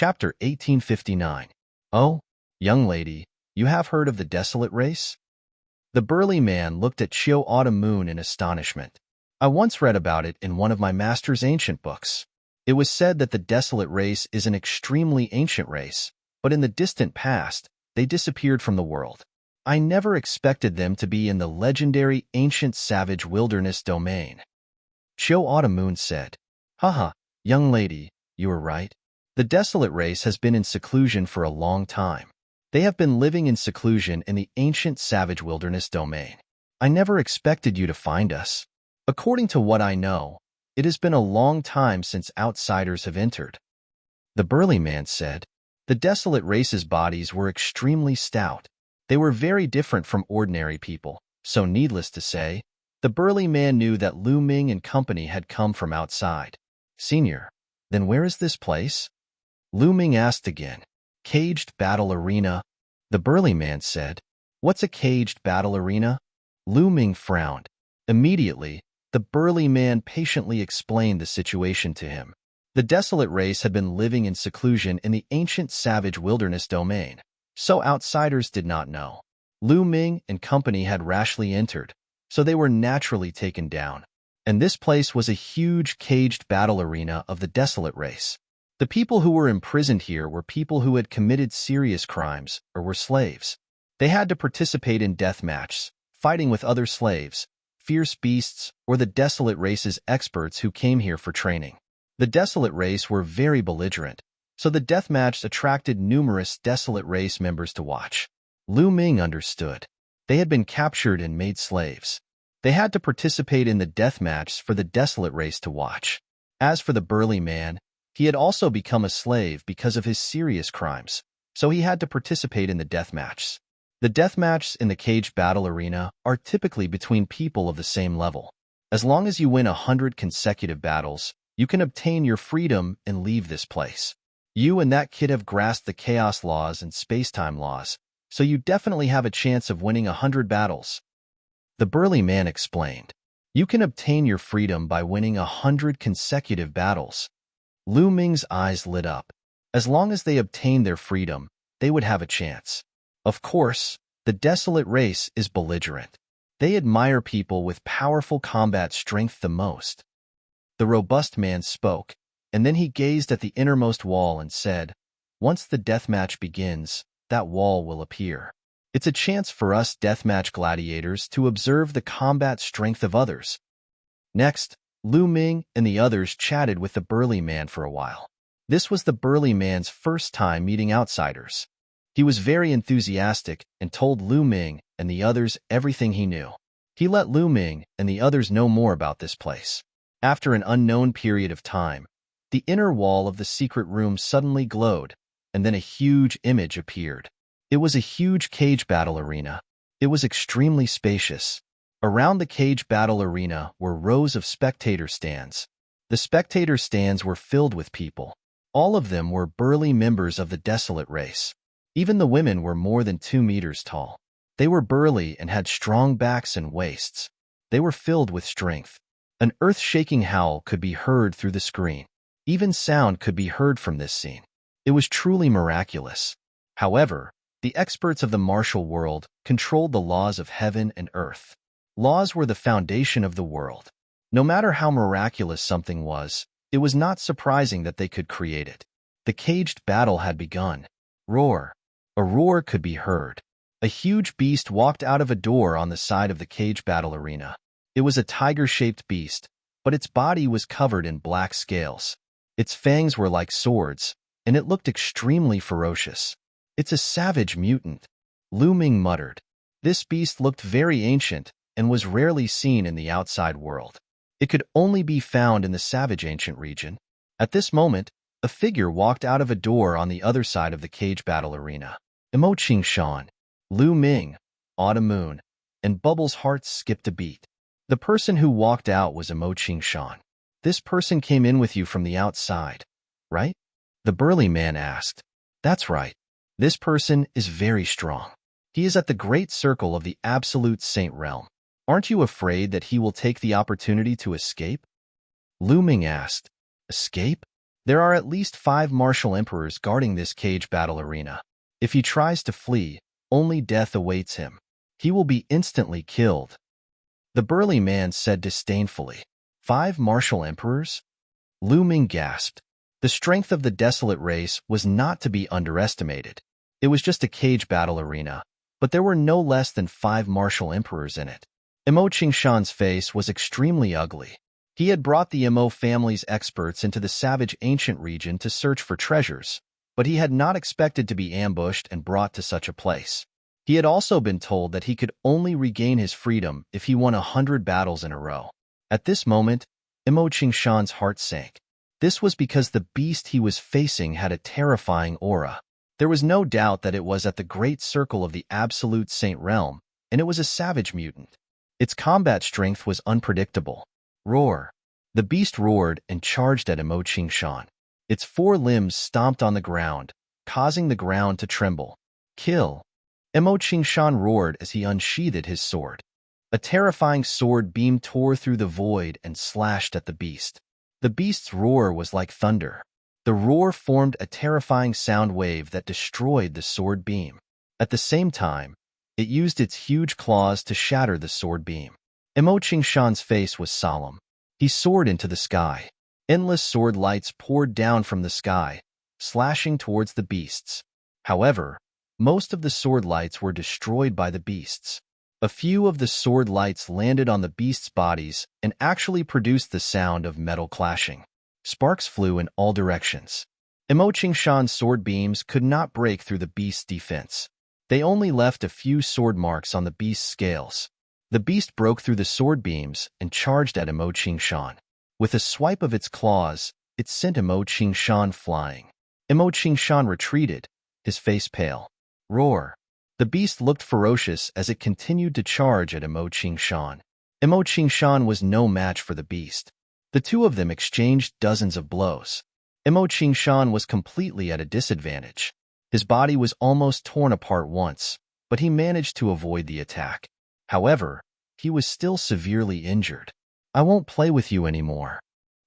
Chapter 1859. Oh, young lady, you have heard of the desolate race? The burly man looked at Chiu Autumn Moon in astonishment. I once read about it in one of my master's ancient books. It was said that the desolate race is an extremely ancient race, but in the distant past, they disappeared from the world. I never expected them to be in the legendary ancient savage wilderness domain. Chiu Autumn Moon said, Haha, young lady, you are right. The desolate race has been in seclusion for a long time. They have been living in seclusion in the ancient savage wilderness domain. I never expected you to find us. According to what I know, it has been a long time since outsiders have entered. The burly man said, the desolate race's bodies were extremely stout. They were very different from ordinary people, so needless to say, the burly man knew that Lu Ming and company had come from outside. Senior, then where is this place? Lu Ming asked again. Caged battle arena. The burly man said, What's a caged battle arena? Lu Ming frowned. Immediately, the burly man patiently explained the situation to him. The desolate race had been living in seclusion in the ancient savage wilderness domain, so outsiders did not know. Lu Ming and company had rashly entered, so they were naturally taken down. And this place was a huge caged battle arena of the desolate race. The people who were imprisoned here were people who had committed serious crimes or were slaves. They had to participate in death matches, fighting with other slaves, fierce beasts, or the desolate race's experts who came here for training. The desolate race were very belligerent, so the death match attracted numerous desolate race members to watch. Lu Ming understood. They had been captured and made slaves. They had to participate in the death match for the desolate race to watch. As for the burly man, he had also become a slave because of his serious crimes, so he had to participate in the death matches. The death matches in the caged battle arena are typically between people of the same level. As long as you win 100 consecutive battles, you can obtain your freedom and leave this place. You and that kid have grasped the chaos laws and space-time laws, so you definitely have a chance of winning 100 battles. The burly man explained. You can obtain your freedom by winning 100 consecutive battles. Lu Ming's eyes lit up. As long as they obtained their freedom, they would have a chance. Of course, the desolate race is belligerent. They admire people with powerful combat strength the most. The robust man spoke, and then he gazed at the innermost wall and said, Once the deathmatch begins, that wall will appear. It's a chance for us deathmatch gladiators to observe the combat strength of others. Next, Lu Ming and the others chatted with the burly man for a while. This was the burly man's first time meeting outsiders. He was very enthusiastic and told Lu Ming and the others everything he knew. He let Lu Ming and the others know more about this place. After an unknown period of time, the inner wall of the secret room suddenly glowed, and then a huge image appeared. It was a huge cage battle arena. It was extremely spacious. Around the cage battle arena were rows of spectator stands. The spectator stands were filled with people. All of them were burly members of the desolate race. Even the women were more than 2 meters tall. They were burly and had strong backs and waists. They were filled with strength. An earth-shaking howl could be heard through the screen. Even sound could be heard from this scene. It was truly miraculous. However, the experts of the martial world controlled the laws of heaven and earth. Laws were the foundation of the world. No matter how miraculous something was, it was not surprising that they could create it. The caged battle had begun. Roar. A roar could be heard. A huge beast walked out of a door on the side of the cage battle arena. It was a tiger-shaped beast, but its body was covered in black scales. Its fangs were like swords, and it looked extremely ferocious. It's a savage mutant, Lu Ming muttered. This beast looked very ancient and was rarely seen in the outside world. It could only be found in the savage ancient region. At this moment, a figure walked out of a door on the other side of the cage battle arena. Emo Ching Shan, Lu Ming, Autumn Moon, and Bubbles' heart skipped a beat. The person who walked out was Emo Ching Shan. This person came in with you from the outside, right? The burly man asked. That's right. This person is very strong. He is at the great circle of the absolute saint realm. Aren't you afraid that he will take the opportunity to escape? Lu Ming asked. Escape? There are at least 5 martial emperors guarding this cage battle arena. If he tries to flee, only death awaits him. He will be instantly killed. The burly man said disdainfully. 5 martial emperors? Lu Ming gasped. The strength of the desolate race was not to be underestimated. It was just a cage battle arena, but there were no less than 5 martial emperors in it. Imo Qingshan's face was extremely ugly. He had brought the Imo family's experts into the savage ancient region to search for treasures, but he had not expected to be ambushed and brought to such a place. He had also been told that he could only regain his freedom if he won 100 battles in a row. At this moment, Imo Qingshan's heart sank. This was because the beast he was facing had a terrifying aura. There was no doubt that it was at the great circle of the absolute Saint Realm, and it was a savage mutant. Its combat strength was unpredictable. Roar. The beast roared and charged at Imo Qingshan. Its 4 limbs stomped on the ground, causing the ground to tremble. Kill. Imo Qingshan roared as he unsheathed his sword. A terrifying sword beam tore through the void and slashed at the beast. The beast's roar was like thunder. The roar formed a terrifying sound wave that destroyed the sword beam. At the same time, it used its huge claws to shatter the sword beam. Imo Qingshan's face was solemn. He soared into the sky. Endless sword lights poured down from the sky, slashing towards the beasts. However, most of the sword lights were destroyed by the beasts. A few of the sword lights landed on the beasts' bodies and actually produced the sound of metal clashing. Sparks flew in all directions. Imo Qingshan's sword beams could not break through the beast's defense. They only left a few sword marks on the beast's scales. The beast broke through the sword beams and charged at Imo Qingshan. With a swipe of its claws, it sent Imo Qingshan flying. Imo Qingshan retreated, his face pale. Roar. The beast looked ferocious as it continued to charge at Imo Qingshan. Imo Qingshan was no match for the beast. The two of them exchanged dozens of blows. Imo Qingshan was completely at a disadvantage. His body was almost torn apart once, but he managed to avoid the attack. However, he was still severely injured. I won't play with you anymore.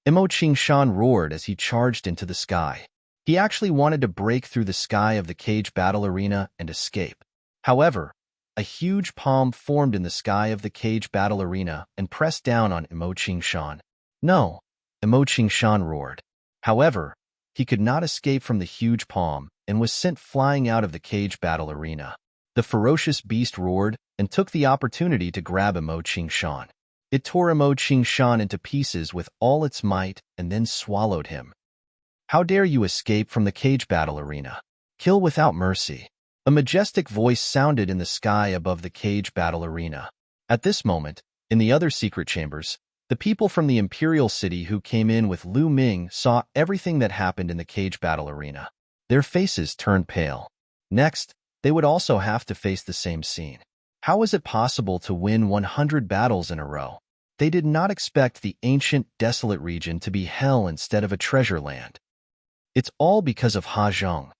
Imo Qingshan roared as he charged into the sky. He actually wanted to break through the sky of the cage battle arena and escape. However, a huge palm formed in the sky of the cage battle arena and pressed down on Imo Qingshan. No, Imo Qingshan roared. However, he could not escape from the huge palm and was sent flying out of the cage battle arena. The ferocious beast roared and took the opportunity to grab Imo Qingshan. It tore Imo Qingshan into pieces with all its might and then swallowed him. How dare you escape from the cage battle arena? Kill without mercy. A majestic voice sounded in the sky above the cage battle arena. At this moment, in the other secret chambers, the people from the Imperial City who came in with Lu Ming saw everything that happened in the cage battle arena. Their faces turned pale. Next, they would also have to face the same scene. How is it possible to win 100 battles in a row? They did not expect the ancient, desolate region to be hell instead of a treasure land. It's all because of Ha Zheng.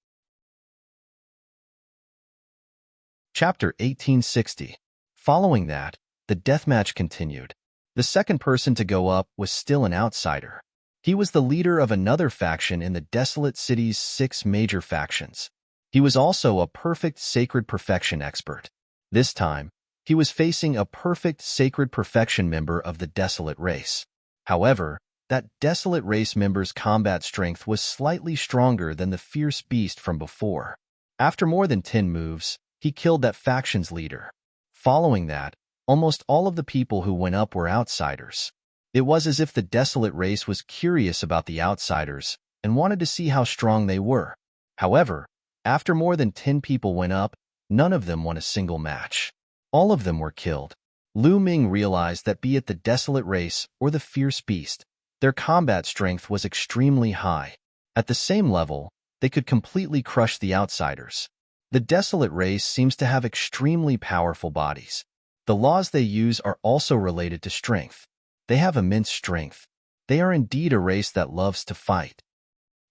Chapter 1860. Following that, the deathmatch continued. The second person to go up was still an outsider. He was the leader of another faction in the desolate city's 6 major factions. He was also a perfect sacred perfection expert. This time, he was facing a perfect sacred perfection member of the desolate race. However, that desolate race member's combat strength was slightly stronger than the fierce beast from before. After more than 10 moves, he killed that faction's leader. Following that, almost all of the people who went up were outsiders. It was as if the desolate race was curious about the outsiders and wanted to see how strong they were. However, after more than 10 people went up, none of them won a single match. All of them were killed. Lu Ming realized that be it the desolate race or the fierce beast, their combat strength was extremely high. At the same level, they could completely crush the outsiders. The desolate race seems to have extremely powerful bodies. The laws they use are also related to strength. They have immense strength. They are indeed a race that loves to fight.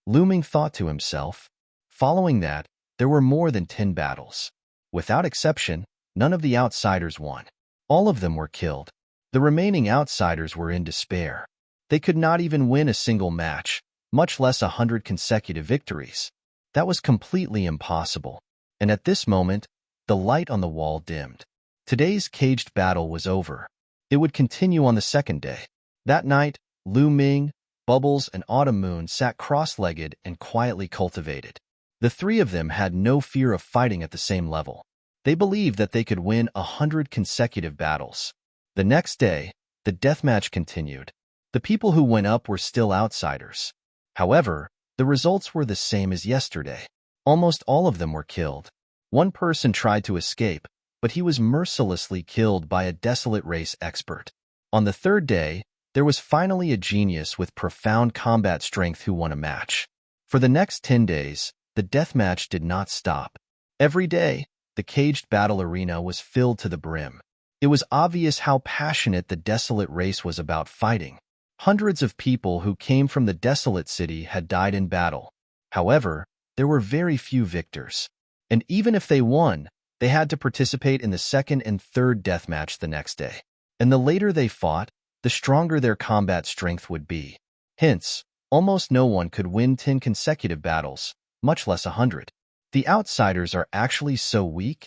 Lu Ming thought to himself. Following that, there were more than 10 battles. Without exception, none of the outsiders won. All of them were killed. The remaining outsiders were in despair. They could not even win a single match, much less 100 consecutive victories. That was completely impossible. And at this moment, the light on the wall dimmed. Today's caged battle was over. It would continue on the second day. That night, Lu Ming, Bubbles, and Autumn Moon sat cross-legged and quietly cultivated. The three of them had no fear of fighting at the same level. They believed that they could win 100 consecutive battles. The next day, the deathmatch continued. The people who went up were still outsiders. However, the results were the same as yesterday. Almost all of them were killed. One person tried to escape, but he was mercilessly killed by a desolate race expert. On the third day, there was finally a genius with profound combat strength who won a match. For the next 10 days, the deathmatch did not stop. Every day, the caged battle arena was filled to the brim. It was obvious how passionate the desolate race was about fighting. Hundreds of people who came from the desolate city had died in battle. However, there were very few victors. And even if they won, they had to participate in the second and third deathmatch the next day. And the later they fought, the stronger their combat strength would be. Hence, almost no one could win 10 consecutive battles, much less 100. The outsiders are actually so weak?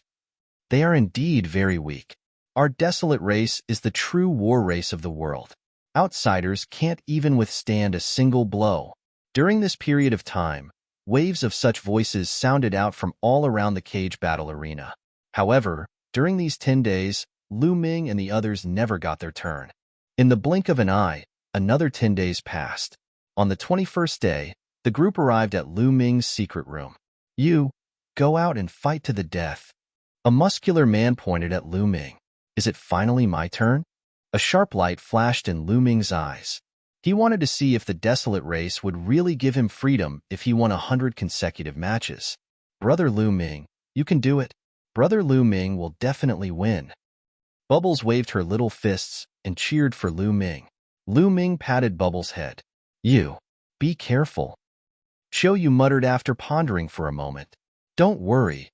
They are indeed very weak. Our desolate race is the true war race of the world. Outsiders can't even withstand a single blow. During this period of time, waves of such voices sounded out from all around the cage battle arena. However, during these 10 days, Lu Ming and the others never got their turn. In the blink of an eye, another 10 days passed. On the 21st day, the group arrived at Lu Ming's secret room. "You, go out and fight to the death." A muscular man pointed at Lu Ming. "Is it finally my turn?" A sharp light flashed in Lu Ming's eyes. He wanted to see if the desolate race would really give him freedom if he won 100 consecutive matches. "Brother Lu Ming, you can do it. Brother Lu Ming will definitely win." Bubbles waved her little fists and cheered for Lu Ming. Lu Ming patted Bubbles' head. "You, be careful." Yu muttered after pondering for a moment. "Don't worry."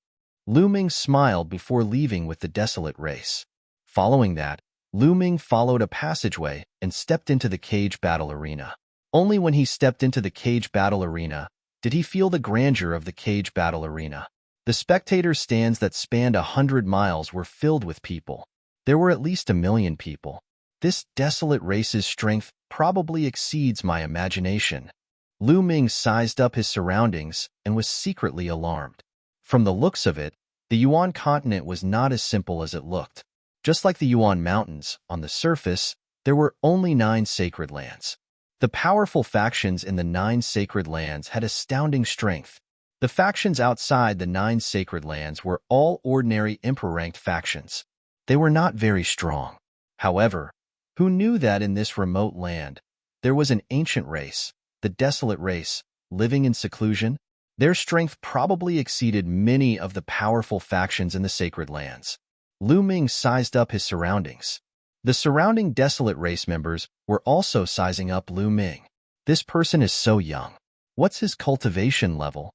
Lu Ming smiled before leaving with the desolate race. Following that, Lu Ming followed a passageway and stepped into the cage battle arena. Only when he stepped into the cage battle arena did he feel the grandeur of the cage battle arena. The spectator stands that spanned 100 miles were filled with people. There were at least 1 million people. This desolate race's strength probably exceeds my imagination. Lu Ming sized up his surroundings and was secretly alarmed. From the looks of it, the Yuan continent was not as simple as it looked. Just like the Yuan Mountains, on the surface, there were only 9 sacred lands. The powerful factions in the 9 sacred lands had astounding strength. The factions outside the 9 sacred lands were all ordinary emperor-ranked factions. They were not very strong. However, who knew that in this remote land, there was an ancient race, the desolate race, living in seclusion? Their strength probably exceeded many of the powerful factions in the sacred lands. Lu Ming sized up his surroundings. The surrounding desolate race members were also sizing up Lu Ming. This person is so young. What's his cultivation level?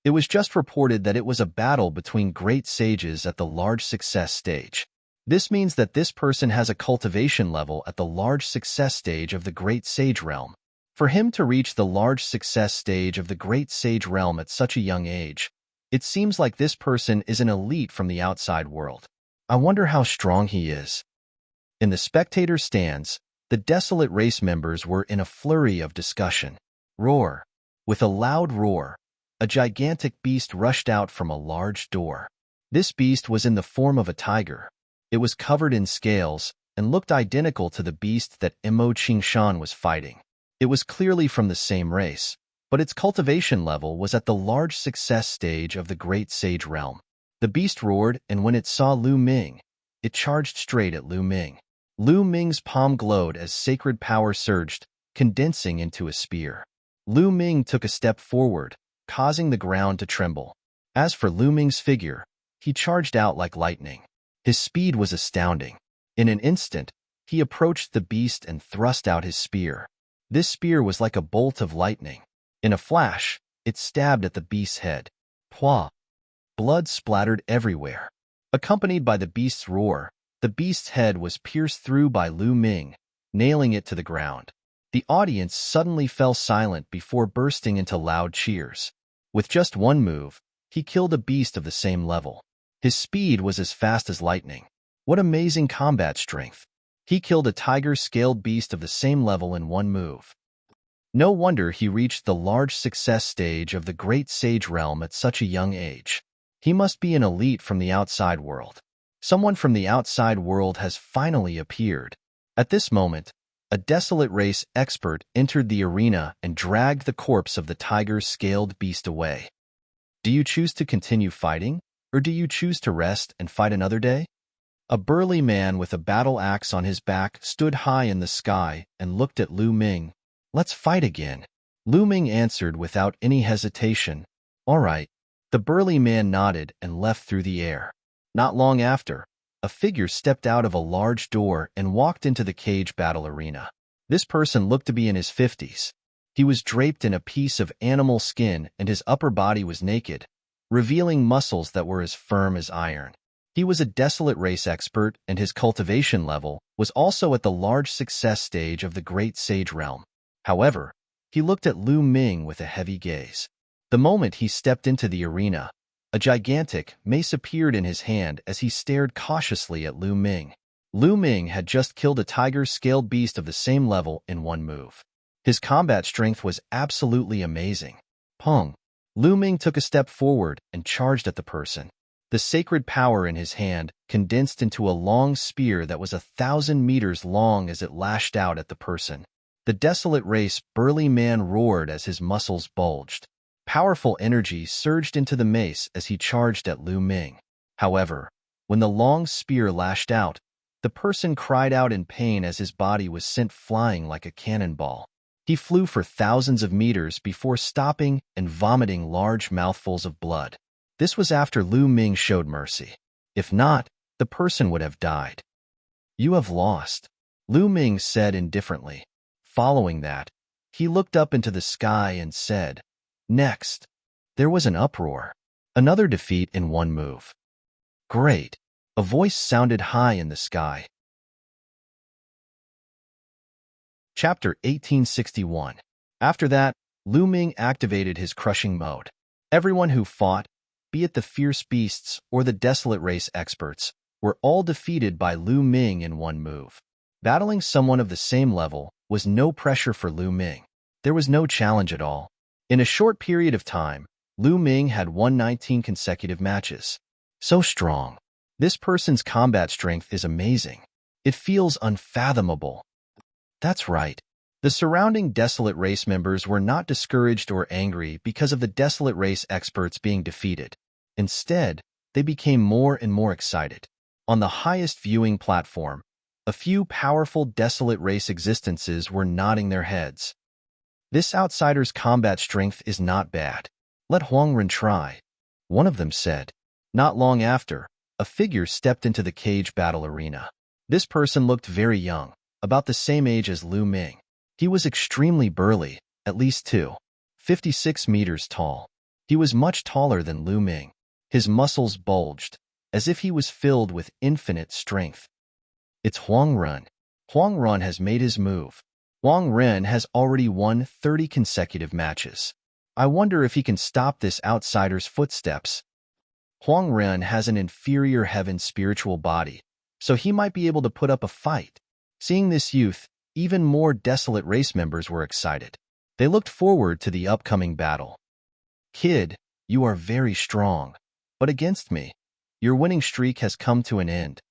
It was just reported that it was a battle between great sages at the large success stage. This means that this person has a cultivation level at the large success stage of the great sage realm. For him to reach the large success stage of the great sage realm at such a young age, it seems like this person is an elite from the outside world. I wonder how strong he is. In the spectator stands, the desolate race members were in a flurry of discussion. Roar. With a loud roar, a gigantic beast rushed out from a large door. This beast was in the form of a tiger. It was covered in scales and looked identical to the beast that Imo Qingshan was fighting. It was clearly from the same race, but its cultivation level was at the large success stage of the great sage realm. The beast roared, and when it saw Lu Ming, it charged straight at Lu Ming. Lu Ming's palm glowed as sacred power surged, condensing into a spear. Lu Ming took a step forward, causing the ground to tremble. As for Lu Ming's figure, he charged out like lightning. His speed was astounding. In an instant, he approached the beast and thrust out his spear. This spear was like a bolt of lightning. In a flash, it stabbed at the beast's head. Pwah! Blood splattered everywhere. Accompanied by the beast's roar, the beast's head was pierced through by Lu Ming, nailing it to the ground. The audience suddenly fell silent before bursting into loud cheers. With just one move, he killed a beast of the same level. His speed was as fast as lightning. What amazing combat strength! He killed a tiger-scaled beast of the same level in one move. No wonder he reached the large success stage of the Great Sage realm at such a young age. He must be an elite from the outside world. Someone from the outside world has finally appeared. At this moment, a desolate race expert entered the arena and dragged the corpse of the tiger-scaled beast away. Do you choose to continue fighting, or do you choose to rest and fight another day? A burly man with a battle axe on his back stood high in the sky and looked at Lu Ming. Let's fight again. Lu Ming answered without any hesitation. All right. The burly man nodded and left through the air. Not long after, a figure stepped out of a large door and walked into the cage battle arena. This person looked to be in his 50s. He was draped in a piece of animal skin and his upper body was naked, revealing muscles that were as firm as iron. He was a desolate race expert and his cultivation level was also at the large success stage of the Great Sage realm. However, he looked at Lu Ming with a heavy gaze. The moment he stepped into the arena, a gigantic mace appeared in his hand as he stared cautiously at Lu Ming. Lu Ming had just killed a tiger-scaled beast of the same level in one move. His combat strength was absolutely amazing. Pong! Lu Ming took a step forward and charged at the person. The sacred power in his hand condensed into a long spear that was 1,000 meters long as it lashed out at the person. The desolate race burly man roared as his muscles bulged. Powerful energy surged into the mace as he charged at Lu Ming. However, when the long spear lashed out, the person cried out in pain as his body was sent flying like a cannonball. He flew for thousands of meters before stopping and vomiting large mouthfuls of blood. This was after Lu Ming showed mercy. If not, the person would have died. You have lost, Lu Ming said indifferently. Following that, he looked up into the sky and said, Next. There was an uproar. Another defeat in one move. Great. A voice sounded high in the sky. Chapter 1861. After that, Lu Ming activated his crushing mode. Everyone who fought, be it the fierce beasts or the desolate race experts, were all defeated by Lu Ming in one move. Battling someone of the same level was no pressure for Lu Ming. There was no challenge at all. In a short period of time, Lu Ming had won 19 consecutive matches. So strong. This person's combat strength is amazing. It feels unfathomable. That's right. The surrounding desolate race members were not discouraged or angry because of the desolate race experts being defeated. Instead, they became more and more excited. On the highest viewing platform, a few powerful desolate race existences were nodding their heads. This outsider's combat strength is not bad. Let Huang Ren try, one of them said. Not long after, a figure stepped into the cage battle arena. This person looked very young, about the same age as Lu Ming. He was extremely burly, at least 56 meters tall. He was much taller than Lu Ming. His muscles bulged, as if he was filled with infinite strength. It's Huang Ren. Huang Ren has made his move. Huang Ren has already won 30 consecutive matches. I wonder if he can stop this outsider's footsteps. Huang Ren has an inferior heaven spiritual body, so he might be able to put up a fight. Seeing this youth, even more desolate race members were excited. They looked forward to the upcoming battle. Kid, you are very strong, but against me, your winning streak has come to an end.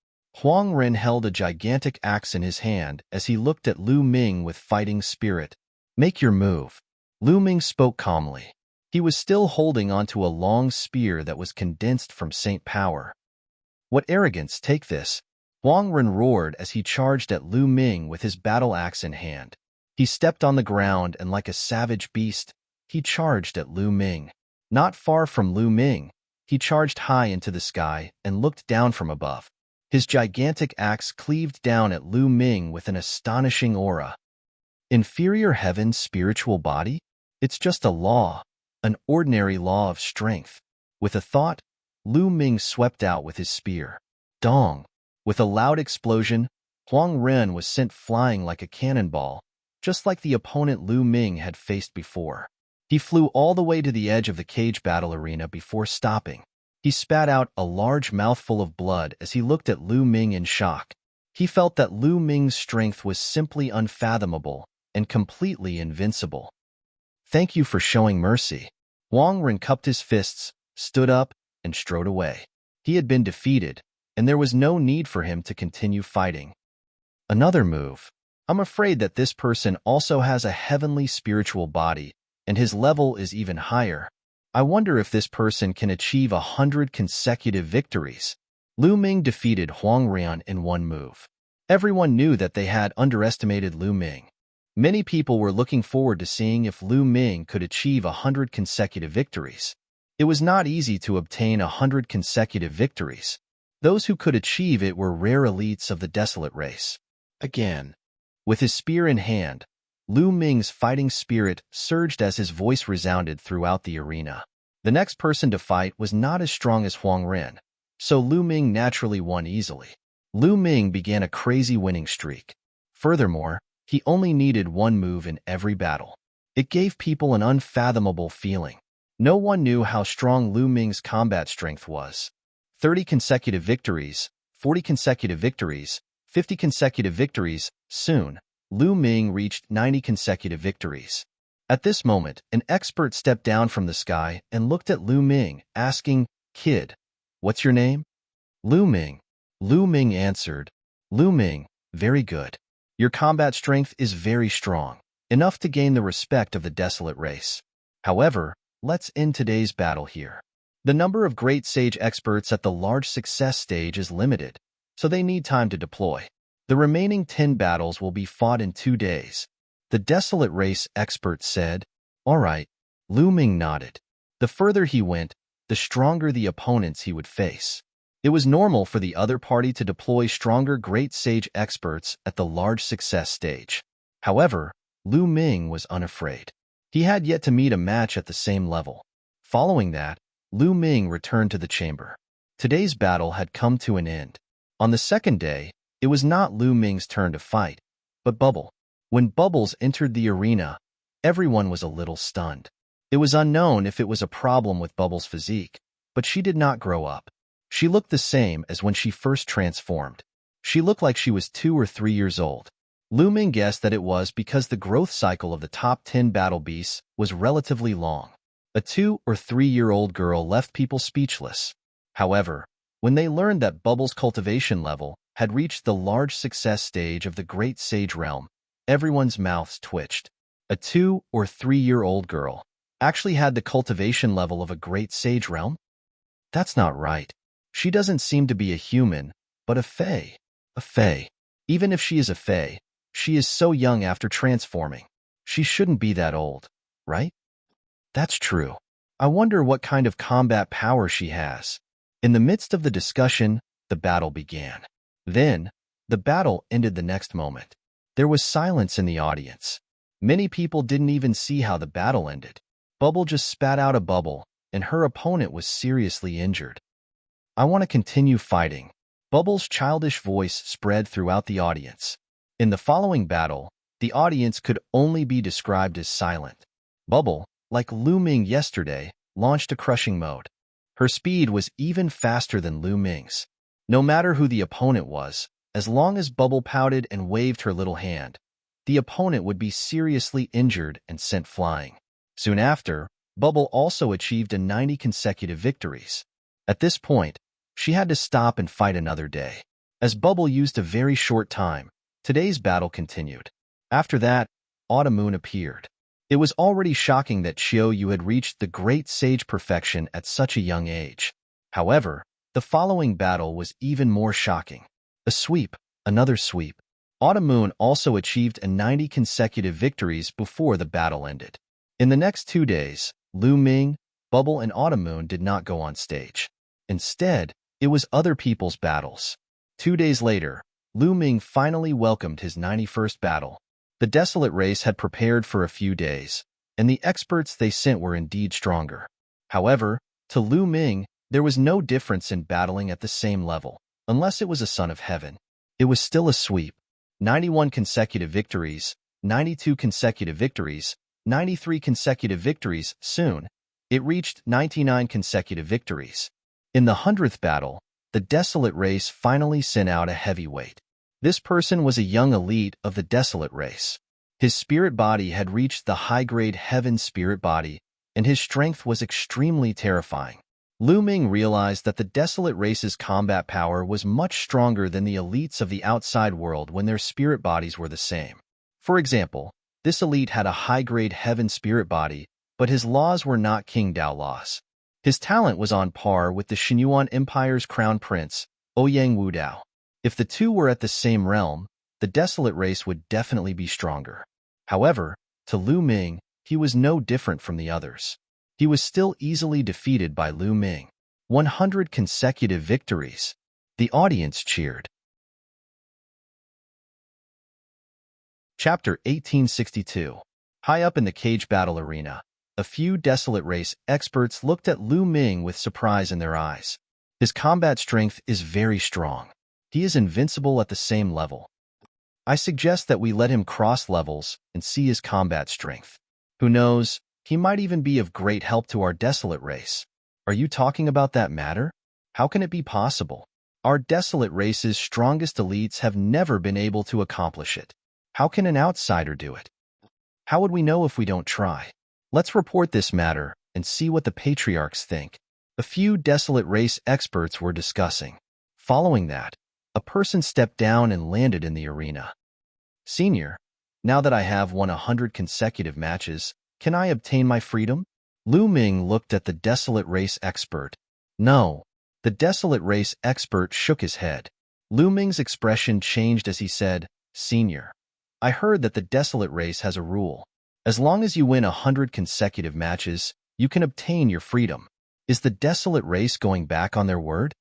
Huang Ren held a gigantic axe in his hand as he looked at Lu Ming with fighting spirit. Make your move. Lu Ming spoke calmly. He was still holding onto a long spear that was condensed from Saint Power. What arrogance, take this. Huang Ren roared as he charged at Lu Ming with his battle axe in hand. He stepped on the ground and like a savage beast, he charged at Lu Ming. Not far from Lu Ming, he charged high into the sky and looked down from above. His gigantic axe cleaved down at Lu Ming with an astonishing aura. Inferior heaven's spiritual body? It's just a law, an ordinary law of strength. With a thought, Lu Ming swept out with his spear. Dong! With a loud explosion, Huang Ren was sent flying like a cannonball, just like the opponent Lu Ming had faced before. He flew all the way to the edge of the cage battle arena before stopping. He spat out a large mouthful of blood as he looked at Lu Ming in shock. He felt that Lu Ming's strength was simply unfathomable and completely invincible. "Thank you for showing mercy." Wang Ren cupped his fists, stood up, and strode away. He had been defeated, and there was no need for him to continue fighting. Another move. I'm afraid that this person also has a heavenly spiritual body, and his level is even higher. I wonder if this person can achieve 100 consecutive victories. Lu Ming defeated Huang Rian in one move. Everyone knew that they had underestimated Lu Ming. Many people were looking forward to seeing if Lu Ming could achieve 100 consecutive victories. It was not easy to obtain 100 consecutive victories. Those who could achieve it were rare elites of the desolate race. Again, with his spear in hand, Lu Ming's fighting spirit surged as his voice resounded throughout the arena. The next person to fight was not as strong as Huang Ren, so Lu Ming naturally won easily. Lu Ming began a crazy winning streak. Furthermore, he only needed one move in every battle. It gave people an unfathomable feeling. No one knew how strong Lu Ming's combat strength was. 30 consecutive victories, 40 consecutive victories, 50 consecutive victories. Soon, Lu Ming reached 90 consecutive victories. At this moment, an expert stepped down from the sky and looked at Lu Ming, asking, "Kid, what's your name?" "Lu Ming." Lu Ming answered, "Lu Ming, very good. Your combat strength is very strong, enough to gain the respect of the desolate race. However, let's end today's battle here. The number of great sage experts at the large success stage is limited, so they need time to deploy. The remaining 10 battles will be fought in 2 days." The desolate race expert said. "All right." Lu Ming nodded. The further he went, the stronger the opponents he would face. It was normal for the other party to deploy stronger great sage experts at the large success stage. However, Lu Ming was unafraid. He had yet to meet a match at the same level. Following that, Lu Ming returned to the chamber. Today's battle had come to an end. On the second day, it was not Lu Ming's turn to fight, but Bubble. When Bubbles entered the arena, everyone was a little stunned. It was unknown if it was a problem with Bubbles' physique, but she did not grow up. She looked the same as when she first transformed. She looked like she was 2 or 3 years old. Lu Ming guessed that it was because the growth cycle of the top 10 battle beasts was relatively long. A 2 or 3-year-old girl left people speechless. However, when they learned that Bubbles' cultivation level had reached the large success stage of the Great Sage Realm, everyone's mouths twitched. A 2 or 3-year-old girl actually had the cultivation level of a Great Sage Realm? That's not right. She doesn't seem to be a human, but a fae. A fae. Even if she is a fae, she is so young after transforming. She shouldn't be that old, right? That's true. I wonder what kind of combat power she has. In the midst of the discussion, the battle began. Then, the battle ended the next moment. There was silence in the audience. Many people didn't even see how the battle ended. Bubble just spat out a bubble, and her opponent was seriously injured. "I want to continue fighting." Bubble's childish voice spread throughout the audience. In the following battle, the audience could only be described as silent. Bubble, like Lu Ming yesterday, launched a crushing mode. Her speed was even faster than Lu Ming's. No matter who the opponent was, as long as Bubble pouted and waved her little hand, the opponent would be seriously injured and sent flying. Soon after, Bubble also achieved 90 consecutive victories. At this point, she had to stop and fight another day. As Bubble used a very short time, today's battle continued. After that, Autumn Moon appeared. It was already shocking that Xiao Yu had reached the great sage perfection at such a young age. However, the following battle was even more shocking. A sweep, another sweep. Autumn Moon also achieved 90 consecutive victories before the battle ended. In the next 2 days, Lu Ming, Bubble, and Autumn Moon did not go on stage. Instead, it was other people's battles. 2 days later, Lu Ming finally welcomed his 91st battle. The desolate race had prepared for a few days, and the experts they sent were indeed stronger. However, to Lu Ming, there was no difference in battling at the same level, unless it was a son of heaven. It was still a sweep. 91 consecutive victories, 92 consecutive victories, 93 consecutive victories. Soon, it reached 99 consecutive victories. In the 100th battle, the Desolate race finally sent out a heavyweight. This person was a young elite of the Desolate race. His spirit body had reached the high-grade Heaven spirit body, and his strength was extremely terrifying. Lu Ming realized that the Desolate race's combat power was much stronger than the elites of the outside world when their spirit bodies were the same. For example, this elite had a high-grade Heaven spirit body, but his laws were not King Dao laws. His talent was on par with the Xinyuan Empire's crown prince, Ouyang Wudao. If the two were at the same realm, the Desolate race would definitely be stronger. However, to Lu Ming, he was no different from the others. He was still easily defeated by Lu Ming. 100 consecutive victories. The audience cheered. Chapter 1862. High up in the cage battle arena, a few Desolate race experts looked at Lu Ming with surprise in their eyes. His combat strength is very strong. He is invincible at the same level. I suggest that we let him cross levels and see his combat strength. Who knows, he might even be of great help to our Desolate race. Are you talking about that matter? How can it be possible? Our Desolate race's strongest elites have never been able to accomplish it. How can an outsider do it? How would we know if we don't try? Let's report this matter and see what the patriarchs think. A few Desolate race experts were discussing. Following that, a person stepped down and landed in the arena. Senior, now that I have won 100 consecutive matches, can I obtain my freedom? Lu Ming looked at the Desolate race expert. No. The Desolate race expert shook his head. Lu Ming's expression changed as he said, Senior, I heard that the Desolate race has a rule. As long as you win 100 consecutive matches, you can obtain your freedom. Is the Desolate race going back on their word?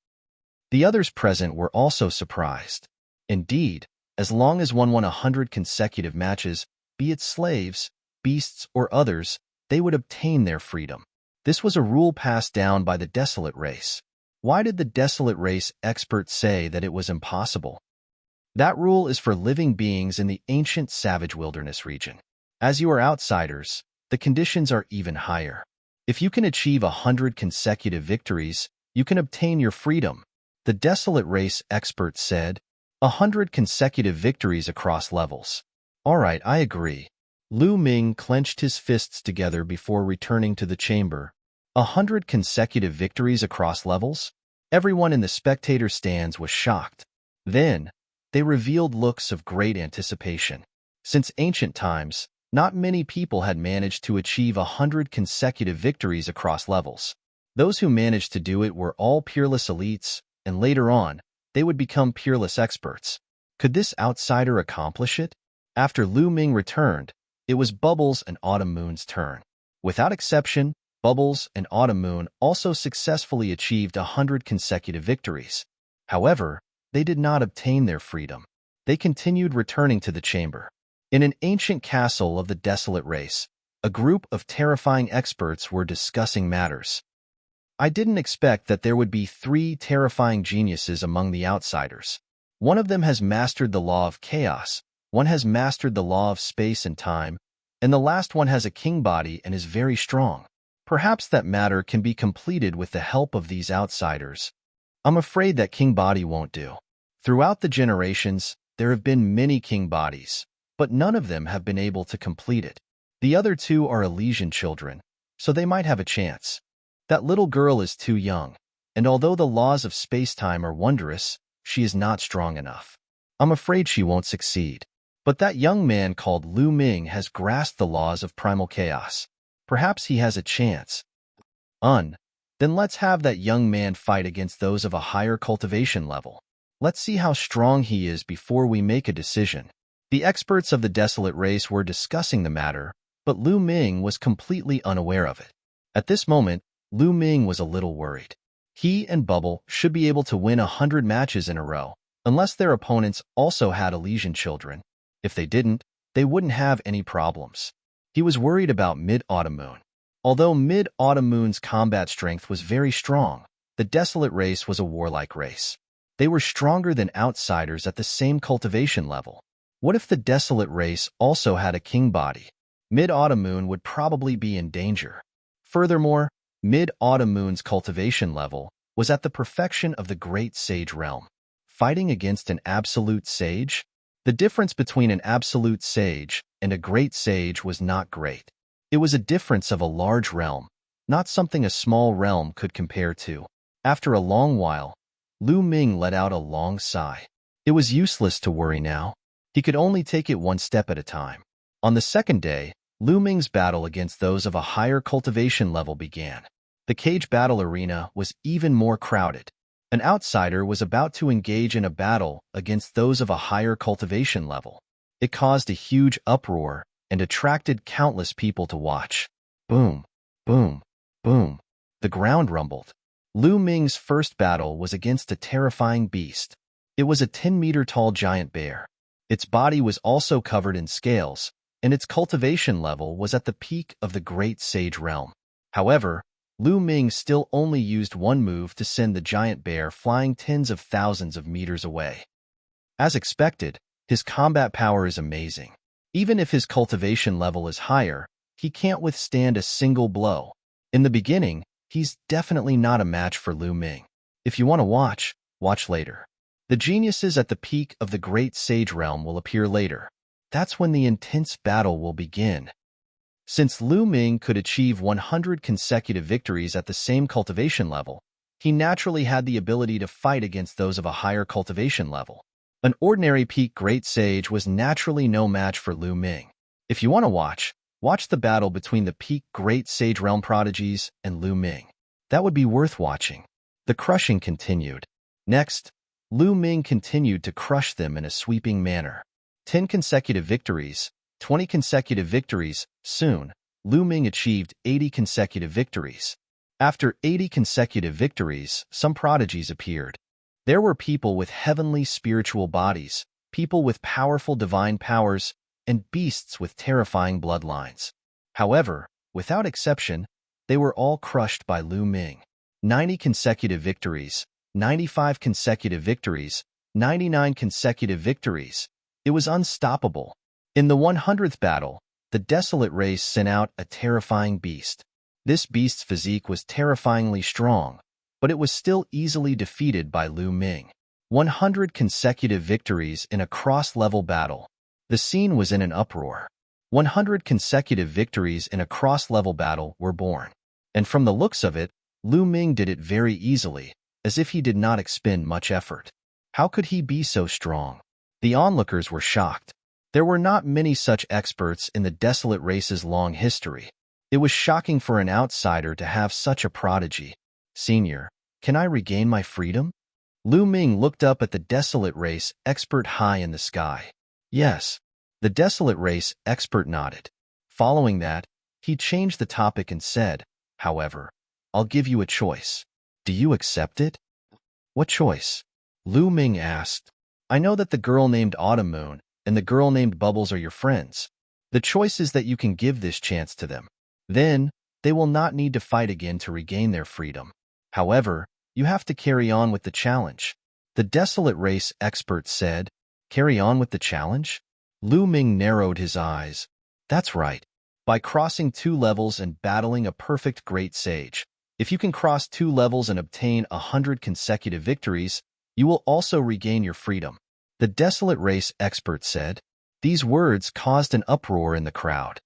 The others present were also surprised. Indeed, as long as one won 100 consecutive matches, be it slaves, beasts, or others, they would obtain their freedom. This was a rule passed down by the Desolate race. Why did the Desolate race experts say that it was impossible? That rule is for living beings in the ancient savage wilderness region. As you are outsiders, the conditions are even higher. If you can achieve 100 consecutive victories, you can obtain your freedom. The Desolate race experts said, 100 consecutive victories across levels. All right, I agree. Lu Ming clenched his fists together before returning to the chamber. 100 consecutive victories across levels? Everyone in the spectator stands was shocked. Then, they revealed looks of great anticipation. Since ancient times, not many people had managed to achieve 100 consecutive victories across levels. Those who managed to do it were all peerless elites, and later on, they would become peerless experts. Could this outsider accomplish it? After Lu Ming returned, it was Bubbles and Autumn Moon's turn. Without exception, Bubbles and Autumn Moon also successfully achieved 100 consecutive victories. However, they did not obtain their freedom. They continued returning to the chamber. In an ancient castle of the Desolate race, a group of terrifying experts were discussing matters. I didn't expect that there would be 3 terrifying geniuses among the outsiders. One of them has mastered the law of chaos, one has mastered the law of space and time, and the last one has a king body and is very strong. Perhaps that matter can be completed with the help of these outsiders. I'm afraid that king body won't do. Throughout the generations, there have been many king bodies, but none of them have been able to complete it. The other 2 are Elysian children, so they might have a chance. That little girl is too young, and although the laws of space-time are wondrous, she is not strong enough. I'm afraid she won't succeed. But that young man called Lu Ming has grasped the laws of primal chaos. Perhaps he has a chance. Then let's have that young man fight against those of a higher cultivation level. Let's see how strong he is before we make a decision. The experts of the Desolate race were discussing the matter, but Lu Ming was completely unaware of it. At this moment, Lu Ming was a little worried. He and Bubble should be able to win 100 matches in a row, unless their opponents also had Elysian children. If they didn't, they wouldn't have any problems. He was worried about Mid-Autumn Moon. Although Mid-Autumn Moon's combat strength was very strong, the Desolate race was a warlike race. They were stronger than outsiders at the same cultivation level. What if the desolate race also had a king body? Mid-Autumn Moon would probably be in danger. Furthermore, Mid-Autumn Moon's cultivation level was at the perfection of the Great Sage realm. Fighting against an absolute sage? The difference between an absolute sage and a great sage was not great. It was a difference of a large realm, not something a small realm could compare to. After a long while, Lu Ming let out a long sigh. It was useless to worry now. He could only take it one step at a time. On the second day, Lu Ming's battle against those of a higher cultivation level began. The cage battle arena was even more crowded. An outsider was about to engage in a battle against those of a higher cultivation level. It caused a huge uproar and attracted countless people to watch. Boom, boom, boom. The ground rumbled. Lu Ming's first battle was against a terrifying beast. It was a 10-meter-tall giant bear. Its body was also covered in scales, and its cultivation level was at the peak of the Great Sage realm. However, Lu Ming still only used one move to send the giant bear flying tens of thousands of meters away. As expected, his combat power is amazing. Even if his cultivation level is higher, he can't withstand a single blow. In the beginning, he's definitely not a match for Lu Ming. If you want to watch later. The geniuses at the peak of the Great Sage realm will appear later. That's when the intense battle will begin. Since Lu Ming could achieve 100 consecutive victories at the same cultivation level, he naturally had the ability to fight against those of a higher cultivation level. An ordinary peak Great Sage was naturally no match for Lu Ming. If you want to watch the battle between the peak Great Sage realm prodigies and Lu Ming. That would be worth watching. The crushing continued. Next, Lu Ming continued to crush them in a sweeping manner. 10 consecutive victories, 20 consecutive victories. Soon, Lu Ming achieved 80 consecutive victories. After 80 consecutive victories, some prodigies appeared. There were people with heavenly spiritual bodies, people with powerful divine powers, and beasts with terrifying bloodlines. However, without exception, they were all crushed by Lu Ming. 90 consecutive victories, 95 consecutive victories, 99 consecutive victories. It was unstoppable. In the 100th battle, the desolate race sent out a terrifying beast. This beast's physique was terrifyingly strong, but it was still easily defeated by Lu Ming. 100 consecutive victories in a cross-level battle. The scene was in an uproar. 100 consecutive victories in a cross-level battle were born. And from the looks of it, Lu Ming did it very easily, as if he did not expend much effort. How could he be so strong? The onlookers were shocked. There were not many such experts in the desolate race's long history. It was shocking for an outsider to have such a prodigy. Senior, can I regain my freedom? Lu Ming looked up at the desolate race expert high in the sky. Yes. The desolate race expert nodded. Following that, he changed the topic and said, however, I'll give you a choice. Do you accept it? What choice? Lu Ming asked. I know that the girl named Autumn Moon and the girl named Bubbles are your friends. The choice is that you can give this chance to them. Then, they will not need to fight again to regain their freedom. However, you have to carry on with the challenge. The desolate race expert said, carry on with the challenge? Lu Ming narrowed his eyes. That's right. By crossing 2 levels and battling a perfect great sage. If you can cross 2 levels and obtain 100 consecutive victories, you will also regain your freedom. The desolate race expert said. These words caused an uproar in the crowd.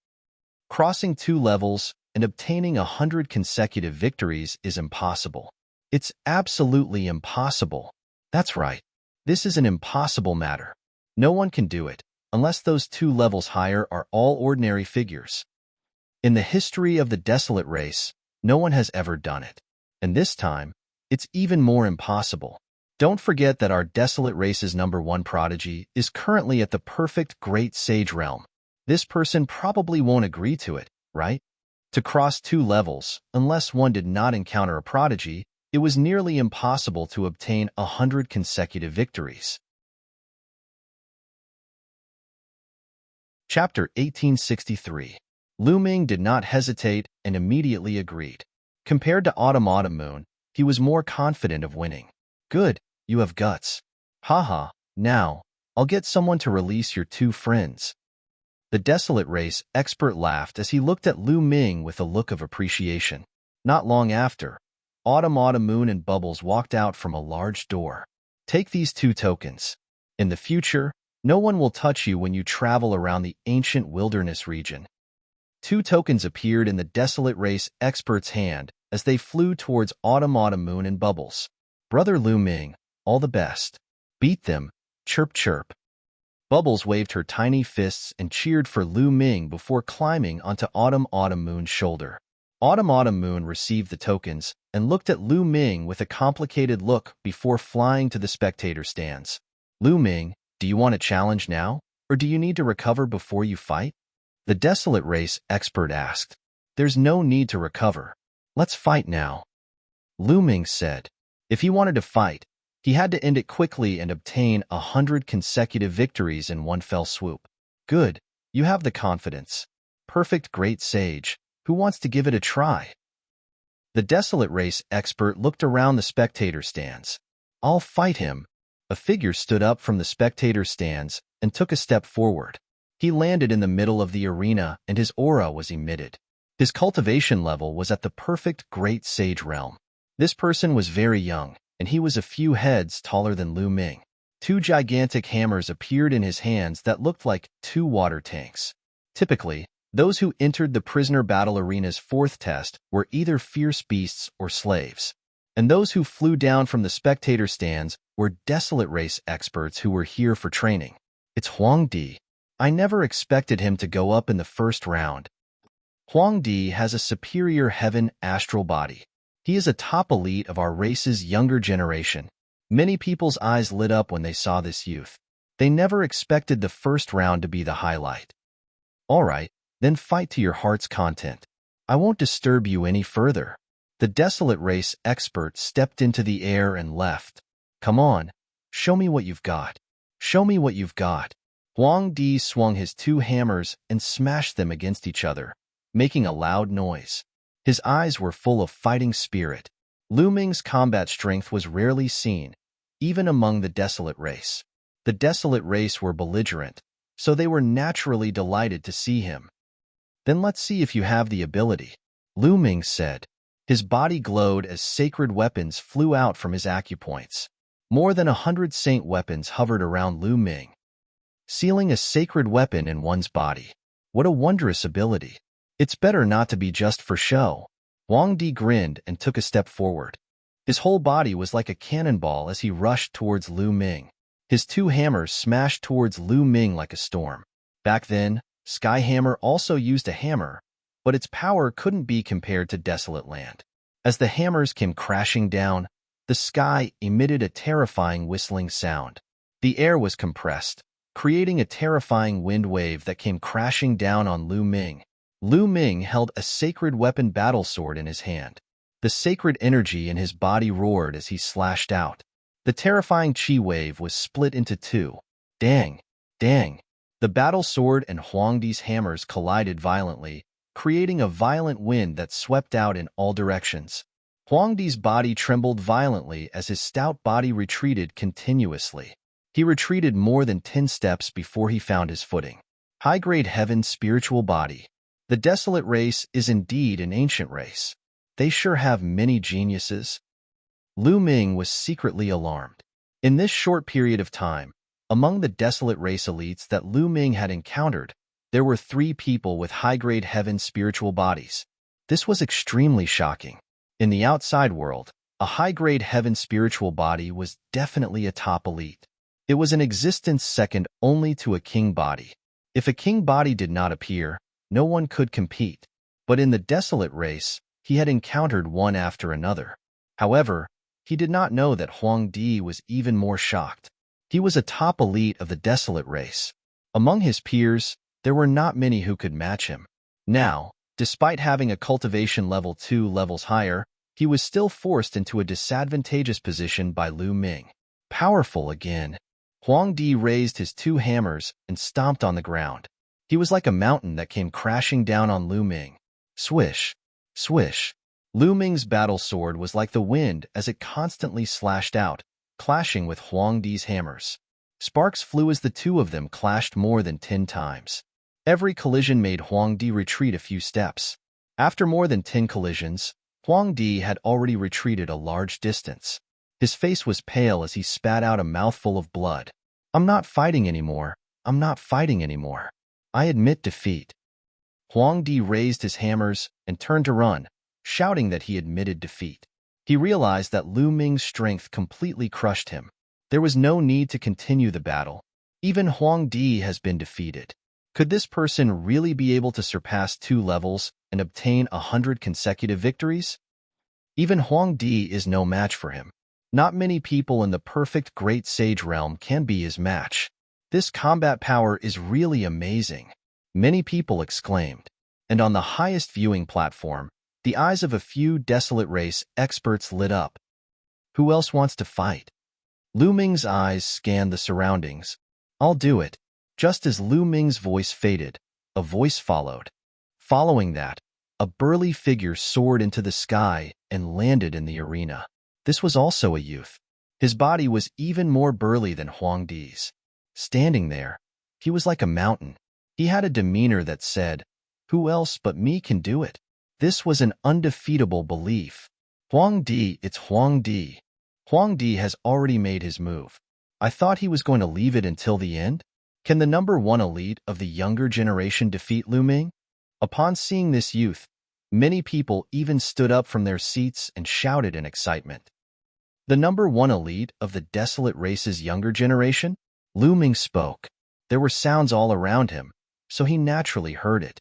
Crossing 2 levels and obtaining 100 consecutive victories is impossible. It's absolutely impossible. That's right. This is an impossible matter. No one can do it, unless those 2 levels higher are all ordinary figures. In the history of the desolate race, no one has ever done it. And this time, it's even more impossible. Don't forget that our desolate race's #1 prodigy is currently at the perfect great sage realm. This person probably won't agree to it, right? To cross 2 levels, unless one did not encounter a prodigy, it was nearly impossible to obtain 100 consecutive victories. Chapter 1863. Lu Ming did not hesitate and immediately agreed. Compared to Autumn Moon, he was more confident of winning. Good, you have guts. Haha, now, I'll get someone to release your two friends. The Desolate Race expert laughed as he looked at Lu Ming with a look of appreciation. Not long after, Autumn Moon and Bubbles walked out from a large door. Take these two tokens. In the future, no one will touch you when you travel around the ancient wilderness region. Two tokens appeared in the Desolate Race expert's hand as they flew towards Autumn Moon and Bubbles. Brother Lu Ming, all the best. Beat them, chirp chirp. Bubbles waved her tiny fists and cheered for Lu Ming before climbing onto Autumn Moon's shoulder. Autumn Moon received the tokens and looked at Lu Ming with a complicated look before flying to the spectator stands. Lu Ming, do you want a challenge now, or do you need to recover before you fight? The Desolate Race expert asked. There's no need to recover. Let's fight now. Lu Ming said. If he wanted to fight, he had to end it quickly and obtain 100 consecutive victories in one fell swoop. Good, you have the confidence. Perfect, great sage. Who wants to give it a try? The Desolate Race expert looked around the spectator stands. I'll fight him. A figure stood up from the spectator stands and took a step forward. He landed in the middle of the arena and his aura was emitted. His cultivation level was at the perfect great sage realm. This person was very young, and he was a few heads taller than Lu Ming. Two gigantic hammers appeared in his hands that looked like two water tanks. Typically, those who entered the prisoner battle arena's fourth test were either fierce beasts or slaves. And those who flew down from the spectator stands were Desolate Race experts who were here for training. It's Huang Di. I never expected him to go up in the first round. Huang Di has a superior heaven astral body. He is a top elite of our race's younger generation. Many people's eyes lit up when they saw this youth. They never expected the first round to be the highlight. All right, then fight to your heart's content. I won't disturb you any further. The Desolate Race expert stepped into the air and left. Come on, show me what you've got. Show me what you've got. Huang Di swung his two hammers and smashed them against each other, making a loud noise. His eyes were full of fighting spirit. Lu Ming's combat strength was rarely seen, even among the Desolate Race. The Desolate Race were belligerent, so they were naturally delighted to see him. Then let's see if you have the ability, Lu Ming said. His body glowed as sacred weapons flew out from his acupoints. More than 100 saint weapons hovered around Lu Ming, sealing a sacred weapon in one's body. What a wondrous ability. It's better not to be just for show. Huang Di grinned and took a step forward. His whole body was like a cannonball as he rushed towards Lu Ming. His two hammers smashed towards Lu Ming like a storm. Back then, Skyhammer also used a hammer, but its power couldn't be compared to Desolate Land. As the hammers came crashing down, the sky emitted a terrifying whistling sound. The air was compressed, creating a terrifying wind wave that came crashing down on Lu Ming. Lu Ming held a sacred weapon battle sword in his hand. The sacred energy in his body roared as he slashed out. The terrifying chi wave was split into two. Dang! Dang! The battle sword and Huang Di's hammers collided violently, creating a violent wind that swept out in all directions. Huang Di's body trembled violently as his stout body retreated continuously. He retreated more than 10 steps before he found his footing. High-grade heaven spiritual body. The Desolate Race is indeed an ancient race. They sure have many geniuses. Lu Ming was secretly alarmed. In this short period of time, among the Desolate Race elites that Lu Ming had encountered, there were 3 people with high-grade heaven spiritual bodies. This was extremely shocking. In the outside world, a high-grade heaven spiritual body was definitely a top elite. It was an existence second only to a king body. If a king body did not appear, no one could compete. But in the Desolate Race, he had encountered one after another. However, he did not know that Huang Di was even more shocked. He was a top elite of the Desolate Race. Among his peers, there were not many who could match him. Now, despite having a cultivation level 2 levels higher, he was still forced into a disadvantageous position by Lu Ming. Powerful again. Huang Di raised his 2 hammers and stomped on the ground. He was like a mountain that came crashing down on Lu Ming. Swish, swish. Lu Ming's battle sword was like the wind as it constantly slashed out, clashing with Huang Di's hammers. Sparks flew as the two of them clashed more than 10 times. Every collision made Huang Di retreat a few steps. After more than 10 collisions, Huang Di had already retreated a large distance. His face was pale as he spat out a mouthful of blood. "I'm not fighting anymore. I'm not fighting anymore. I admit defeat." Huang Di raised his hammers and turned to run, shouting that he admitted defeat. He realized that Lu Ming's strength completely crushed him. There was no need to continue the battle. Even Huang Di has been defeated. Could this person really be able to surpass 2 levels and obtain 100 consecutive victories? Even Huang Di is no match for him. Not many people in the perfect Great Sage realm can be his match. This combat power is really amazing, many people exclaimed. And on the highest viewing platform, the eyes of a few desolate race experts lit up. Who else wants to fight? Lu Ming's eyes scanned the surroundings. "I'll do it." Just as Lu Ming's voice faded, a voice followed. Following that, a burly figure soared into the sky and landed in the arena. This was also a youth. His body was even more burly than Huang Di's. Standing there, he was like a mountain. He had a demeanor that said, "Who else but me can do it?" This was an undefeatable belief. "Huang Di, it's Huang Di." Huang Di has already made his move. I thought he was going to leave it until the end. Can the number 1 elite of the younger generation defeat Lu Ming? Upon seeing this youth, many people even stood up from their seats and shouted in excitement. The number 1 elite of the desolate race's younger generation? Lu Ming spoke. There were sounds all around him, so he naturally heard it.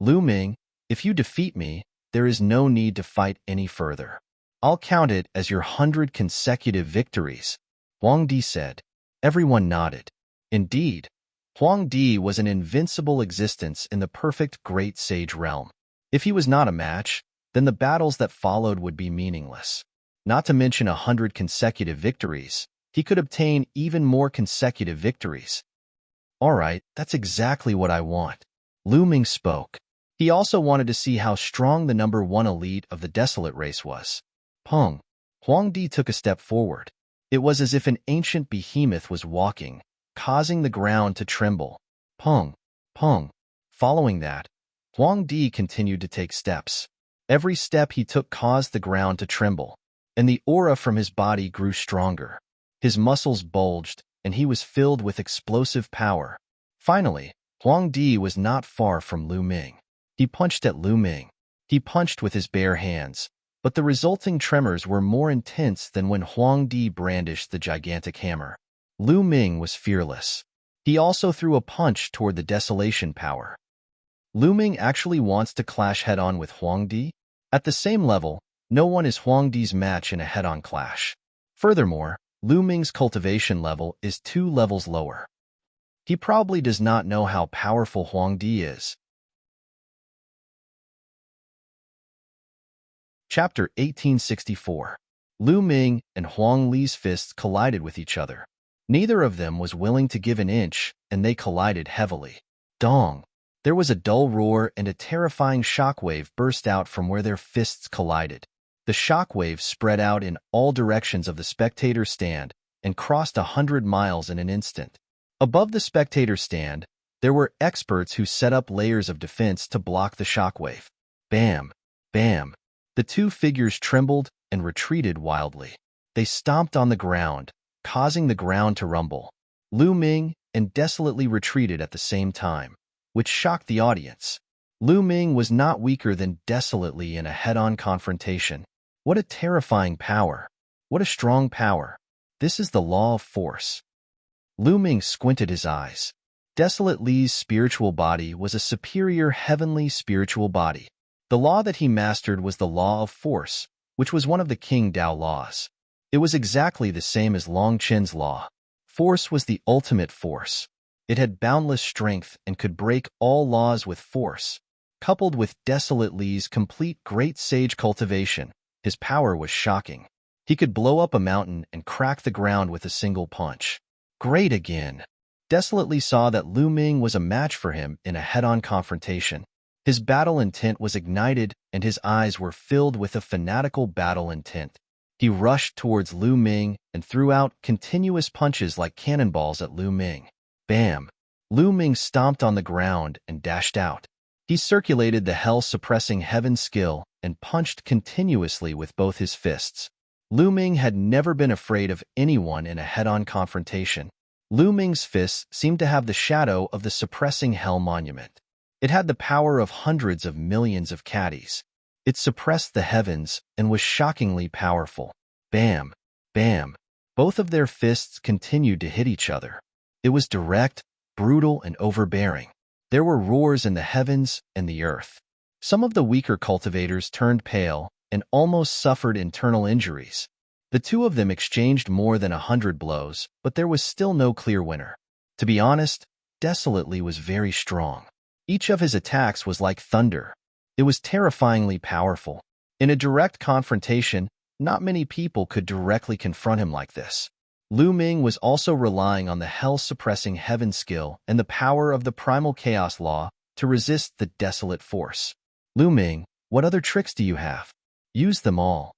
"Lu Ming, if you defeat me, there is no need to fight any further. I'll count it as your 100 consecutive victories," Huang Di said. Everyone nodded. Indeed, Huang Di was an invincible existence in the perfect Great Sage realm. If he was not a match, then the battles that followed would be meaningless. Not to mention 100 consecutive victories, he could obtain even more consecutive victories. "All right, that's exactly what I want." Lu Ming spoke. He also wanted to see how strong the number 1 elite of the desolate race was. Pung. Huang Di took a step forward. It was as if an ancient behemoth was walking, causing the ground to tremble. Pung, pung. Following that, Huang Di continued to take steps. Every step he took caused the ground to tremble, and the aura from his body grew stronger. His muscles bulged, and he was filled with explosive power. Finally, Huang Di was not far from Lu Ming. He punched at Lu Ming. He punched with his bare hands, but the resulting tremors were more intense than when Huang Di brandished the gigantic hammer. Lu Ming was fearless. He also threw a punch toward the desolation power. Lu Ming actually wants to clash head-on with Huang Di? At the same level, no one is Huang Di's match in a head-on clash. Furthermore, Lu Ming's cultivation level is 2 levels lower. He probably does not know how powerful Huang Di is. Chapter 1864. Lu Ming and Huang Li's fists collided with each other. Neither of them was willing to give an inch, and they collided heavily. Dong! There was a dull roar and a terrifying shockwave burst out from where their fists collided. The shockwave spread out in all directions of the spectator stand and crossed 100 miles in an instant. Above the spectator stand, there were experts who set up layers of defense to block the shockwave. Bam! Bam! The two figures trembled and retreated wildly. They stomped on the ground, causing the ground to rumble. Lu Ming and desolately retreated at the same time, which shocked the audience. Lu Ming was not weaker than desolately in a head-on confrontation. What a terrifying power. What a strong power. This is the law of force. Lu Ming squinted his eyes. Desolate Li's spiritual body was a superior heavenly spiritual body. The law that he mastered was the law of force, which was one of the King Dao laws. It was exactly the same as Long Chen's law. Force was the ultimate force. It had boundless strength and could break all laws with force. Coupled with Desolate Li's complete great sage cultivation, his power was shocking. He could blow up a mountain and crack the ground with a single punch. Great again. Desolate Li saw that Lu Ming was a match for him in a head-on confrontation. His battle intent was ignited and his eyes were filled with a fanatical battle intent. He rushed towards Lu Ming and threw out continuous punches like cannonballs at Lu Ming. Bam! Lu Ming stomped on the ground and dashed out. He circulated the hell-suppressing heaven skill and punched continuously with both his fists. Lu Ming had never been afraid of anyone in a head-on confrontation. Lu Ming's fists seemed to have the shadow of the suppressing hell monument. It had the power of hundreds of millions of caddies. It suppressed the heavens and was shockingly powerful. Bam! Bam! Both of their fists continued to hit each other. It was direct, brutal, and overbearing. There were roars in the heavens and the earth. Some of the weaker cultivators turned pale and almost suffered internal injuries. The two of them exchanged more than 100 blows, but there was still no clear winner. To be honest, Desolately was very strong. Each of his attacks was like thunder. It was terrifyingly powerful. In a direct confrontation, not many people could directly confront him like this. Lu Ming was also relying on the hell-suppressing heaven skill and the power of the primal chaos law to resist the desolate force. Lu Ming, what other tricks do you have? Use them all.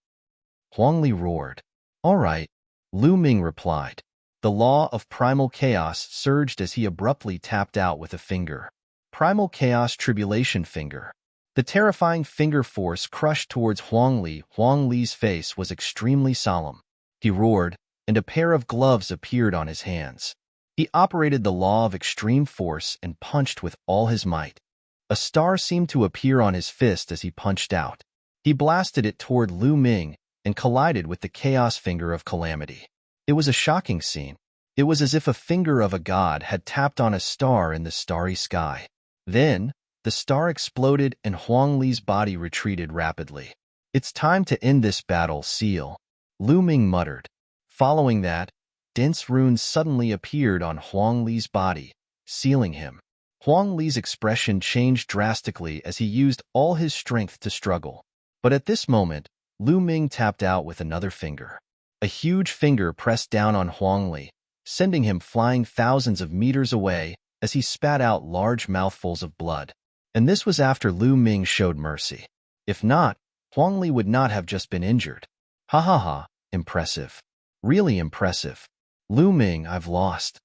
Huang Li roared. All right, Lu Ming replied. The law of primal chaos surged as he abruptly tapped out with a finger. Primal chaos tribulation finger. The terrifying finger force crushed towards Huang Li. Huang Li's face was extremely solemn. He roared, and a pair of gloves appeared on his hands. He operated the law of extreme force and punched with all his might. A star seemed to appear on his fist as he punched out. He blasted it toward Lu Ming and collided with the chaos finger of calamity. It was a shocking scene. It was as if a finger of a god had tapped on a star in the starry sky. Then, the star exploded and Huang Li's body retreated rapidly. It's time to end this battle, Seal, Lu Ming muttered. Following that, dense runes suddenly appeared on Huang Li's body, sealing him. Huang Li's expression changed drastically as he used all his strength to struggle. But at this moment, Lu Ming tapped out with another finger. A huge finger pressed down on Huang Li, sending him flying thousands of meters away as he spat out large mouthfuls of blood. And this was after Lu Ming showed mercy. If not, Huang Li would not have just been injured. Ha ha ha, impressive. Really impressive. Lu Ming, I've lost.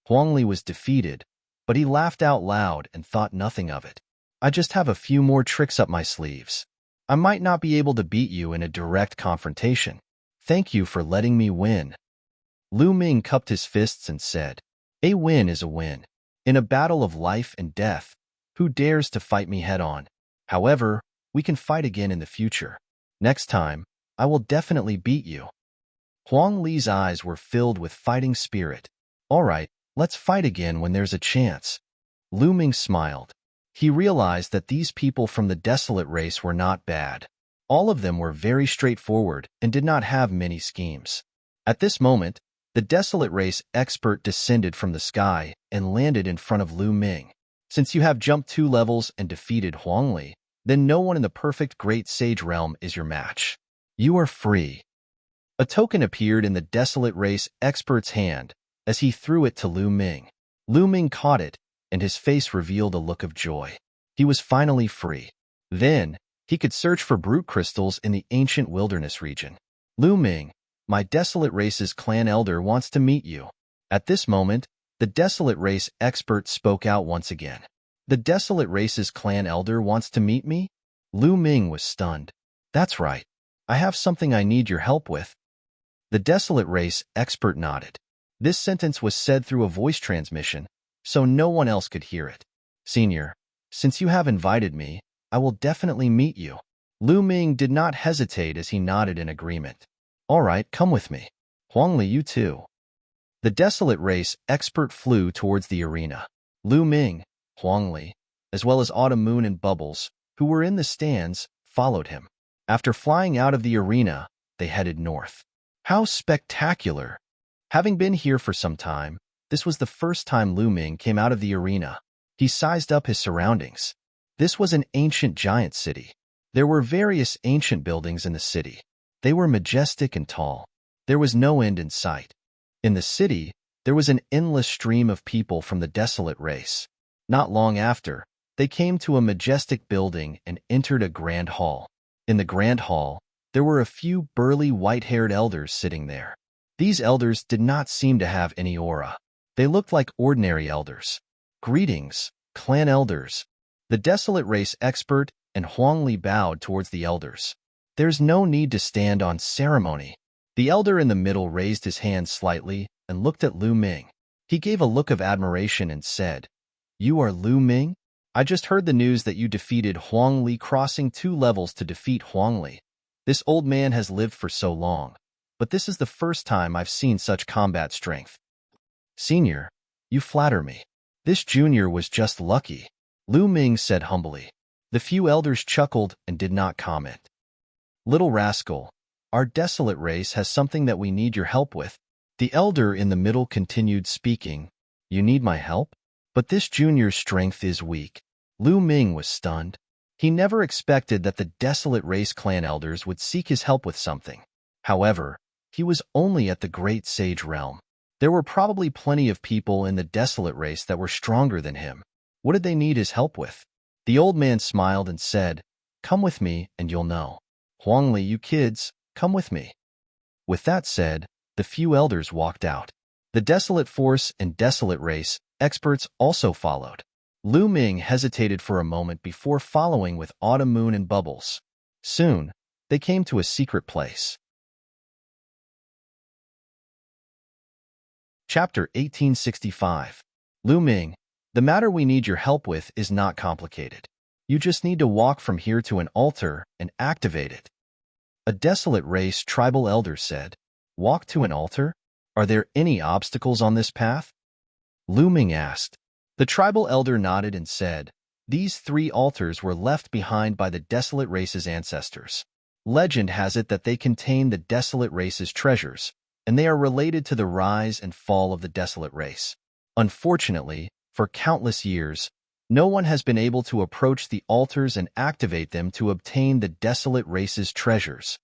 Huang Li was defeated, but he laughed out loud and thought nothing of it. I just have a few more tricks up my sleeves. I might not be able to beat you in a direct confrontation. Thank you for letting me win. Lu Ming cupped his fists and said, A win is a win. In a battle of life and death, who dares to fight me head-on? However, we can fight again in the future. Next time, I will definitely beat you. Huang Li's eyes were filled with fighting spirit. All right, let's fight again when there's a chance. Lu Ming smiled. He realized that these people from the desolate race were not bad. All of them were very straightforward and did not have many schemes. At this moment, the desolate race expert descended from the sky and landed in front of Lu Ming. Since you have jumped 2 levels and defeated Huang Li, then no one in the perfect great sage realm is your match. You are free. A token appeared in the desolate race expert's hand as he threw it to Lu Ming. Lu Ming caught it, and his face revealed a look of joy. He was finally free. Then, he could search for brute crystals in the ancient wilderness region. Lu Ming, my desolate race's clan elder wants to meet you. At this moment, the desolate race expert spoke out once again. The desolate race's clan elder wants to meet me? Lu Ming was stunned. That's right. I have something I need your help with. The desolate race expert nodded. This sentence was said through a voice transmission, so no one else could hear it. Senior, since you have invited me, I will definitely meet you. Lu Ming did not hesitate as he nodded in agreement. All right, come with me. Huang Li, you too. The desolate race expert flew towards the arena. Lu Ming, Huang Li, as well as Autumn Moon and Bubbles, who were in the stands, followed him. After flying out of the arena, they headed north. How spectacular! Having been here for some time, this was the first time Lu Ming came out of the arena. He sized up his surroundings. This was an ancient giant city. There were various ancient buildings in the city. They were majestic and tall. There was no end in sight. In the city, there was an endless stream of people from the desolate race. Not long after, they came to a majestic building and entered a grand hall. In the grand hall, there were a few burly white-haired elders sitting there. These elders did not seem to have any aura. They looked like ordinary elders. "Greetings, clan elders." The desolate race expert and Huangli bowed towards the elders. "There's no need to stand on ceremony." The elder in the middle raised his hand slightly and looked at Lu Ming. He gave a look of admiration and said, "You are Lu Ming? I just heard the news that you defeated Huang Li, crossing 2 levels to defeat Huang Li. This old man has lived for so long, but this is the first time I've seen such combat strength." "Senior, you flatter me. This junior was just lucky," Lu Ming said humbly. The few elders chuckled and did not comment. "Little rascal, our desolate race has something that we need your help with." The elder in the middle continued speaking. "You need my help? But this junior's strength is weak." Lu Ming was stunned. He never expected that the desolate race clan elders would seek his help with something. However, he was only at the great sage realm. There were probably plenty of people in the desolate race that were stronger than him. What did they need his help with? The old man smiled and said, "Come with me and you'll know. Huangli, you kids, come with me." With that said, the few elders walked out. The desolate force and desolate race experts also followed. Lu Ming hesitated for a moment before following with Autumn Moon and Bubbles. Soon, they came to a secret place. Chapter 1865. Lu Ming, the matter we need your help with is not complicated. You just need to walk from here to an altar and activate it. A desolate race tribal elder said. "Walk to an altar? Are there any obstacles on this path?" Lu Ming asked. The tribal elder nodded and said, "These 3 altars were left behind by the desolate race's ancestors. Legend has it that they contain the desolate race's treasures, and they are related to the rise and fall of the desolate race. Unfortunately, for countless years, no one has been able to approach the altars and activate them to obtain the desolate race's treasures.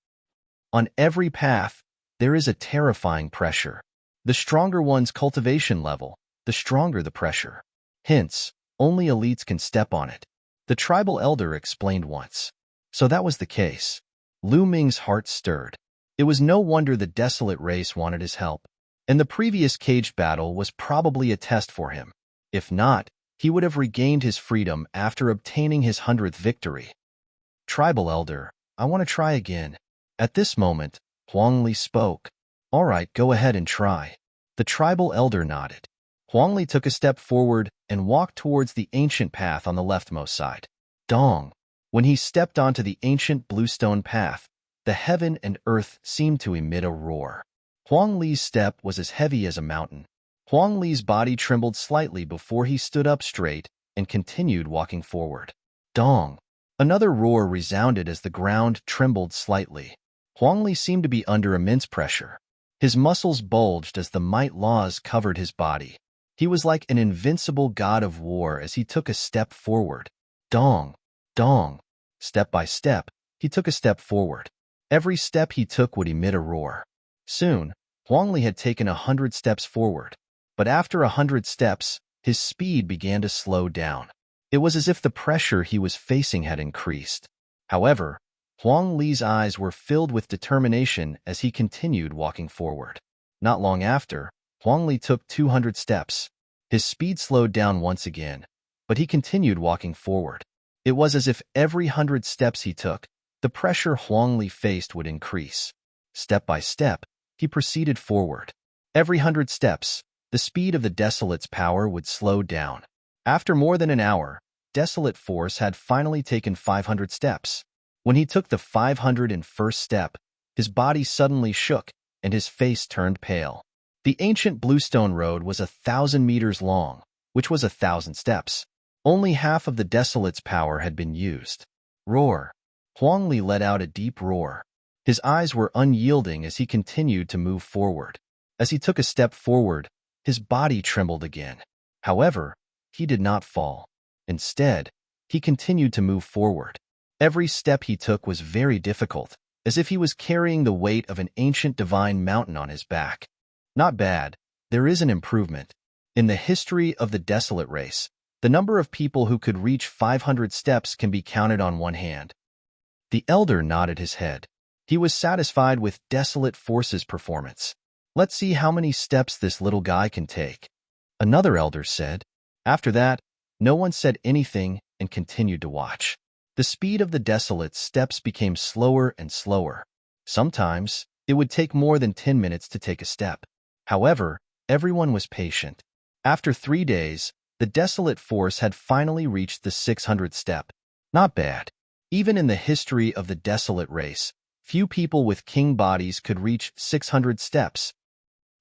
On every path, there is a terrifying pressure. The stronger one's cultivation level, the stronger the pressure. Hence, only elites can step on it," the tribal elder explained once. So that was the case. Lu Ming's heart stirred. It was no wonder the desolate race wanted his help, and the previous caged battle was probably a test for him. If not, he would have regained his freedom after obtaining his 100th victory. "Tribal elder, I want to try again." At this moment, Huang Li spoke. "All right, go ahead and try." The tribal elder nodded. Huang Li took a step forward and walked towards the ancient path on the leftmost side. Dong! When he stepped onto the ancient bluestone path, the heaven and earth seemed to emit a roar. Huang Li's step was as heavy as a mountain. Huang Li's body trembled slightly before he stood up straight and continued walking forward. Dong! Another roar resounded as the ground trembled slightly. Huang Li seemed to be under immense pressure. His muscles bulged as the might laws covered his body. He was like an invincible god of war as he took a step forward. Dong! Dong! Step by step, he took a step forward. Every step he took would emit a roar. Soon, Huang Li had taken 100 steps forward. But after 100 steps, his speed began to slow down. It was as if the pressure he was facing had increased. However, Huang Li's eyes were filled with determination as he continued walking forward. Not long after, Huang Li took 200 steps. His speed slowed down once again, but he continued walking forward. It was as if every 100 steps he took, the pressure Huang Li faced would increase. Step by step, he proceeded forward. Every 100 steps, the speed of the Desolate's power would slow down. After more than an hour, Desolate Force had finally taken 500 steps. When he took the 501st step, his body suddenly shook and his face turned pale. The ancient bluestone road was 1,000 meters long, which was 1,000 steps. Only half of the Desolate's power had been used. Roar! Huang Li let out a deep roar. His eyes were unyielding as he continued to move forward. As he took a step forward, his body trembled again. However, he did not fall. Instead, he continued to move forward. Every step he took was very difficult, as if he was carrying the weight of an ancient divine mountain on his back. Not bad, there is an improvement. In the history of the Desolate race, the number of people who could reach 500 steps can be counted on one hand. The elder nodded his head. He was satisfied with Desolate Force's performance. Let's see how many steps this little guy can take, another elder said. After that, no one said anything and continued to watch. The speed of the Desolate's steps became slower and slower. Sometimes, it would take more than 10 minutes to take a step. However, everyone was patient. After 3 days, the Desolate Force had finally reached the 600th step. Not bad. Even in the history of the Desolate race, few people with king bodies could reach 600 steps.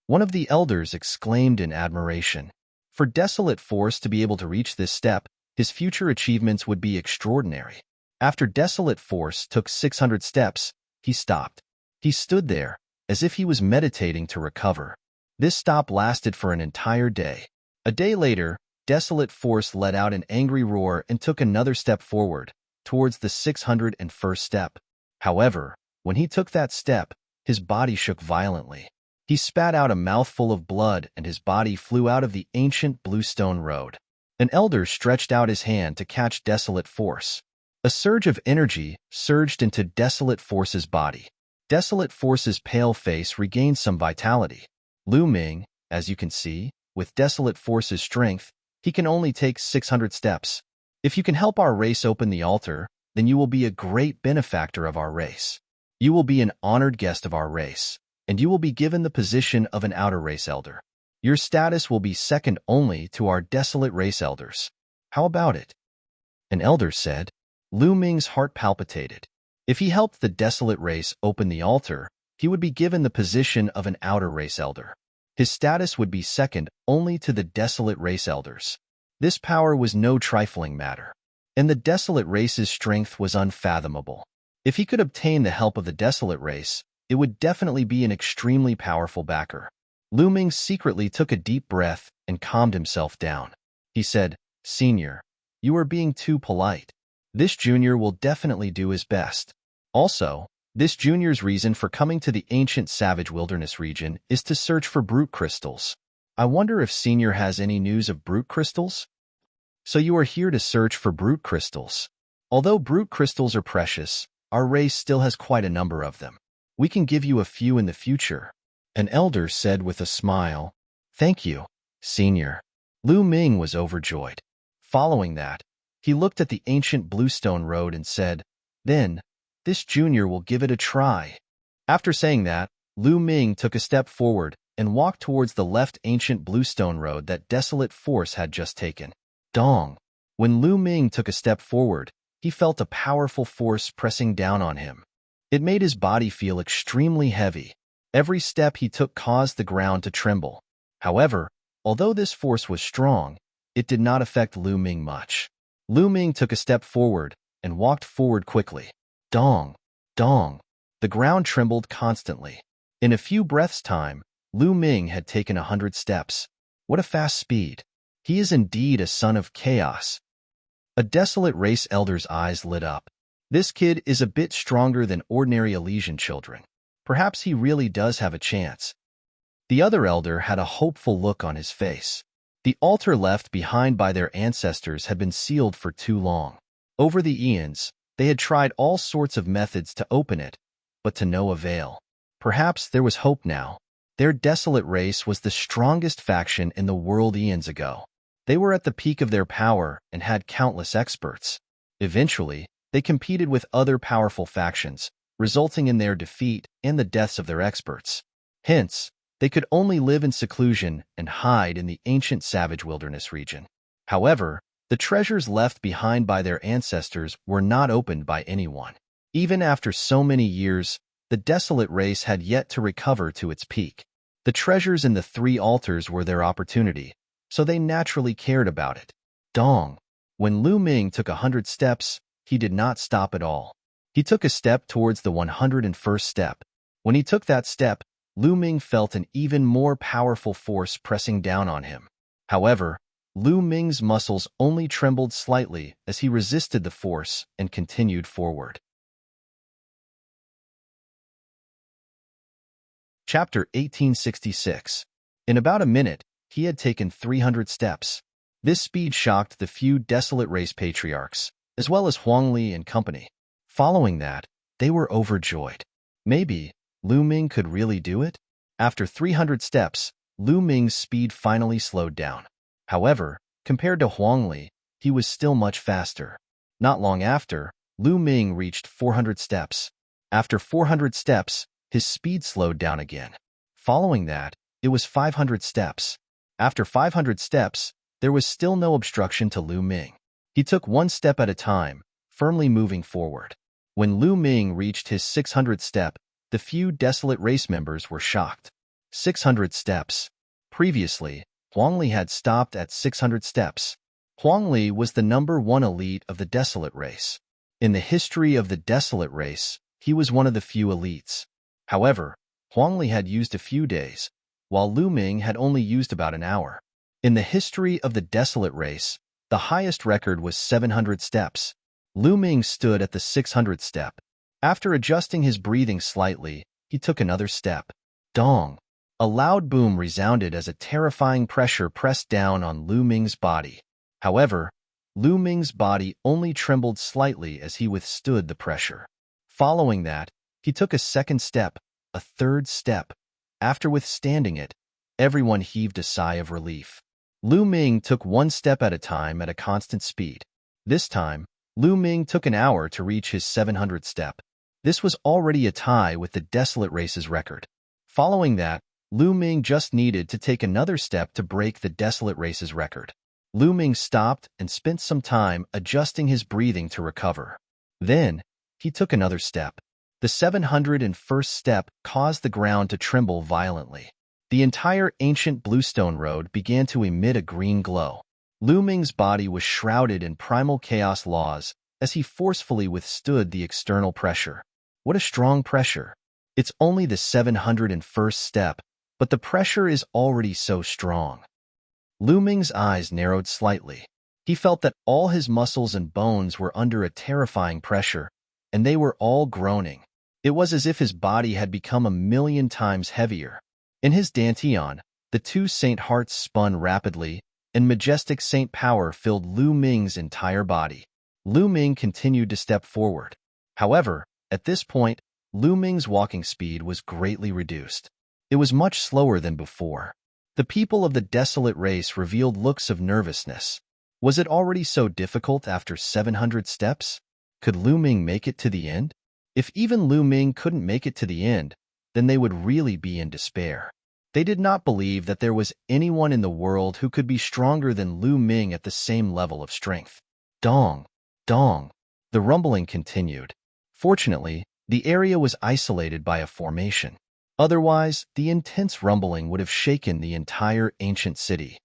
One of the elders exclaimed in admiration. For Desolate Force to be able to reach this step, his future achievements would be extraordinary. After Desolate Force took 600 steps, he stopped. He stood there, as if he was meditating to recover. This stop lasted for an entire day. A day later, Desolate Force let out an angry roar and took another step forward, towards the 601st step. However, when he took that step, his body shook violently. He spat out a mouthful of blood and his body flew out of the ancient bluestone road. An elder stretched out his hand to catch Desolate Force. A surge of energy surged into Desolate Force's body. Desolate Force's pale face regained some vitality. Lu Ming, as you can see, with Desolate Force's strength, he can only take 600 steps. If you can help our race open the altar, then you will be a great benefactor of our race. You will be an honored guest of our race, and you will be given the position of an outer race elder. Your status will be second only to our Desolate race elders. How about it? An elder said. Lu Ming's heart palpitated. If he helped the Desolate race open the altar, he would be given the position of an outer race elder. His status would be second only to the Desolate race elders. This power was no trifling matter, and the Desolate race's strength was unfathomable. If he could obtain the help of the Desolate race, it would definitely be an extremely powerful backer. Lu Ming secretly took a deep breath and calmed himself down. He said, "Senior, you are being too polite. This junior will definitely do his best. Also, this junior's reason for coming to the ancient savage wilderness region is to search for brute crystals. I wonder if Senior has any news of brute crystals? So you are here to search for brute crystals. Although brute crystals are precious, our race still has quite a number of them. We can give you a few in the future," an elder said with a smile. "Thank you, Senior." Lu Ming was overjoyed. Following that, he looked at the ancient bluestone road and said, "Then, this junior will give it a try." After saying that, Lu Ming took a step forward and walked towards the left ancient bluestone road that Desolate Force had just taken. Dong! When Lu Ming took a step forward, he felt a powerful force pressing down on him. It made his body feel extremely heavy. Every step he took caused the ground to tremble. However, although this force was strong, it did not affect Lu Ming much. Lu Ming took a step forward and walked forward quickly. Dong! Dong! The ground trembled constantly. In a few breaths' time, Lu Ming had taken 100 steps. What a fast speed! He is indeed a son of chaos. A Desolate race elder's eyes lit up. This kid is a bit stronger than ordinary Elysian children. Perhaps he really does have a chance. The other elder had a hopeful look on his face. The altar left behind by their ancestors had been sealed for too long. Over the eons, they had tried all sorts of methods to open it, but to no avail. Perhaps there was hope now. Their Desolate race was the strongest faction in the world eons ago. They were at the peak of their power and had countless experts. Eventually, they competed with other powerful factions, resulting in their defeat and the deaths of their experts. Hence, they could only live in seclusion and hide in the ancient savage wilderness region. However, the treasures left behind by their ancestors were not opened by anyone. Even after so many years, the Desolate race had yet to recover to its peak. The treasures in the 3 altars were their opportunity, so they naturally cared about it. Dong! When Lu Ming took 100 steps, he did not stop at all. He took a step towards the 101st step. When he took that step, Lu Ming felt an even more powerful force pressing down on him. However, Lu Ming's muscles only trembled slightly as he resisted the force and continued forward. Chapter 1866. In about a minute, he had taken 300 steps. This speed shocked the few Desolate race patriarchs, as well as Huang Li and company. Following that, they were overjoyed. Maybe Lu Ming could really do it? After 300 steps, Lu Ming's speed finally slowed down. However, compared to Huang Li, he was still much faster. Not long after, Lu Ming reached 400 steps. After 400 steps, his speed slowed down again. Following that, it was 500 steps. After 500 steps, there was still no obstruction to Lu Ming. He took one step at a time, firmly moving forward. When Lu Ming reached his 600th step, the few desolate race members were shocked. 600 steps. Previously, Huang Li had stopped at 600 steps. Huang Li was the #1 elite of the desolate race. In the history of the desolate race, he was one of the few elites. However, Huang Li had used a few days, while Lu Ming had only used about an hour. In the history of the desolate race, the highest record was 700 steps. Lu Ming stood at the 600th step. After adjusting his breathing slightly, he took another step. Dong! A loud boom resounded as a terrifying pressure pressed down on Lu Ming's body. However, Lu Ming's body only trembled slightly as he withstood the pressure. Following that, he took a second step, a third step. After withstanding it, everyone heaved a sigh of relief. Lu Ming took one step at a time at a constant speed. This time, Lu Ming took an hour to reach his 700th step. This was already a tie with the desolate race's record. Following that, Lu Ming just needed to take another step to break the desolate race's record. Lu Ming stopped and spent some time adjusting his breathing to recover. Then, he took another step. The 701st step caused the ground to tremble violently. The entire ancient bluestone road began to emit a green glow. Lu Ming's body was shrouded in primal chaos laws as he forcefully withstood the external pressure. What a strong pressure! It's only the 701st step, but the pressure is already so strong. Lu Ming's eyes narrowed slightly. He felt that all his muscles and bones were under a terrifying pressure, and they were all groaning. It was as if his body had become 1,000,000 times heavier. In his dantian, the two saint hearts spun rapidly, and majestic saint power filled Lu Ming's entire body. Lu Ming continued to step forward. However, at this point, Lu Ming's walking speed was greatly reduced. It was much slower than before. The people of the desolate race revealed looks of nervousness. Was it already so difficult after 700 steps? Could Lu Ming make it to the end? If even Lu Ming couldn't make it to the end, then they would really be in despair. They did not believe that there was anyone in the world who could be stronger than Lu Ming at the same level of strength. Dong! Dong! The rumbling continued. Fortunately, the area was isolated by a formation. Otherwise, the intense rumbling would have shaken the entire ancient city.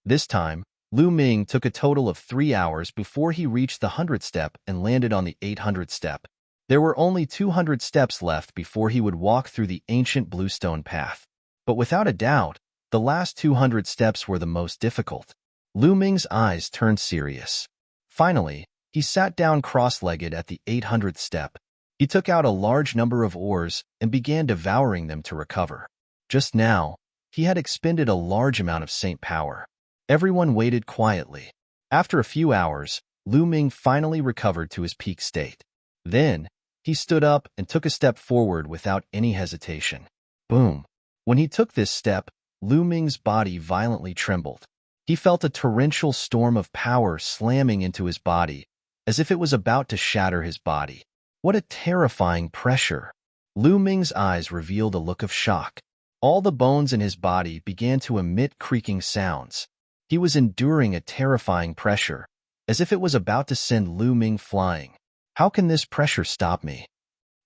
This time, Lu Ming took a total of 3 hours before he reached the 100th step and landed on the 800th step. There were only 200 steps left before he would walk through the ancient bluestone path. But without a doubt, the last 200 steps were the most difficult. Lu Ming's eyes turned serious. Finally, he sat down cross-legged at the 800th step. He took out a large number of ores and began devouring them to recover. Just now, he had expended a large amount of saint power. Everyone waited quietly. After a few hours, Lu Ming finally recovered to his peak state. Then, he stood up and took a step forward without any hesitation. Boom! When he took this step, Lu Ming's body violently trembled. He felt a torrential storm of power slamming into his body, as if it was about to shatter his body. What a terrifying pressure! Lu Ming's eyes revealed a look of shock. All the bones in his body began to emit creaking sounds. He was enduring a terrifying pressure, as if it was about to send Lu Ming flying. How can this pressure stop me?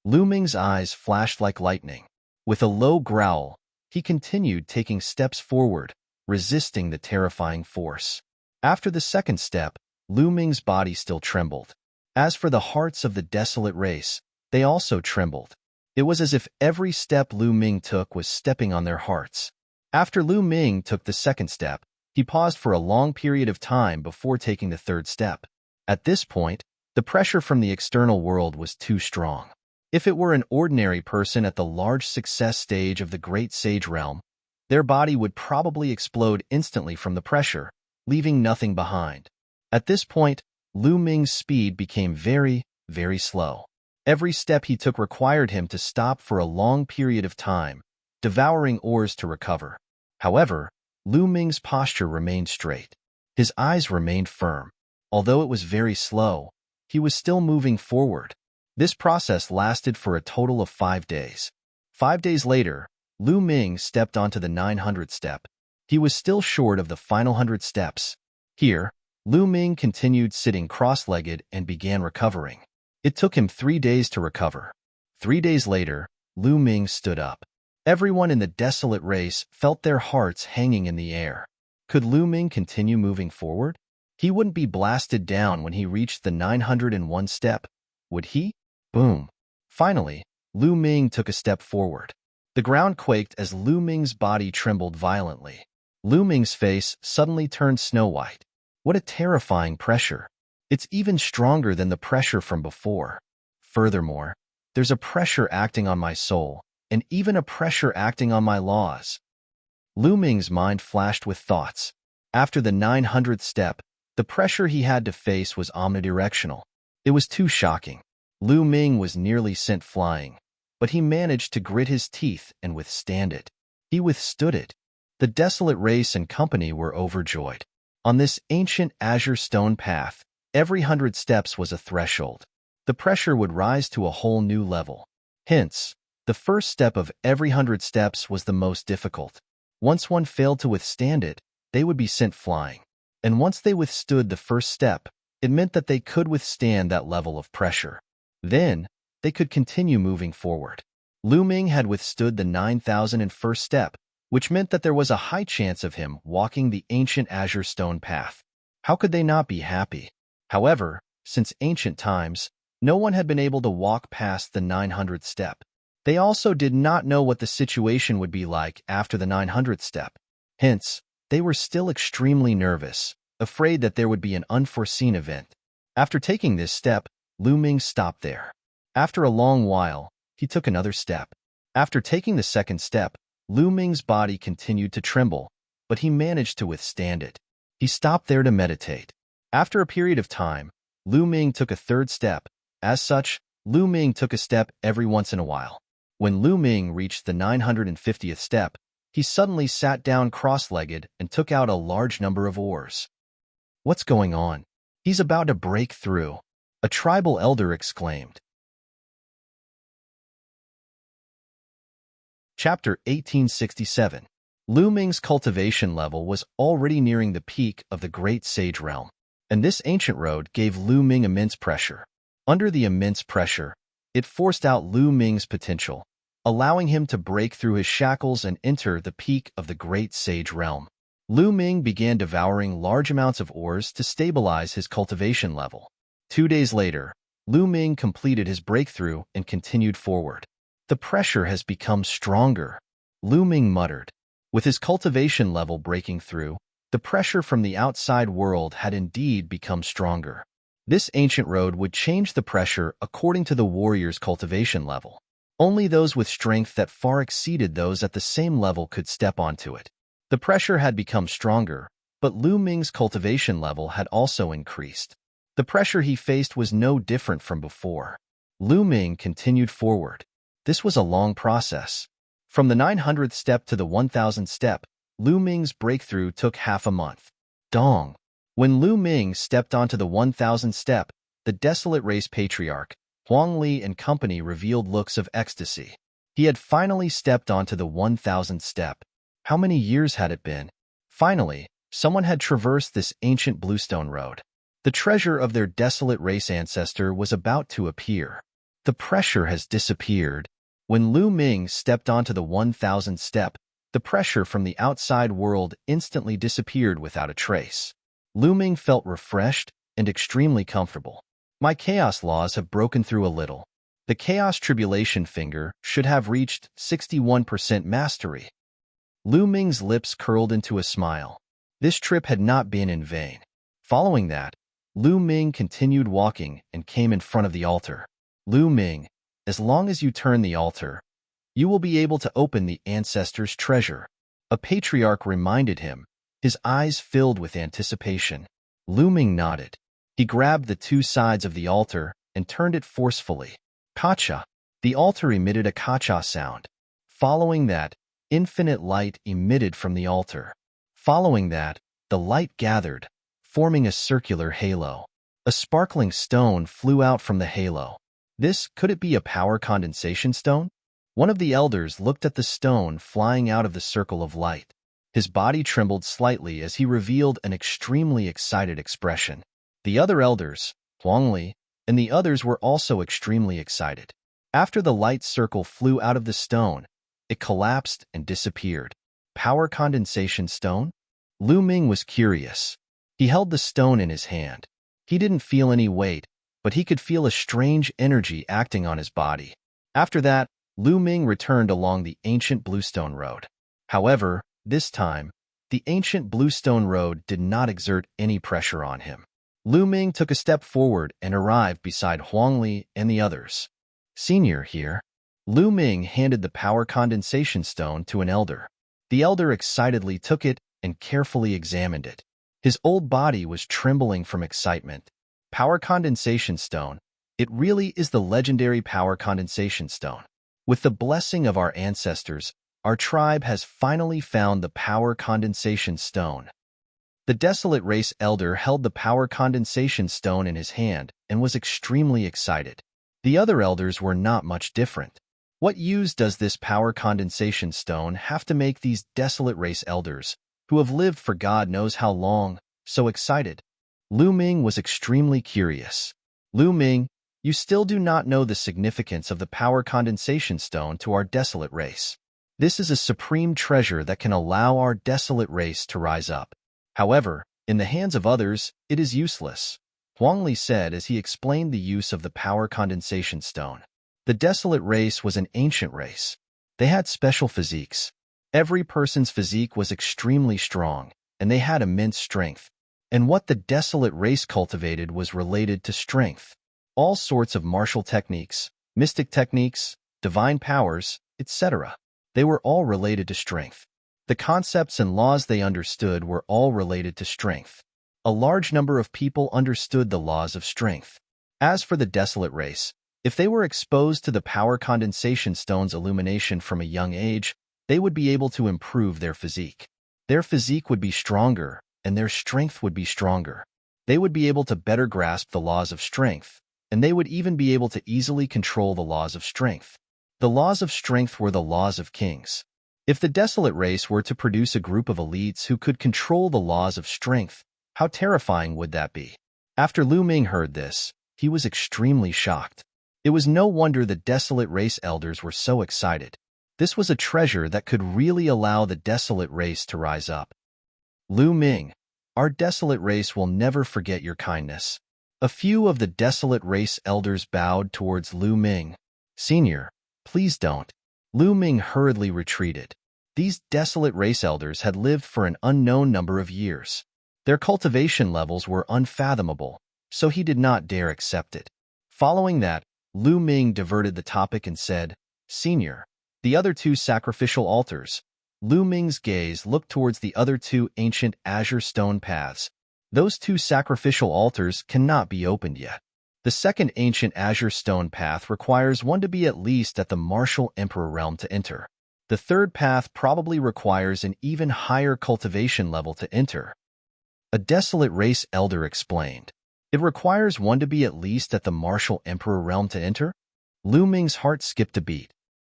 Lu Ming's eyes flashed like lightning. With a low growl, he continued taking steps forward, resisting the terrifying force. After the second step, Lu Ming's body still trembled. As for the hearts of the desolate race, they also trembled. It was as if every step Lu Ming took was stepping on their hearts. After Lu Ming took the second step, he paused for a long period of time before taking the third step. At this point, the pressure from the external world was too strong. If it were an ordinary person at the large success stage of the Great Sage Realm, their body would probably explode instantly from the pressure, leaving nothing behind. At this point, Lu Ming's speed became very, very slow. Every step he took required him to stop for a long period of time, devouring ores to recover. However, Lu Ming's posture remained straight. His eyes remained firm. Although it was very slow, he was still moving forward. This process lasted for a total of 5 days. 5 days later, Lu Ming stepped onto the 900th step. He was still short of the final 100 steps. Here, Lu Ming continued sitting cross-legged and began recovering. It took him 3 days to recover. 3 days later, Lu Ming stood up. Everyone in the desolate race felt their hearts hanging in the air. Could Lu Ming continue moving forward? He wouldn't be blasted down when he reached the 901 step, would he? Boom. Finally, Lu Ming took a step forward. The ground quaked as Lu Ming's body trembled violently. Lu Ming's face suddenly turned snow-white. What a terrifying pressure. It's even stronger than the pressure from before. Furthermore, there's a pressure acting on my soul, and even a pressure acting on my laws. Lu Ming's mind flashed with thoughts. After the 900th step, the pressure he had to face was omnidirectional. It was too shocking. Lu Ming was nearly sent flying, but he managed to grit his teeth and withstand it. He withstood it. The desolate race and company were overjoyed. On this ancient azure stone path, every 100 steps was a threshold. The pressure would rise to a whole new level. Hence, the first step of every 100 steps was the most difficult. Once one failed to withstand it, they would be sent flying. And once they withstood the first step, it meant that they could withstand that level of pressure. Then, they could continue moving forward. Lu Ming had withstood the 9,001st step, which meant that there was a high chance of him walking the ancient azure stone path. How could they not be happy? However, since ancient times, no one had been able to walk past the 900th step. They also did not know what the situation would be like after the 900th step. Hence, they were still extremely nervous, afraid that there would be an unforeseen event. After taking this step, Lu Ming stopped there. After a long while, he took another step. After taking the second step, Lu Ming's body continued to tremble, but he managed to withstand it. He stopped there to meditate. After a period of time, Lu Ming took a third step. As such, Lu Ming took a step every once in a while. When Lu Ming reached the 950th step, he suddenly sat down cross-legged and took out a large number of ores. What's going on? He's about to break through, a tribal elder exclaimed. Chapter 1867. Lu Ming's cultivation level was already nearing the peak of the Great Sage Realm, and this ancient road gave Lu Ming immense pressure. Under the immense pressure, it forced out Lu Ming's potential, allowing him to break through his shackles and enter the peak of the Great Sage Realm. Lu Ming began devouring large amounts of ores to stabilize his cultivation level. 2 days later, Lu Ming completed his breakthrough and continued forward. The pressure has become stronger, Lu Ming muttered. With his cultivation level breaking through, the pressure from the outside world had indeed become stronger. This ancient road would change the pressure according to the warrior's cultivation level. Only those with strength that far exceeded those at the same level could step onto it. The pressure had become stronger, but Lu Ming's cultivation level had also increased. The pressure he faced was no different from before. Lu Ming continued forward. This was a long process. From the 900th step to the 1000th step, Lu Ming's breakthrough took half a month. Dong. When Lu Ming stepped onto the 1000th step, the desolate race patriarch, Huang Li and company revealed looks of ecstasy. He had finally stepped onto the 1000th step. How many years had it been? Finally, someone had traversed this ancient bluestone road. The treasure of their desolate race ancestor was about to appear. The pressure has disappeared. When Lu Ming stepped onto the 1000th step, the pressure from the outside world instantly disappeared without a trace. Lu Ming felt refreshed and extremely comfortable. My chaos laws have broken through a little. The chaos tribulation finger should have reached 61% mastery. Lu Ming's lips curled into a smile. This trip had not been in vain. Following that, Lu Ming continued walking and came in front of the altar. Lu Ming, as long as you turn the altar, you will be able to open the ancestor's treasure. A patriarch reminded him, his eyes filled with anticipation. Lu Ming nodded. He grabbed the 2 sides of the altar and turned it forcefully. Kacha. The altar emitted a kacha sound. Following that, infinite light emitted from the altar. Following that, the light gathered, forming a circular halo. A sparkling stone flew out from the halo. Could it be a power condensation stone? One of the elders looked at the stone flying out of the circle of light. His body trembled slightly as he revealed an extremely excited expression. The other elders, Huangli, and the others were also extremely excited. After the light circle flew out of the stone, it collapsed and disappeared. Power condensation stone? Lu Ming was curious. He held the stone in his hand. He didn't feel any weight, but he could feel a strange energy acting on his body. After that, Lu Ming returned along the ancient bluestone road. However, this time, the ancient bluestone road did not exert any pressure on him. Lu Ming took a step forward and arrived beside Huangli and the others. Senior here. Lu Ming handed the power condensation stone to an elder. The elder excitedly took it and carefully examined it. His old body was trembling from excitement. Power condensation stone. It really is the legendary power condensation stone. With the blessing of our ancestors, our tribe has finally found the power condensation stone. The desolate race elder held the power condensation stone in his hand and was extremely excited. The other elders were not much different. What use does this power condensation stone have to make these desolate race elders, who have lived for God knows how long, so excited? Lu Ming was extremely curious. Lu Ming, you still do not know the significance of the power condensation stone to our desolate race. This is a supreme treasure that can allow our desolate race to rise up. However, in the hands of others, it is useless, Huangli said as he explained the use of the power condensation stone. The desolate race was an ancient race. They had special physiques. Every person's physique was extremely strong, and they had immense strength. And what the desolate race cultivated was related to strength. All sorts of martial techniques, mystic techniques, divine powers, etc. They were all related to strength. The concepts and laws they understood were all related to strength. A large number of people understood the laws of strength. As for the desolate race, if they were exposed to the power condensation stone's illumination from a young age, they would be able to improve their physique. Their physique would be stronger, and their strength would be stronger. They would be able to better grasp the laws of strength, and they would even be able to easily control the laws of strength. The laws of strength were the laws of kings. If the desolate race were to produce a group of elites who could control the laws of strength, how terrifying would that be? After Lu Ming heard this, he was extremely shocked. It was no wonder the desolate race elders were so excited. This was a treasure that could really allow the desolate race to rise up. Lu Ming, our desolate race will never forget your kindness. A few of the desolate race elders bowed towards Lu Ming. Senior, please don't. Lu Ming hurriedly retreated. These desolate race elders had lived for an unknown number of years. Their cultivation levels were unfathomable, so he did not dare accept it. Following that, Lu Ming diverted the topic and said, Senior, the other two sacrificial altars. Lu Ming's gaze looked towards the other two ancient azure stone paths. Those two sacrificial altars cannot be opened yet. The second ancient azure stone path requires one to be at least at the martial emperor realm to enter. The third path probably requires an even higher cultivation level to enter. A desolate race elder explained. It requires one to be at least at the martial emperor realm to enter? Lu Ming's heart skipped a beat.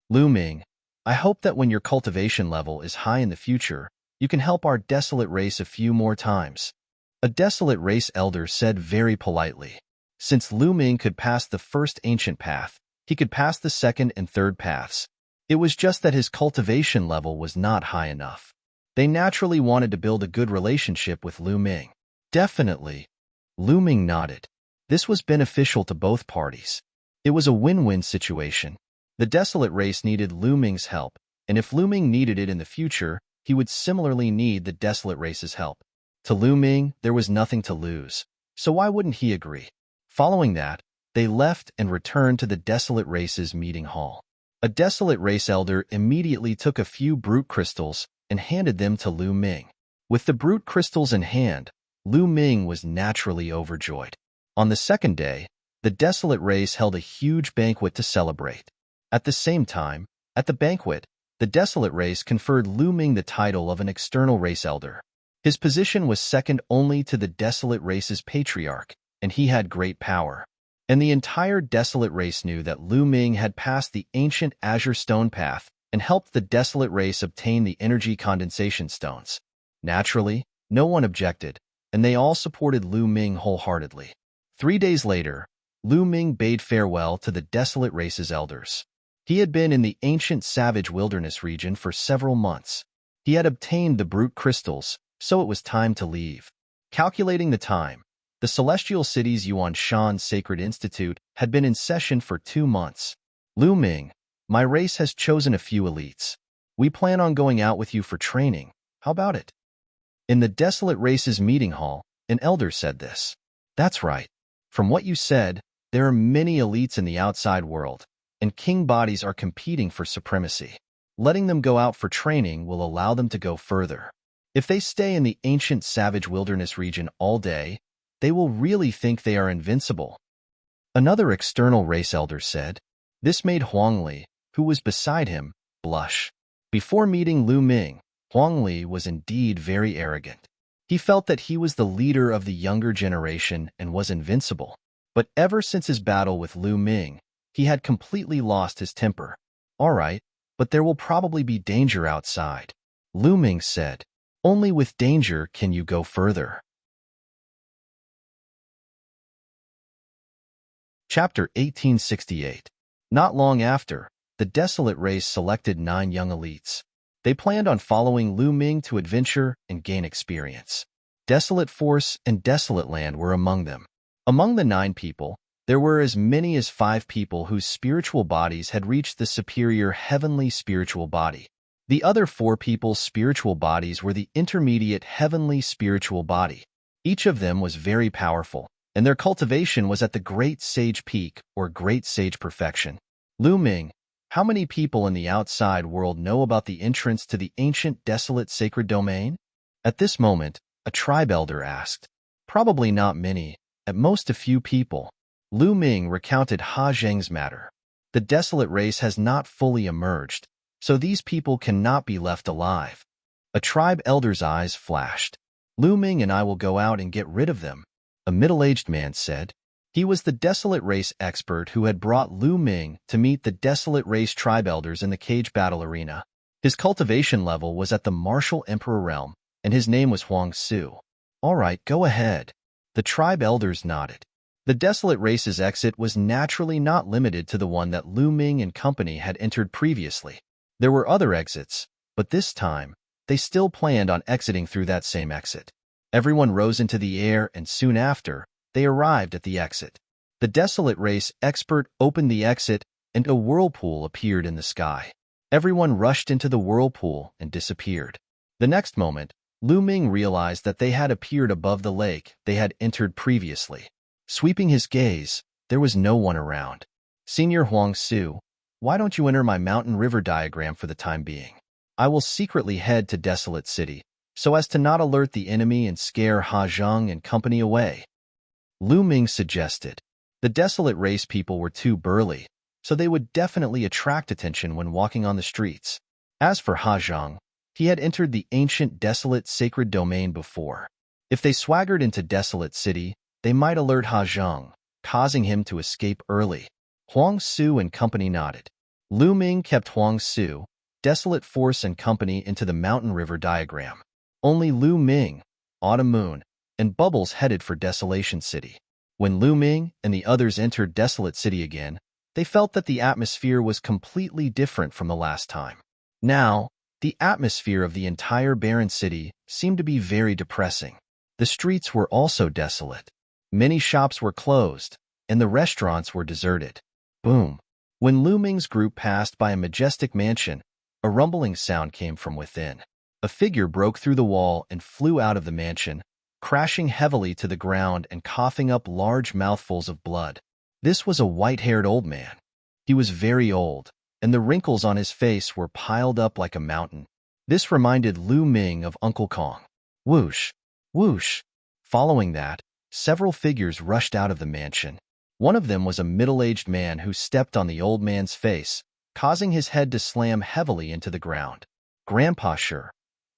Lu Ming, I hope that when your cultivation level is high in the future, you can help our desolate race a few more times. A desolate race elder said very politely. Since Lu Ming could pass the first ancient path, he could pass the second and third paths. It was just that his cultivation level was not high enough. They naturally wanted to build a good relationship with Lu Ming. Definitely. Lu Ming nodded. This was beneficial to both parties. It was a win-win situation. The desolate race needed Lu Ming's help, and if Lu Ming needed it in the future, he would similarly need the desolate race's help. To Lu Ming, there was nothing to lose, so why wouldn't he agree? Following that, they left and returned to the desolate race's meeting hall. A desolate race elder immediately took a few brute crystals and handed them to Lu Ming. With the brute crystals in hand, Lu Ming was naturally overjoyed. On the second day, The desolate race held a huge banquet to celebrate. At the same time, at the banquet, the desolate race conferred Lu Ming the title of an external race elder. His position was second only to the desolate race's patriarch, and he had great power. And the entire desolate race knew that Lu Ming had passed the ancient azure stone path and helped the desolate race obtain the energy condensation stones. Naturally, no one objected, and they all supported Lu Ming wholeheartedly. 3 days later, Lu Ming bade farewell to the desolate race's elders. He had been in the ancient savage wilderness region for several months. He had obtained the brute crystals, so it was time to leave. Calculating the time, the celestial city's Yuan Shan Sacred Institute had been in session for 2 months. Lu Ming, my race has chosen a few elites. We plan on going out with you for training. How about it? In the desolate race's meeting hall, an elder said this. That's right. From what you said, there are many elites in the outside world, and king bodies are competing for supremacy. Letting them go out for training will allow them to go further. If they stay in the ancient savage wilderness region all day, they will really think they are invincible. Another external race elder said. This made Huang Li, who was beside him, blush. Before meeting Lu Ming, Huang Li was indeed very arrogant. He felt that he was the leader of the younger generation and was invincible. But ever since his battle with Lu Ming, he had completely lost his temper. All right, but there will probably be danger outside. Lu Ming said, only with danger can you go further. Chapter 1868. Not long after, the desolate race selected 9 young elites. They planned on following Lu Ming to adventure and gain experience. Desolate Force and Desolate Land were among them. Among the 9 people, there were as many as 5 people whose spiritual bodies had reached the superior heavenly spiritual body. The other 4 people's spiritual bodies were the intermediate heavenly spiritual body. Each of them was very powerful, and their cultivation was at the Great Sage Peak or Great Sage Perfection. Lu Ming, how many people in the outside world know about the entrance to the ancient desolate sacred domain? At this moment, a tribe elder asked. Probably not many, at most a few people. Lu Ming recounted Ha Zheng's matter. The desolate race has not fully emerged, so these people cannot be left alive. A tribe elder's eyes flashed. Lu Ming and I will go out and get rid of them, a middle-aged man said. He was the desolate race expert who had brought Lu Ming to meet the desolate race tribe elders in the cage battle arena. His cultivation level was at the martial emperor realm, and his name was Huang Su. All right, go ahead. The tribe elders nodded. The desolate race's exit was naturally not limited to the one that Lu Ming and company had entered previously. There were other exits, but this time, they still planned on exiting through that same exit. Everyone rose into the air, and soon after, they arrived at the exit. The desolate race expert opened the exit, and a whirlpool appeared in the sky. Everyone rushed into the whirlpool and disappeared. The next moment, Lu Ming realized that they had appeared above the lake they had entered previously. Sweeping his gaze, there was no one around. Senior Huang Su, why don't you enter my mountain river diagram for the time being? I will secretly head to Desolate City, so as to not alert the enemy and scare Ha Zheng and company away. Lu Ming suggested. The desolate race people were too burly, so they would definitely attract attention when walking on the streets. As for Ha Zheng, he had entered the ancient desolate sacred domain before. If they swaggered into Desolate City, they might alert Ha Zheng, causing him to escape early. Huang Su and company nodded. Lu Ming kept Huang Su, Desolate Force and company into the mountain river diagram. Only Lu Ming, Autumn Moon, and Bubbles headed for Desolation City. When Lu Ming and the others entered Desolate City again, they felt that the atmosphere was completely different from the last time. Now, the atmosphere of the entire barren city seemed to be very depressing. The streets were also desolate. Many shops were closed, and the restaurants were deserted. Boom. When Lu Ming's group passed by a majestic mansion, a rumbling sound came from within. A figure broke through the wall and flew out of the mansion, crashing heavily to the ground and coughing up large mouthfuls of blood. This was a white-haired old man. He was very old, and the wrinkles on his face were piled up like a mountain. This reminded Lu Ming of Uncle Kong. Whoosh! Whoosh! Following that, several figures rushed out of the mansion. One of them was a middle-aged man who stepped on the old man's face, causing his head to slam heavily into the ground. "Grandpa, sure."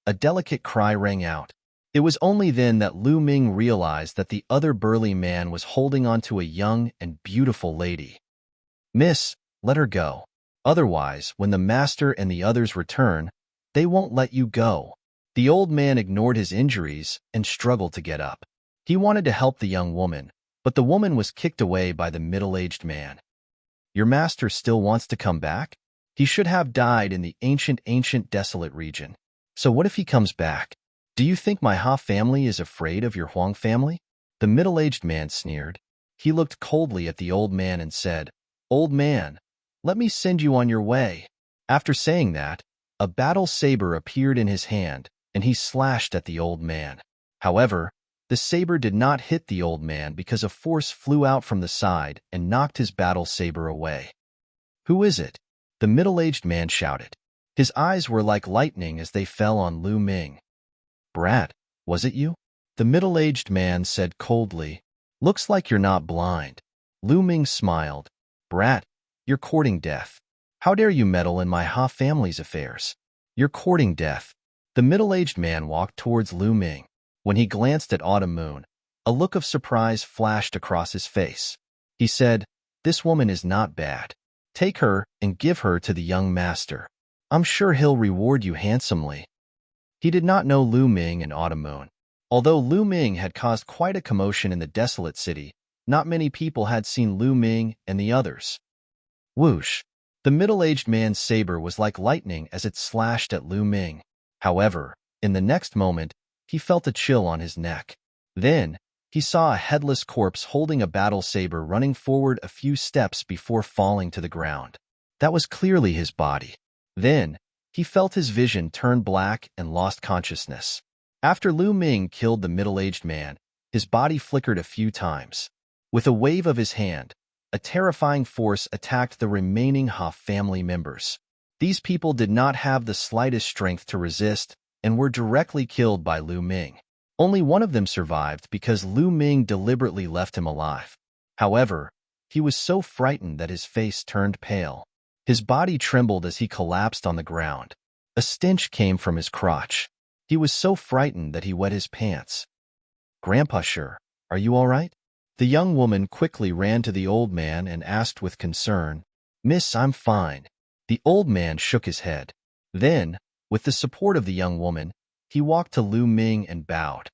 A delicate cry rang out. It was only then that Lu Ming realized that the other burly man was holding onto a young and beautiful lady. "Miss, let her go. Otherwise, when the master and the others return, they won't let you go." The old man ignored his injuries and struggled to get up. He wanted to help the young woman, but the woman was kicked away by the middle-aged man. "Your master still wants to come back? He should have died in the ancient desolate region. So what if he comes back? Do you think my Ha family is afraid of your Huang family?" The middle-aged man sneered. He looked coldly at the old man and said, "Old man, let me send you on your way." After saying that, a battle saber appeared in his hand, and he slashed at the old man. However, the saber did not hit the old man because a force flew out from the side and knocked his battle saber away. "Who is it?" the middle-aged man shouted. His eyes were like lightning as they fell on Lu Ming. "Brat, was it you?" the middle-aged man said coldly. "Looks like you're not blind." Lu Ming smiled. "Brat, you're courting death. How dare you meddle in my Ha family's affairs? You're courting death." The middle-aged man walked towards Lu Ming. When he glanced at Autumn Moon, a look of surprise flashed across his face. He said, "This woman is not bad. Take her and give her to the young master. I'm sure he'll reward you handsomely." He did not know Lu Ming and Autumn Moon. Although Lu Ming had caused quite a commotion in the desolate city, not many people had seen Lu Ming and the others. Whoosh! The middle-aged man's saber was like lightning as it slashed at Lu Ming. However, in the next moment, he felt a chill on his neck. Then, he saw a headless corpse holding a battle saber running forward a few steps before falling to the ground. That was clearly his body. Then, he felt his vision turn black and lost consciousness. After Lu Ming killed the middle-aged man, his body flickered a few times. With a wave of his hand, a terrifying force attacked the remaining Ha family members. These people did not have the slightest strength to resist and were directly killed by Lu Ming. Only one of them survived because Lu Ming deliberately left him alive. However, he was so frightened that his face turned pale. His body trembled as he collapsed on the ground. A stench came from his crotch. He was so frightened that he wet his pants. "Grandpa, sure, are you all right?" The young woman quickly ran to the old man and asked with concern, "Miss, I'm fine." The old man shook his head. Then, with the support of the young woman, he walked to Lu Ming and bowed.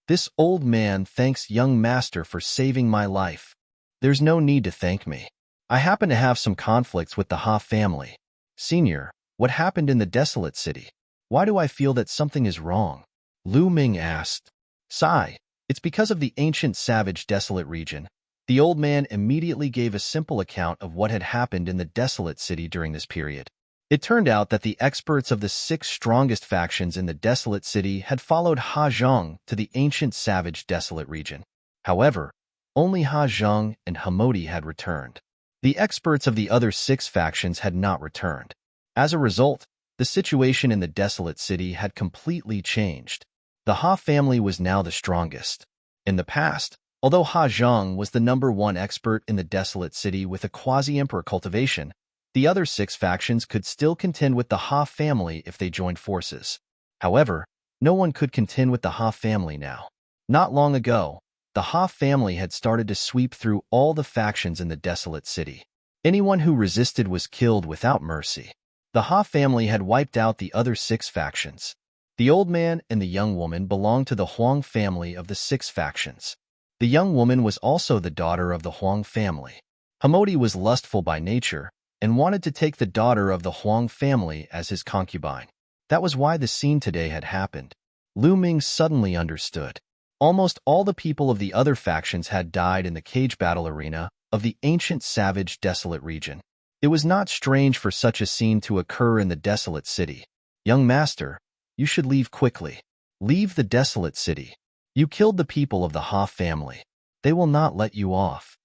"This old man thanks young master for saving my life. There's no need to thank me. I happen to have some conflicts with the Ha family. Senior, what happened in the desolate city? Why do I feel that something is wrong?" Lu Ming asked. "Sigh, it's because of the ancient savage desolate region." The old man immediately gave a simple account of what had happened in the desolate city during this period. It turned out that the experts of the 6 strongest factions in the desolate city had followed Ha Zhang to the ancient savage desolate region. However, only Ha Zhang and Hamodi had returned. The experts of the other 6 factions had not returned. As a result, the situation in the desolate city had completely changed. The Ha family was now the strongest. In the past, although Ha Zhang was the #1 expert in the desolate city with a quasi-emperor cultivation, the other 6 factions could still contend with the Ha family if they joined forces. However, no one could contend with the Ha family now. Not long ago, the Ha family had started to sweep through all the factions in the desolate city. Anyone who resisted was killed without mercy. The Ha family had wiped out the other 6 factions. The old man and the young woman belonged to the Huang family of the 6 factions. The young woman was also the daughter of the Huang family. Hamodi was lustful by nature and wanted to take the daughter of the Huang family as his concubine. That was why the scene today had happened. Lu Ming suddenly understood. Almost all the people of the other factions had died in the cage battle arena of the ancient savage desolate region. It was not strange for such a scene to occur in the desolate city. "Young master, you should leave quickly. Leave the desolate city. You killed the people of the Ha family. They will not let you off."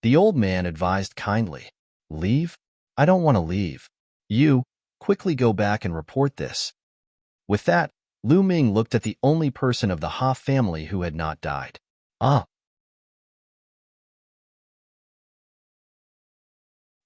The old man advised kindly. "Leave? I don't want to leave. You, quickly go back and report this." With that, Lu Ming looked at the only person of the Ha family who had not died. "Ah,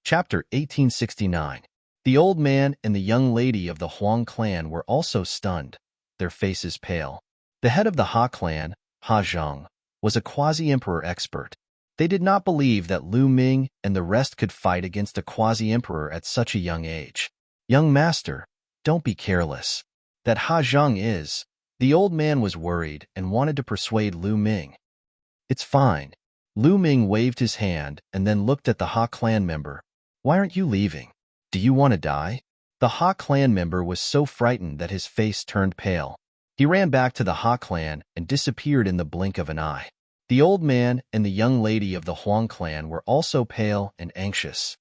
Chapter 1869. The old man and the young lady of the Huang clan were also stunned, their faces pale. The head of the Ha clan, Ha Zhang, was a quasi-emperor expert. They did not believe that Lu Ming and the rest could fight against a quasi-emperor at such a young age. Young master, don't be careless. That Ha Zhang is. The old man was worried and wanted to persuade Lu Ming. It's fine. Lu Ming waved his hand and then looked at the Ha clan member. Why aren't you leaving? Do you want to die? The Ha clan member was so frightened that his face turned pale. He ran back to the Ha clan and disappeared in the blink of an eye. The old man and the young lady of the Huang clan were also pale and anxious.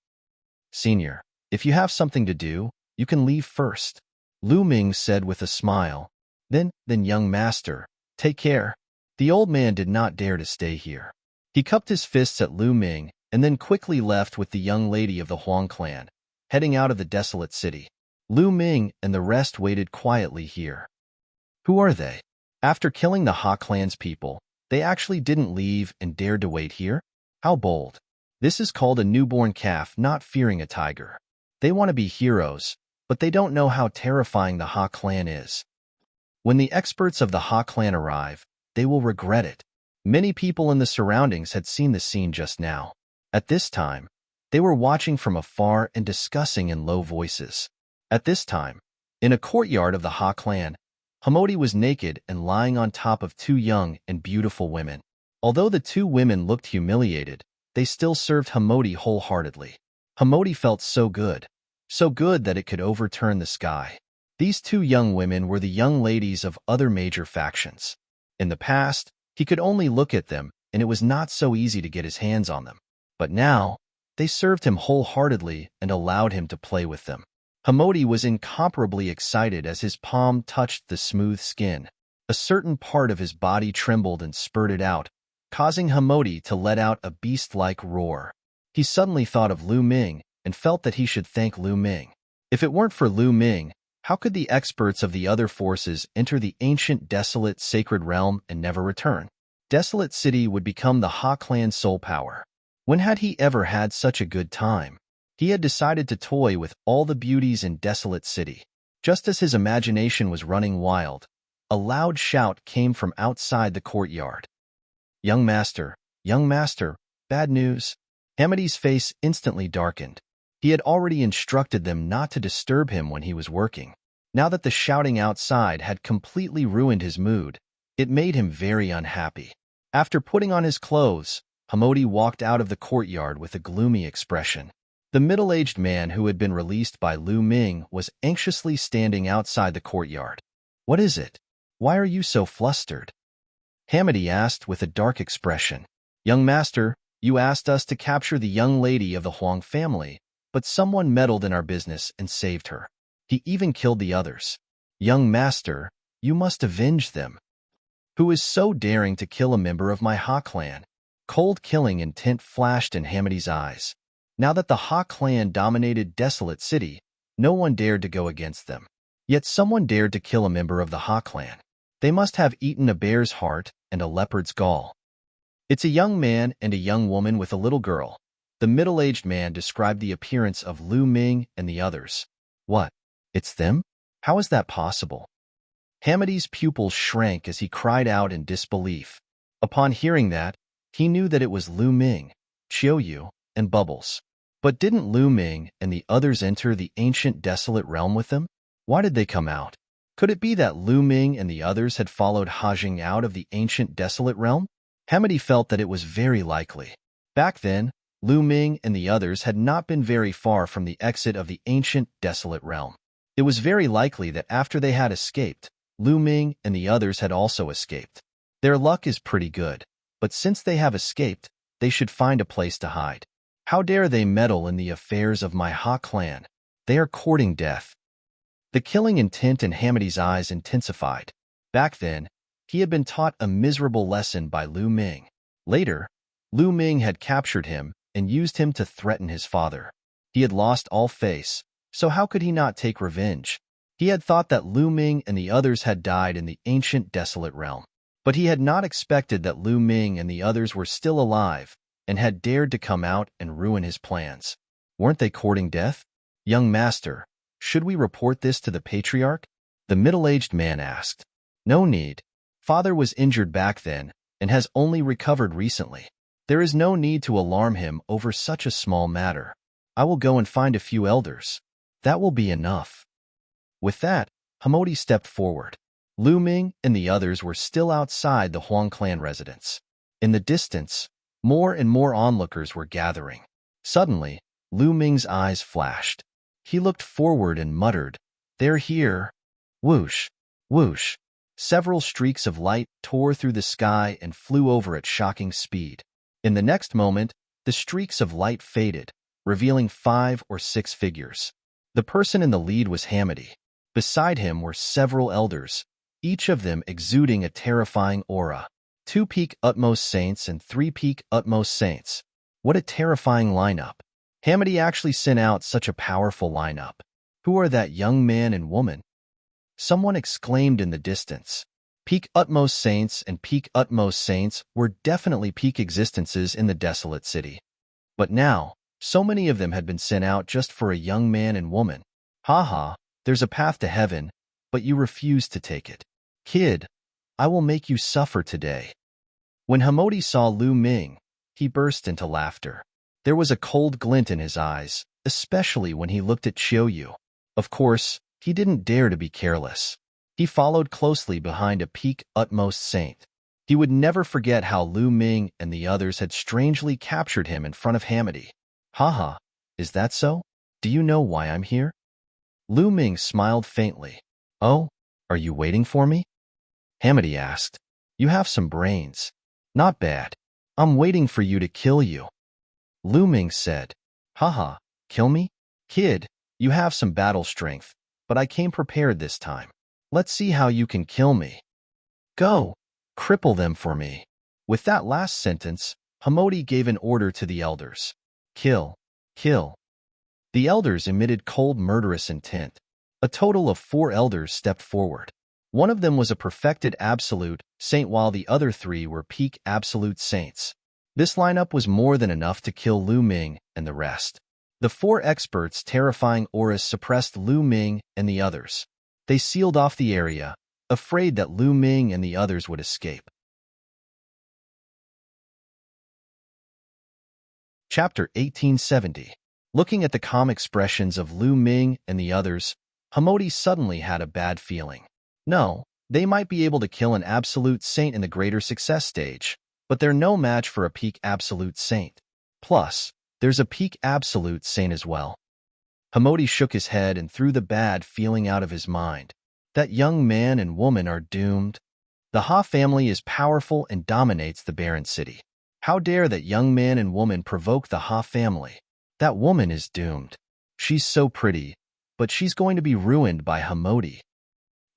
Senior, if you have something to do, you can leave first, Lu Ming said with a smile. Then young master, take care. The old man did not dare to stay here. He cupped his fists at Lu Ming and then quickly left with the young lady of the Huang clan, heading out of the desolate city. Lu Ming and the rest waited quietly here. Who are they? After killing the Ha clan's people, they actually didn't leave and dared to wait here? How bold. This is called a newborn calf not fearing a tiger. They want to be heroes, but they don't know how terrifying the Ha clan is. When the experts of the Ha clan arrive, they will regret it. Many people in the surroundings had seen the scene just now. At this time, they were watching from afar and discussing in low voices. At this time, in a courtyard of the Ha clan, Hamodi was naked and lying on top of two young and beautiful women. Although the two women looked humiliated, they still served Hamodi wholeheartedly. Hamodi felt so good that it could overturn the sky. These two young women were the young ladies of other major factions. In the past, he could only look at them, and it was not so easy to get his hands on them. But now, they served him wholeheartedly and allowed him to play with them. Hamodi was incomparably excited as his palm touched the smooth skin. A certain part of his body trembled and spurted out, causing Hamodi to let out a beast-like roar. He suddenly thought of Lu Ming and felt that he should thank Lu Ming. If it weren't for Lu Ming, how could the experts of the other forces enter the ancient desolate sacred realm and never return? Desolate City would become the Ha clan's sole power. When had he ever had such a good time? He had decided to toy with all the beauties in Desolate City. Just as his imagination was running wild, a loud shout came from outside the courtyard. Young master, bad news. Hamadi's face instantly darkened. He had already instructed them not to disturb him when he was working. Now that the shouting outside had completely ruined his mood, it made him very unhappy. After putting on his clothes, Hamodi walked out of the courtyard with a gloomy expression. The middle-aged man who had been released by Lu Ming was anxiously standing outside the courtyard. What is it? Why are you so flustered? Hamadi asked with a dark expression. Young master, you asked us to capture the young lady of the Huang family, but someone meddled in our business and saved her. He even killed the others. Young master, you must avenge them. Who is so daring to kill a member of my Ha clan? Cold killing intent flashed in Hamadi's eyes. Now that the Ha clan dominated Desolate City, no one dared to go against them. Yet someone dared to kill a member of the Ha clan. They must have eaten a bear's heart and a leopard's gall. It's a young man and a young woman with a little girl. The middle-aged man described the appearance of Lu Ming and the others. What? It's them? How is that possible? Hamadi's pupils shrank as he cried out in disbelief. Upon hearing that, he knew that it was Lu Ming, Qiuyu, and Bubbles. But didn't Lu Ming and the others enter the ancient desolate realm with them? Why did they come out? Could it be that Lu Ming and the others had followed Ha Jing out of the ancient desolate realm? Hamadi felt that it was very likely. Back then, Lu Ming and the others had not been very far from the exit of the ancient desolate realm. It was very likely that after they had escaped, Lu Ming and the others had also escaped. Their luck is pretty good, but since they have escaped, they should find a place to hide. How dare they meddle in the affairs of my Ha clan? They are courting death. The killing intent in Hamadi's eyes intensified. Back then, he had been taught a miserable lesson by Lu Ming. Later, Lu Ming had captured him and used him to threaten his father. He had lost all face, so how could he not take revenge? He had thought that Lu Ming and the others had died in the ancient desolate realm. But he had not expected that Lu Ming and the others were still alive and had dared to come out and ruin his plans. Weren't they courting death? Young master, should we report this to the patriarch? The middle-aged man asked. No need. Father was injured back then and has only recovered recently. There is no need to alarm him over such a small matter. I will go and find a few elders. That will be enough. With that, Hamodi stepped forward. Lu Ming and the others were still outside the Huang clan residence. In the distance, more and more onlookers were gathering. Suddenly, Lu Ming's eyes flashed. He looked forward and muttered, "They're here." Whoosh, whoosh. Several streaks of light tore through the sky and flew over at shocking speed. In the next moment, the streaks of light faded, revealing 5 or 6 figures. The person in the lead was Hamidi. Beside him were several elders, each of them exuding a terrifying aura. 2 peak utmost saints and 3 peak utmost saints. What a terrifying lineup. Hamidi actually sent out such a powerful lineup. Who are that young man and woman? Someone exclaimed in the distance. Peak utmost saints and peak utmost saints were definitely peak existences in the desolate city. But now, so many of them had been sent out just for a young man and woman. Haha, there's a path to heaven, but you refuse to take it. Kid, I will make you suffer today. When Hamodi saw Lu Ming, he burst into laughter. There was a cold glint in his eyes, especially when he looked at Qiuyu. Of course, he didn't dare to be careless. He followed closely behind a peak utmost saint. He would never forget how Lu Ming and the others had strangely captured him in front of Hamidi. Haha, is that so? Do you know why I'm here? Lu Ming smiled faintly. Oh, are you waiting for me? Hamidi asked. You have some brains. Not bad. I'm waiting for you to kill you. Lu Ming said. Haha, kill me? Kid, you have some battle strength, but I came prepared this time. Let's see how you can kill me. Go, cripple them for me. With that last sentence, Hamodi gave an order to the elders. Kill, kill. The elders emitted cold, murderous intent. A total of 4 elders stepped forward. One of them was a perfected absolute saint while the other 3 were peak absolute saints. This lineup was more than enough to kill Lu Ming and the rest. The 4 experts' terrifying auras suppressed Lu Ming and the others. They sealed off the area, afraid that Lu Ming and the others would escape. Chapter 1870. Looking at the calm expressions of Lu Ming and the others, Hamodi suddenly had a bad feeling. No, they might be able to kill an absolute saint in the greater success stage, but they're no match for a peak absolute saint. Plus, there's a peak absolute saint as well. Hamodi shook his head and threw the bad feeling out of his mind. That young man and woman are doomed. The Ha family is powerful and dominates the barren city. How dare that young man and woman provoke the Ha family? That woman is doomed. She's so pretty, but she's going to be ruined by Hamodi.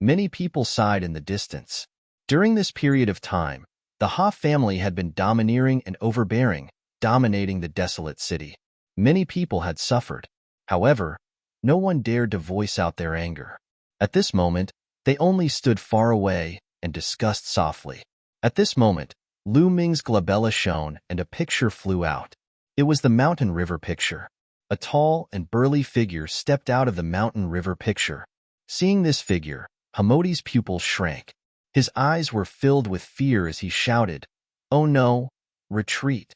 Many people sighed in the distance. During this period of time, the Ha family had been domineering and overbearing, dominating the desolate city. Many people had suffered. However, no one dared to voice out their anger. At this moment, they only stood far away and discussed softly. At this moment, Lu Ming's glabella shone and a picture flew out. It was the mountain river picture. A tall and burly figure stepped out of the mountain river picture. Seeing this figure, Hamodi's pupils shrank. His eyes were filled with fear as he shouted, "Oh no, retreat."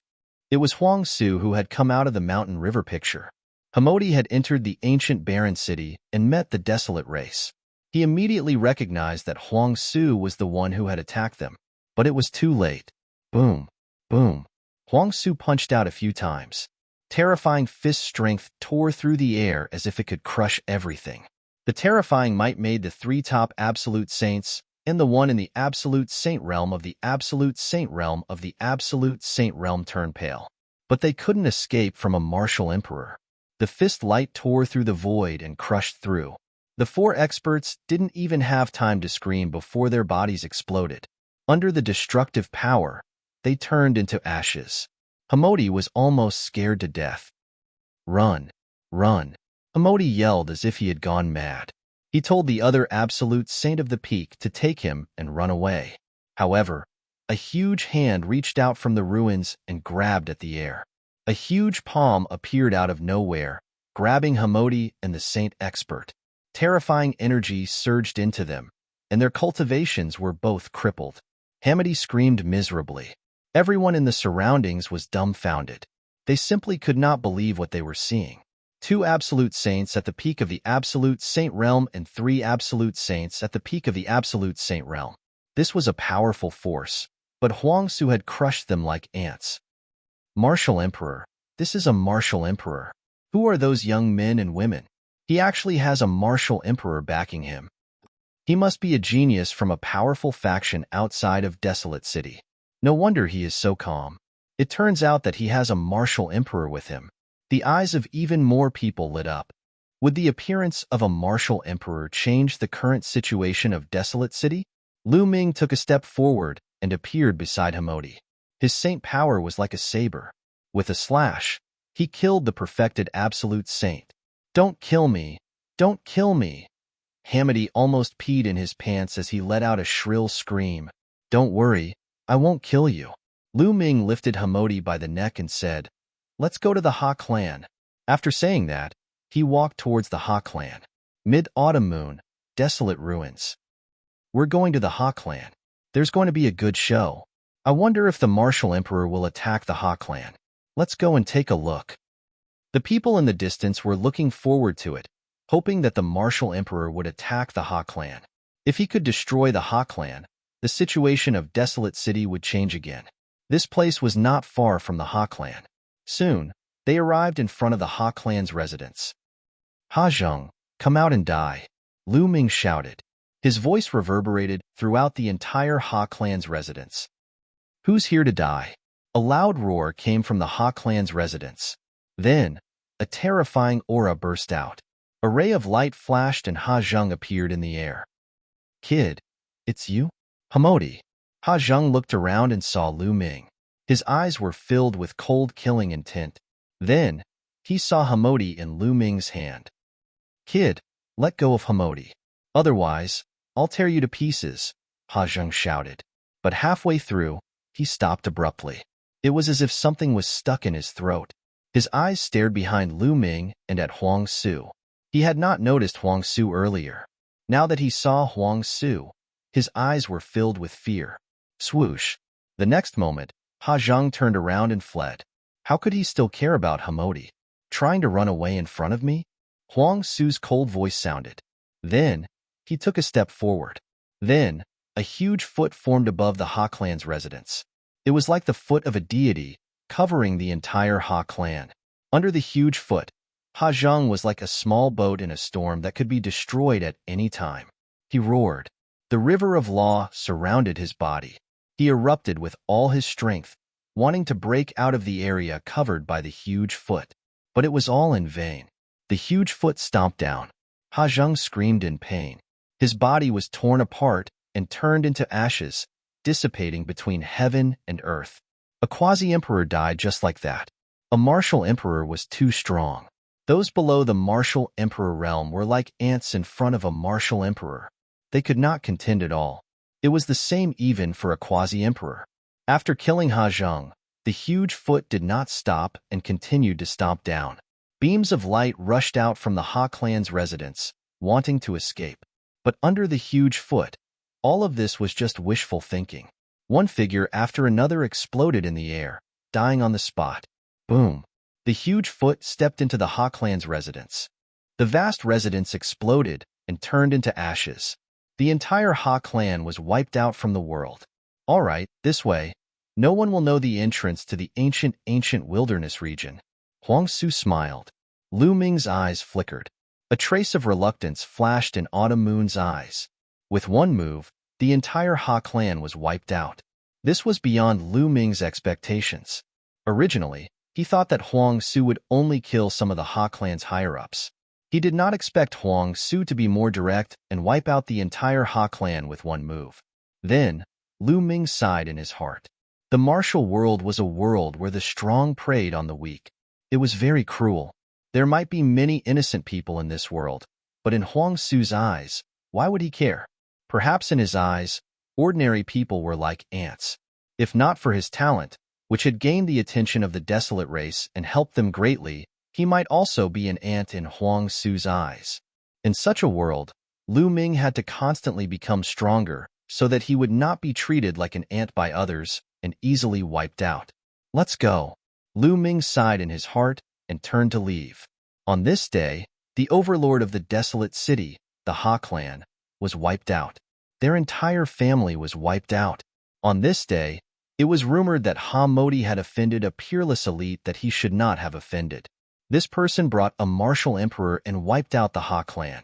It was Huang Su who had come out of the mountain river picture. Hamodi had entered the ancient barren city and met the desolate race. He immediately recognized that Huang Su was the one who had attacked them, but it was too late. Boom, boom. Huang Su punched out a few times. Terrifying fist strength tore through the air as if it could crush everything. The terrifying might made the 3 top absolute saints and the one in the absolute saint realm of the absolute saint realm of the absolute saint realm turn pale. But they couldn't escape from a martial emperor. The fist light tore through the void and crushed through. The 4 experts didn't even have time to scream before their bodies exploded. Under the destructive power, they turned into ashes. Hamodi was almost scared to death. Run, run. Hamodi yelled as if he had gone mad. He told the other absolute saint of the peak to take him and run away. However, a huge hand reached out from the ruins and grabbed at the air. A huge palm appeared out of nowhere, grabbing Hamodi and the saint expert. Terrifying energy surged into them, and their cultivations were both crippled. Hamodi screamed miserably. Everyone in the surroundings was dumbfounded. They simply could not believe what they were seeing. 2 absolute saints at the peak of the absolute saint realm and 3 absolute saints at the peak of the absolute saint realm. This was a powerful force, but Huang Su had crushed them like ants. Martial Emperor. This is a martial emperor. Who are those young men and women? He actually has a martial emperor backing him. He must be a genius from a powerful faction outside of Desolate City. No wonder he is so calm. It turns out that he has a martial emperor with him. The eyes of even more people lit up. Would the appearance of a martial emperor change the current situation of Desolate City? Lu Ming took a step forward and appeared beside Hamodi. His saint power was like a saber. With a slash, he killed the perfected absolute saint. Don't kill me! Don't kill me! Hamodi almost peed in his pants as he let out a shrill scream. Don't worry, I won't kill you. Lu Ming lifted Hamodi by the neck and said, Let's go to the Ha clan. After saying that, he walked towards the Ha clan. Mid-autumn moon, desolate ruins. We're going to the Ha clan. There's going to be a good show. I wonder if the martial emperor will attack the Ha clan. Let's go and take a look. The people in the distance were looking forward to it, hoping that the martial emperor would attack the Ha clan. If he could destroy the Ha clan, the situation of Desolate City would change again. This place was not far from the Ha clan. Soon, they arrived in front of the Ha clan's residence. Ha Zheng, come out and die, Lu Ming shouted. His voice reverberated throughout the entire Ha clan's residence. Who's here to die? A loud roar came from the Ha clan's residence. Then, a terrifying aura burst out. A ray of light flashed and Ha Zheng appeared in the air. Kid, it's you? Hamodi. Ha Zheng looked around and saw Lu Ming. His eyes were filled with cold killing intent. Then, he saw Hamodi in Lu Ming's hand. Kid, let go of Hamodi. Otherwise, I'll tear you to pieces, Ha Zheng shouted. But halfway through, he stopped abruptly. It was as if something was stuck in his throat. His eyes stared behind Lu Ming and at Huang Su. He had not noticed Huang Su earlier. Now that he saw Huang Su, his eyes were filled with fear. Swoosh. The next moment, Ha Zheng turned around and fled. How could he still care about Hamodi? Trying to run away in front of me? Huang Su's cold voice sounded. Then, he took a step forward. Then, a huge foot formed above the Ha clan's residence. It was like the foot of a deity, covering the entire Ha clan. Under the huge foot, Ha Zheng was like a small boat in a storm that could be destroyed at any time. He roared. The river of law surrounded his body. He erupted with all his strength, wanting to break out of the area covered by the huge foot. But it was all in vain. The huge foot stomped down. Ha Zheng screamed in pain. His body was torn apart and turned into ashes, dissipating between heaven and earth. A quasi-emperor died just like that. A martial emperor was too strong. Those below the martial emperor realm were like ants in front of a martial emperor. They could not contend at all. It was the same even for a quasi-emperor. After killing Ha Zheng, the huge foot did not stop and continued to stomp down. Beams of light rushed out from the Ha clan's residence, wanting to escape. But under the huge foot, all of this was just wishful thinking. One figure after another exploded in the air, dying on the spot. Boom! The huge foot stepped into the Ha clan's residence. The vast residence exploded and turned into ashes. The entire Ha clan was wiped out from the world. All right, this way. No one will know the entrance to the ancient wilderness region. Huang Su smiled. Lu Ming's eyes flickered. A trace of reluctance flashed in Autumn Moon's eyes. With one move, the entire Ha clan was wiped out. This was beyond Lu Ming's expectations. Originally, he thought that Huang Su would only kill some of the Ha clan's higher-ups. He did not expect Huang Su to be more direct and wipe out the entire Ha clan with one move. Then, Lu Ming sighed in his heart. The martial world was a world where the strong preyed on the weak. It was very cruel. There might be many innocent people in this world, but in Huang Su's eyes, why would he care? Perhaps in his eyes, ordinary people were like ants. If not for his talent, which had gained the attention of the desolate race and helped them greatly, he might also be an ant in Huang Su's eyes. In such a world, Lu Ming had to constantly become stronger so that he would not be treated like an ant by others and easily wiped out. Let's go. Lu Ming sighed in his heart and turned to leave. On this day, the overlord of the desolate city, the Ha clan, was wiped out. Their entire family was wiped out. On this day, it was rumored that Ha Modi had offended a peerless elite that he should not have offended. This person brought a martial emperor and wiped out the Ha clan.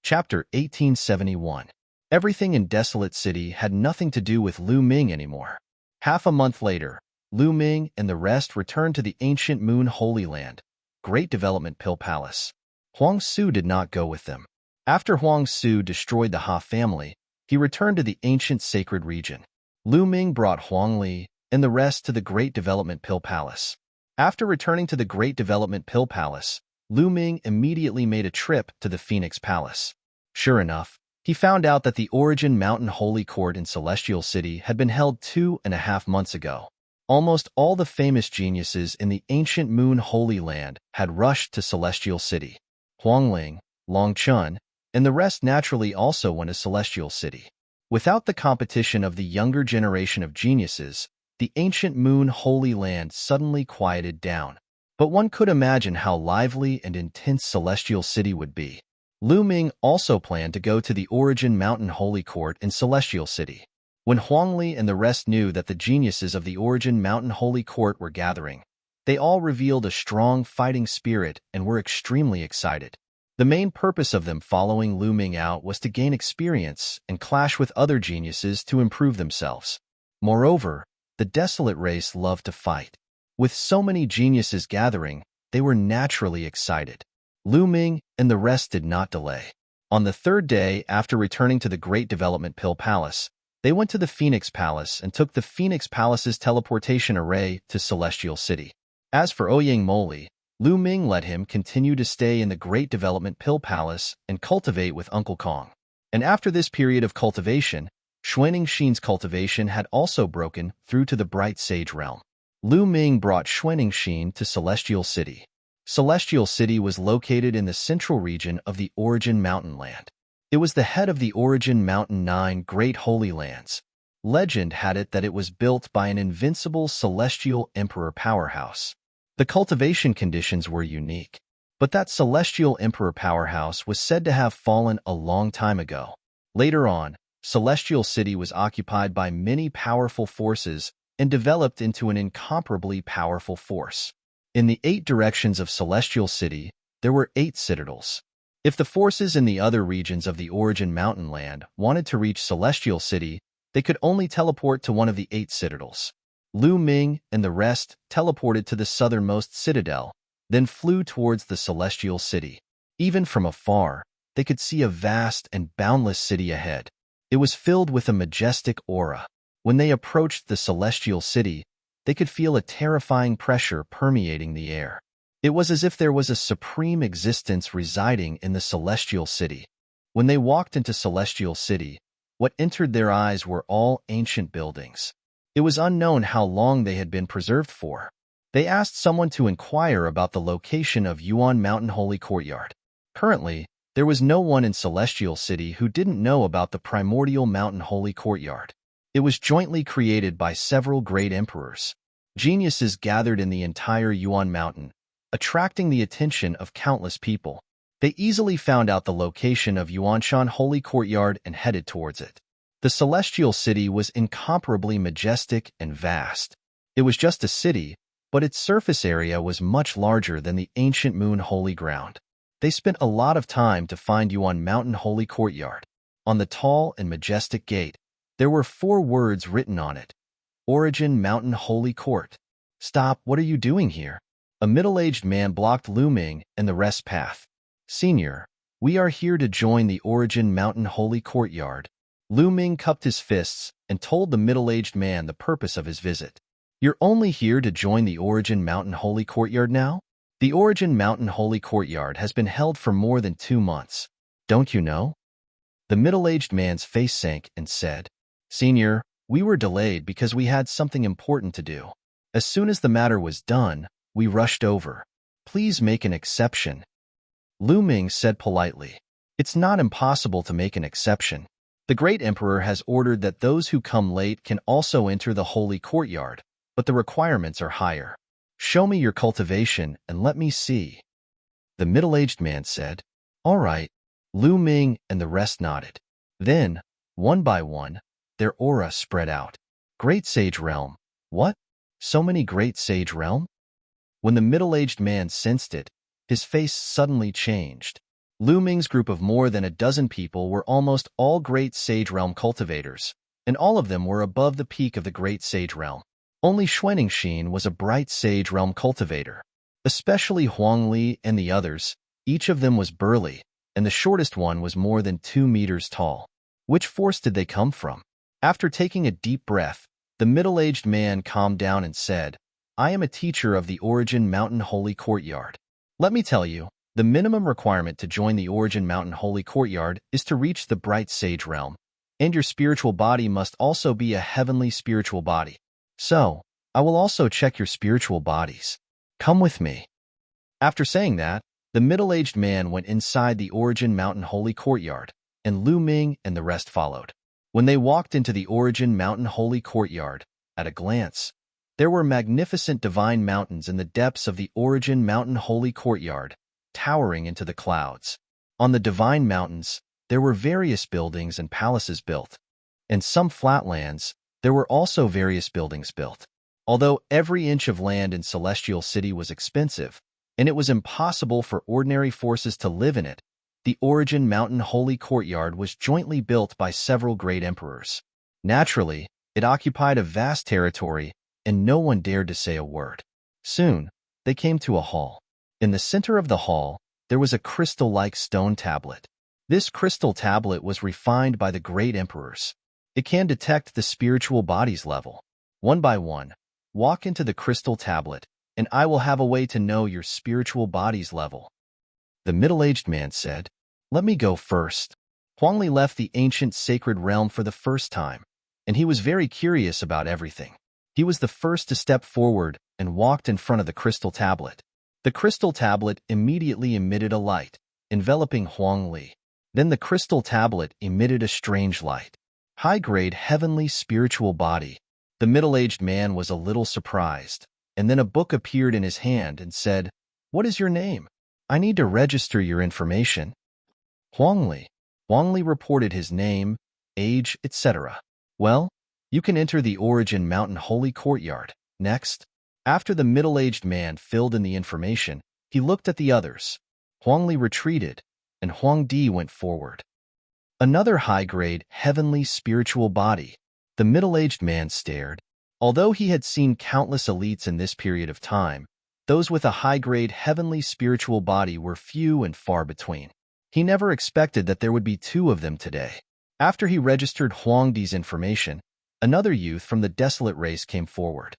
Chapter 1871. Everything in Desolate City had nothing to do with Lu Ming anymore. Half a month later, Lu Ming and the rest returned to the ancient Moon Holy Land, Great Development Pill Palace. Huang Su did not go with them. After Huang Su destroyed the Ha family, he returned to the ancient sacred region. Lu Ming brought Huang Li and the rest to the Great Development Pill Palace. After returning to the Great Development Pill Palace, Lu Ming immediately made a trip to the Phoenix Palace. Sure enough, he found out that the Origin Mountain Holy Court in Celestial City had been held 2.5 months ago. Almost all the famous geniuses in the ancient Moon Holy Land had rushed to Celestial City. Huang Ling, Long Chun, and the rest naturally also went to Celestial City. Without the competition of the younger generation of geniuses, the ancient Moon Holy Land suddenly quieted down. But one could imagine how lively and intense Celestial City would be. Lu Ming also planned to go to the Origin Mountain Holy Court in Celestial City. When Huang Li and the rest knew that the geniuses of the Origin Mountain Holy Court were gathering, they all revealed a strong fighting spirit and were extremely excited. The main purpose of them following Lu Ming out was to gain experience and clash with other geniuses to improve themselves. Moreover, the desolate race loved to fight. With so many geniuses gathering, they were naturally excited. Lu Ming and the rest did not delay. On the third day after returning to the Great Development Pill Palace, they went to the Phoenix Palace and took the Phoenix Palace's teleportation array to Celestial City. As for Ouyang Moli, Lu Ming let him continue to stay in the Great Development Pill Palace and cultivate with Uncle Kong. And after this period of cultivation, Xuaning Xin's cultivation had also broken through to the Bright Sage realm. Lu Ming brought Xuaning Xin to Celestial City. Celestial City was located in the central region of the Origin Mountain Land. It was the head of the Origin Mountain 9 Great Holy Lands. Legend had it that it was built by an invincible celestial emperor powerhouse. The cultivation conditions were unique, but that celestial emperor powerhouse was said to have fallen a long time ago. Later on, Celestial City was occupied by many powerful forces and developed into an incomparably powerful force. In the 8 directions of Celestial City, there were 8 citadels. If the forces in the other regions of the Origin Mountain Land wanted to reach Celestial City, they could only teleport to one of the 8 citadels. Lu Ming and the rest teleported to the southernmost citadel, then flew towards the Celestial City. Even from afar, they could see a vast and boundless city ahead. It was filled with a majestic aura. When they approached the Celestial City, they could feel a terrifying pressure permeating the air. It was as if there was a supreme existence residing in the Celestial City. When they walked into Celestial City, what entered their eyes were all ancient buildings. It was unknown how long they had been preserved for. They asked someone to inquire about the location of Yuan Mountain Holy Courtyard. Currently, there was no one in Celestial City who didn't know about the primordial Mountain Holy Courtyard. It was jointly created by several great emperors. Geniuses gathered in the entire Yuan Mountain, attracting the attention of countless people. They easily found out the location of Yuanshan Holy Courtyard and headed towards it. The Celestial City was incomparably majestic and vast. It was just a city, but its surface area was much larger than the ancient Moon Holy Ground. They spent a lot of time to find Yuan Mountain Holy Courtyard. On the tall and majestic gate, there were 4 words written on it: Origin Mountain Holy Court. Stop, what are you doing here? A middle-aged man blocked Lu Ming and the rest's path. Senior, we are here to join the Origin Mountain Holy Courtyard. Lu Ming cupped his fists and told the middle-aged man the purpose of his visit. You're only here to join the Origin Mountain Holy Courtyard now? The Origin Mountain Holy Courtyard has been held for more than 2 months. Don't you know? The middle-aged man's face sank and said, Senior, we were delayed because we had something important to do. As soon as the matter was done, we rushed over. Please make an exception. Lu Ming said politely. It's not impossible to make an exception. The great emperor has ordered that those who come late can also enter the holy courtyard, but the requirements are higher. Show me your cultivation and let me see. The middle-aged man said. All right. Lu Ming and the rest nodded. Then, one by one, their aura spread out. Great Sage Realm. What? So many Great Sage Realm? When the middle-aged man sensed it, his face suddenly changed. Lu Ming's group of more than a dozen people were almost all Great Sage Realm cultivators, and all of them were above the peak of the Great Sage Realm. Only Xuanixin was a bright Sage Realm cultivator. Especially Huang Li and the others, each of them was burly, and the shortest one was more than 2 meters tall. Which force did they come from? After taking a deep breath, the middle-aged man calmed down and said, I am a teacher of the Origin Mountain Holy Courtyard. Let me tell you, the minimum requirement to join the Origin Mountain Holy Courtyard is to reach the Bright Sage Realm, and your spiritual body must also be a heavenly spiritual body. So, I will also check your spiritual bodies. Come with me. After saying that, the middle-aged man went inside the Origin Mountain Holy Courtyard, and Lu Ming and the rest followed. When they walked into the Origin Mountain Holy Courtyard, at a glance, there were magnificent divine mountains in the depths of the Origin Mountain Holy Courtyard, towering into the clouds. On the divine mountains, there were various buildings and palaces built. In some flatlands, there were also various buildings built. Although every inch of land in Celestial City was expensive, and it was impossible for ordinary forces to live in it, the Origin Mountain Holy Courtyard was jointly built by several great emperors. Naturally, it occupied a vast territory, and no one dared to say a word. Soon, they came to a hall. In the center of the hall, there was a crystal-like stone tablet. This crystal tablet was refined by the great emperors. It can detect the spiritual body's level. One by one, walk into the crystal tablet, and I will have a way to know your spiritual body's level. The middle-aged man said, Let me go first. Huang Li left the ancient sacred realm for the first time, and he was very curious about everything. He was the first to step forward and walked in front of the crystal tablet. The crystal tablet immediately emitted a light, enveloping Huang Li. Then the crystal tablet emitted a strange light. High-grade heavenly spiritual body. The middle-aged man was a little surprised, and then a book appeared in his hand and said, What is your name? I need to register your information. Huang Li. Huang Li reported his name, age, etc. Well, you can enter the Origin Mountain Holy Courtyard. Next. After the middle-aged man filled in the information, he looked at the others. Huang Li retreated, and Huang Di went forward. Another high-grade, heavenly spiritual body. The middle-aged man stared. Although he had seen countless elites in this period of time, those with a high-grade heavenly spiritual body were few and far between. He never expected that there would be 2 of them today. After he registered Huang Di's information, another youth from the desolate race came forward.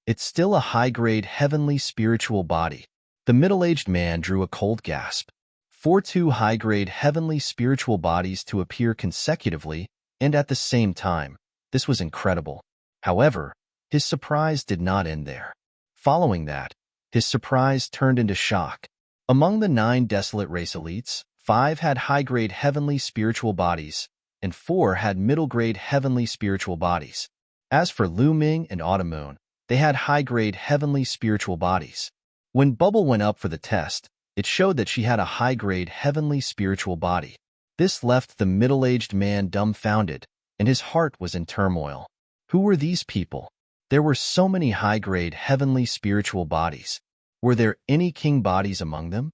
It's still a high-grade heavenly spiritual body. The middle-aged man drew a cold gasp. For 2 high-grade heavenly spiritual bodies to appear consecutively and at the same time, this was incredible. However, his surprise did not end there. Following that, his surprise turned into shock. Among the 9 desolate race elites, 5 had high-grade heavenly spiritual bodies, and 4 had middle-grade heavenly spiritual bodies. As for Lu Ming and Autumn Moon, they had high-grade heavenly spiritual bodies. When Bubble went up for the test, it showed that she had a high-grade heavenly spiritual body. This left the middle-aged man dumbfounded, and his heart was in turmoil. Who were these people? There were so many high-grade heavenly spiritual bodies. Were there any king bodies among them?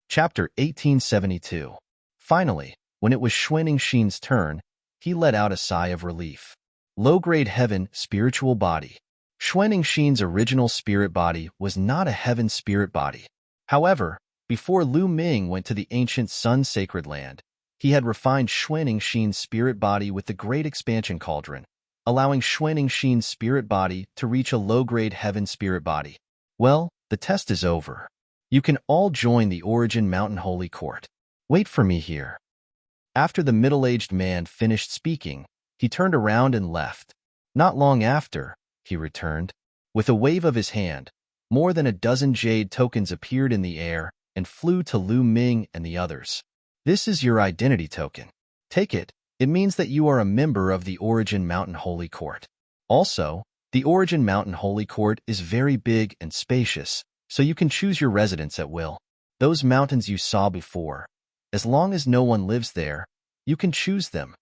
Chapter 1872. Finally, when it was Xuanixin's turn, he let out a sigh of relief. Low-grade heaven spiritual body. Xuanixin's original spirit body was not a heaven spirit body. However, before Lu Ming went to the ancient Sun Sacred Land, he had refined Xuanixin's spirit body with the Great Expansion Cauldron, allowing Xuanixin's spirit body to reach a low-grade heaven spirit body. Well, the test is over. You can all join the Origin Mountain Holy Court. Wait for me here." After the middle-aged man finished speaking, he turned around and left. Not long after, he returned. With a wave of his hand, more than a dozen jade tokens appeared in the air and flew to Lu Ming and the others. "This is your identity token. Take it. It means that you are a member of the Origin Mountain Holy Court. Also, the Origin Mountain Holy Court is very big and spacious, so you can choose your residence at will. Those mountains you saw before, as long as no one lives there, you can choose them."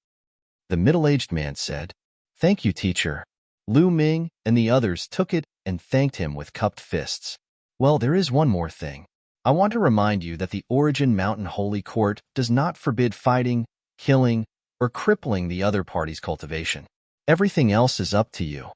The middle-aged man said, "Thank you, teacher." Lu Ming and the others took it and thanked him with cupped fists. "Well, there is one more thing. I want to remind you that the Origin Mountain Holy Court does not forbid fighting, killing, or crippling the other party's cultivation. Everything else is up to you."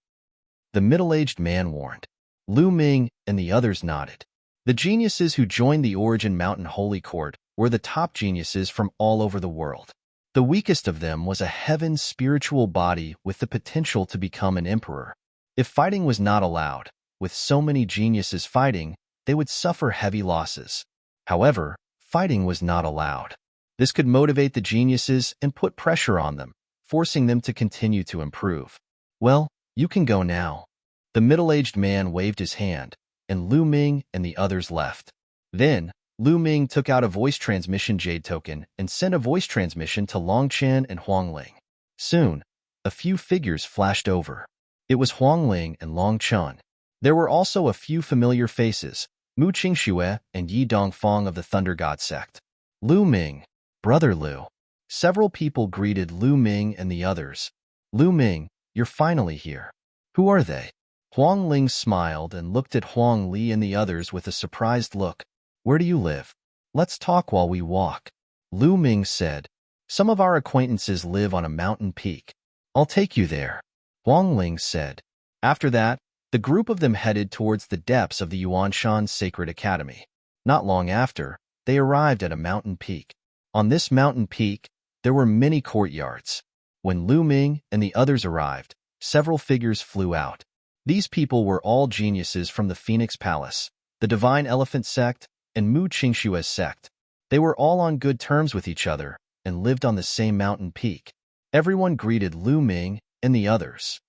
The middle-aged man warned. Lu Ming and the others nodded. The geniuses who joined the Origin Mountain Holy Court were the top geniuses from all over the world. The weakest of them was a heaven spiritual body with the potential to become an emperor. If fighting was not allowed, with so many geniuses fighting, they would suffer heavy losses. However, fighting was not allowed. This could motivate the geniuses and put pressure on them, forcing them to continue to improve. "Well, you can go now." The middle-aged man waved his hand, and Lu Ming and the others left. Then, Lu Ming took out a voice transmission jade token and sent a voice transmission to Long Chen and Huang Ling. Soon, a few figures flashed over. It was Huang Ling and Long Chen. There were also a few familiar faces, Mu Qingxue and Yi Dongfang of the Thunder God sect. "Lu Ming, Brother Lu." Several people greeted Lu Ming and the others. "Lu Ming, you're finally here." "Who are they?" Huang Ling smiled and looked at Huang Li and the others with a surprised look. "Where do you live? Let's talk while we walk." Lu Ming said, "Some of our acquaintances live on a mountain peak. I'll take you there," Huang Ling said. After that, the group of them headed towards the depths of the Yuanshan Sacred Academy. Not long after, they arrived at a mountain peak. On this mountain peak, there were many courtyards. When Lu Ming and the others arrived, several figures flew out. These people were all geniuses from the Phoenix Palace, the Divine Elephant Sect, and Mu Qingxue's sect. They were all on good terms with each other and lived on the same mountain peak. Everyone greeted Lu Ming and the others.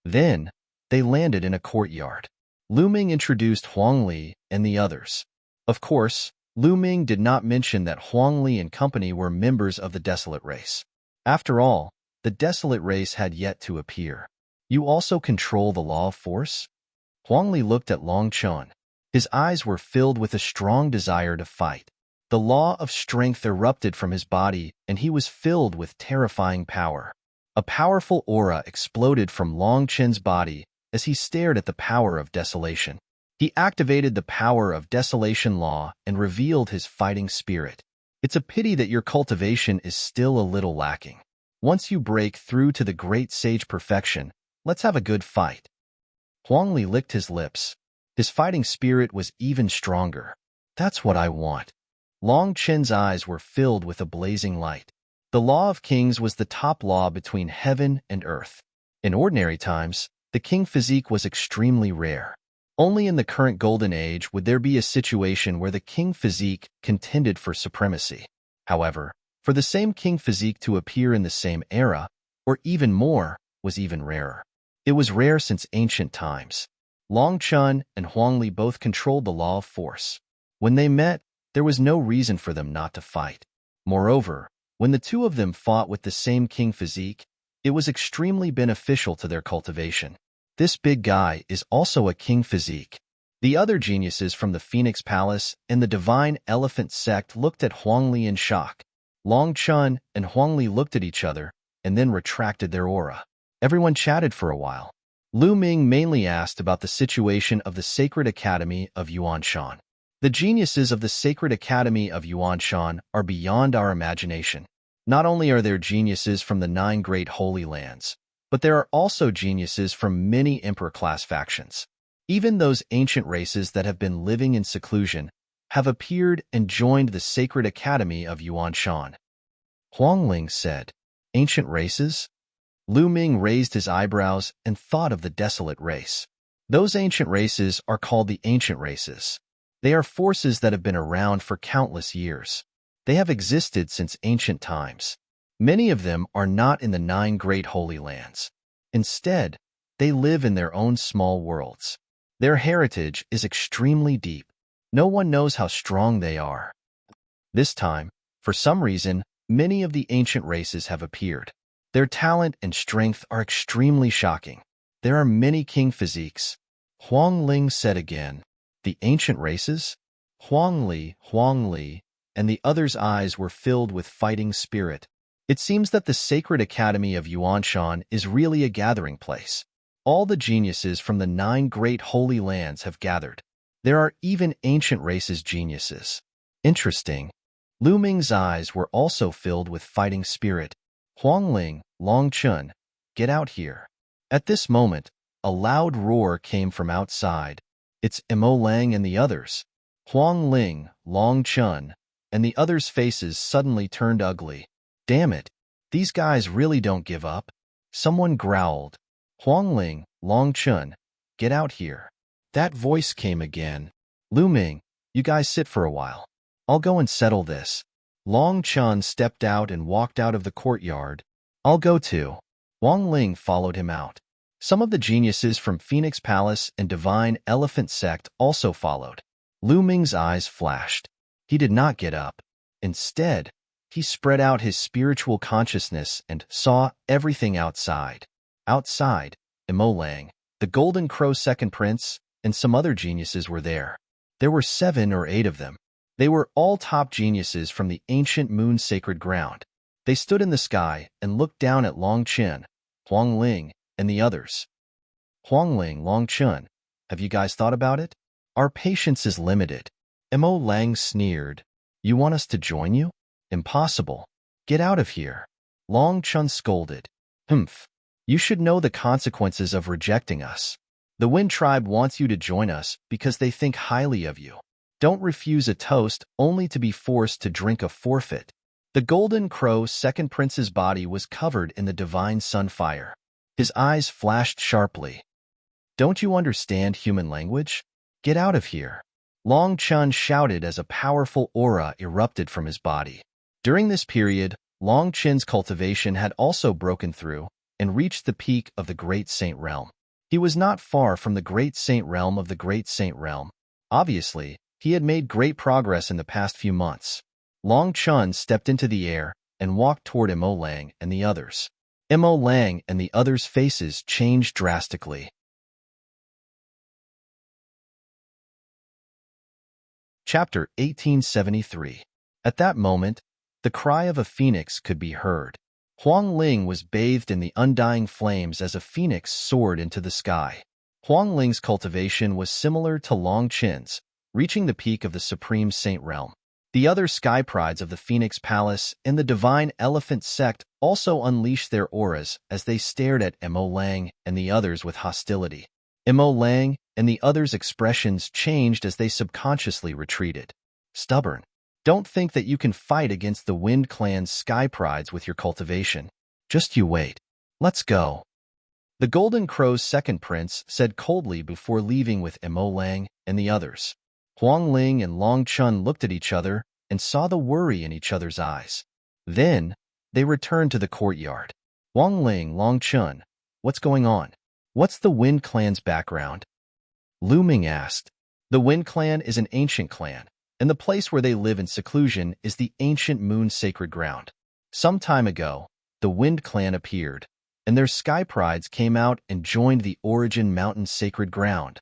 Then, they landed in a courtyard. Lu Ming introduced Huang Li and the others. Of course, Lu Ming did not mention that Huang Li and company were members of the Desolate Race. After all, the Desolate Race had yet to appear. "You also control the law of force?" Huang Li looked at Long Chen. His eyes were filled with a strong desire to fight. The law of strength erupted from his body, and he was filled with terrifying power. A powerful aura exploded from Long Chen's body as he stared at the power of desolation. He activated the power of desolation law and revealed his fighting spirit. "It's a pity that your cultivation is still a little lacking. Once you break through to the great sage perfection, let's have a good fight." Huang Li licked his lips. His fighting spirit was even stronger. "That's what I want." Long Chen's eyes were filled with a blazing light. The law of kings was the top law between heaven and earth. In ordinary times, the king physique was extremely rare. Only in the current golden age would there be a situation where the king physique contended for supremacy. However, for the same king physique to appear in the same era, or even more, was even rarer. It was rare since ancient times. Long Chen and Huang Li both controlled the law of force. When they met, there was no reason for them not to fight. Moreover, when the two of them fought with the same king physique, it was extremely beneficial to their cultivation. This big guy is also a king physique. The other geniuses from the Phoenix Palace and the Divine Elephant Sect looked at Huang Li in shock. Long Chen and Huang Li looked at each other and then retracted their aura. Everyone chatted for a while. Lu Ming mainly asked about the situation of the Sacred Academy of Yuanshan. The geniuses of the Sacred Academy of Yuanshan are beyond our imagination. Not only are there geniuses from the 9 great holy lands, but there are also geniuses from many emperor-class factions. Even those ancient races that have been living in seclusion have appeared and joined the Sacred Academy of Yuanshan. Huang Ling said, "Ancient races?" Lu Ming raised his eyebrows and thought of the Desolate Race. Those ancient races are called the Ancient Races. They are forces that have been around for countless years. They have existed since ancient times. Many of them are not in the 9 great holy lands. Instead, they live in their own small worlds. Their heritage is extremely deep. No one knows how strong they are. This time, for some reason, many of the ancient races have appeared. Their talent and strength are extremely shocking. There are many king physiques. Huang Ling said again. The ancient races? Huang Li, and the others' eyes were filled with fighting spirit. It seems that the Sacred Academy of Yuanshan is really a gathering place. All the geniuses from the 9 great holy lands have gathered. There are even ancient races geniuses. Interesting. Lu Ming's eyes were also filled with fighting spirit. Huang Ling, Long Chun, get out here. At this moment, a loud roar came from outside. It's Mo Lang and the others. Huang Ling, Long Chun, and the others' faces suddenly turned ugly. Damn it, these guys really don't give up. Someone growled. Huang Ling, Long Chun, get out here. That voice came again. Lu Ming, you guys sit for a while. I'll go and settle this. Long Chun stepped out and walked out of the courtyard. I'll go too. Huang Ling followed him out. Some of the geniuses from Phoenix Palace and Divine Elephant Sect also followed. Lu Ming's eyes flashed. He did not get up. Instead, he spread out his spiritual consciousness and saw everything outside. Outside, Mo Lang, the Golden Crow Second Prince, and some other geniuses were there. There were 7 or 8 of them. They were all top geniuses from the ancient moon sacred ground. They stood in the sky and looked down at Long Chen, Huang Ling, and the others. Huang Ling, Long Chun, have you guys thought about it? Our patience is limited. Mo Lang sneered. You want us to join you? Impossible. Get out of here. Long Chun scolded. Humph. You should know the consequences of rejecting us. The Wind Tribe wants you to join us because they think highly of you. Don't refuse a toast only to be forced to drink a forfeit. The Golden Crow Second Prince's body was covered in the divine sun fire. His eyes flashed sharply. Don't you understand human language? Get out of here. Long Chun shouted as a powerful aura erupted from his body. During this period, Long Chin's cultivation had also broken through and reached the peak of the Great Saint Realm. He was not far from the Great Saint Realm of the Great Saint Realm. Obviously, he had made great progress in the past few months. Long Chun stepped into the air and walked toward Mo Lang and the others. Mo Lang and the others' faces changed drastically. Chapter 1873. At that moment, the cry of a phoenix could be heard. Huang Ling was bathed in the undying flames as a phoenix soared into the sky. Huang Ling's cultivation was similar to Long Chin's, reaching the peak of the Supreme Saint Realm. The other sky prides of the Phoenix Palace and the Divine Elephant Sect also unleashed their auras as they stared at Mo Lang and the others with hostility. Mo Lang and the others' expressions changed as they subconsciously retreated. Stubborn. Don't think that you can fight against the Wind Clan's sky prides with your cultivation. Just you wait. Let's go. The Golden Crow's second prince said coldly before leaving with Mo Lang and the others. Huang Ling and Long Chun looked at each other and saw the worry in each other's eyes. Then, they returned to the courtyard. Huang Ling, Long Chun, what's going on? What's the Wind Clan's background? Lu Ming asked. The Wind Clan is an ancient clan, and the place where they live in seclusion is the ancient moon sacred ground. Some time ago, the Wind Clan appeared, and their sky prides came out and joined the Origin Mountain sacred ground.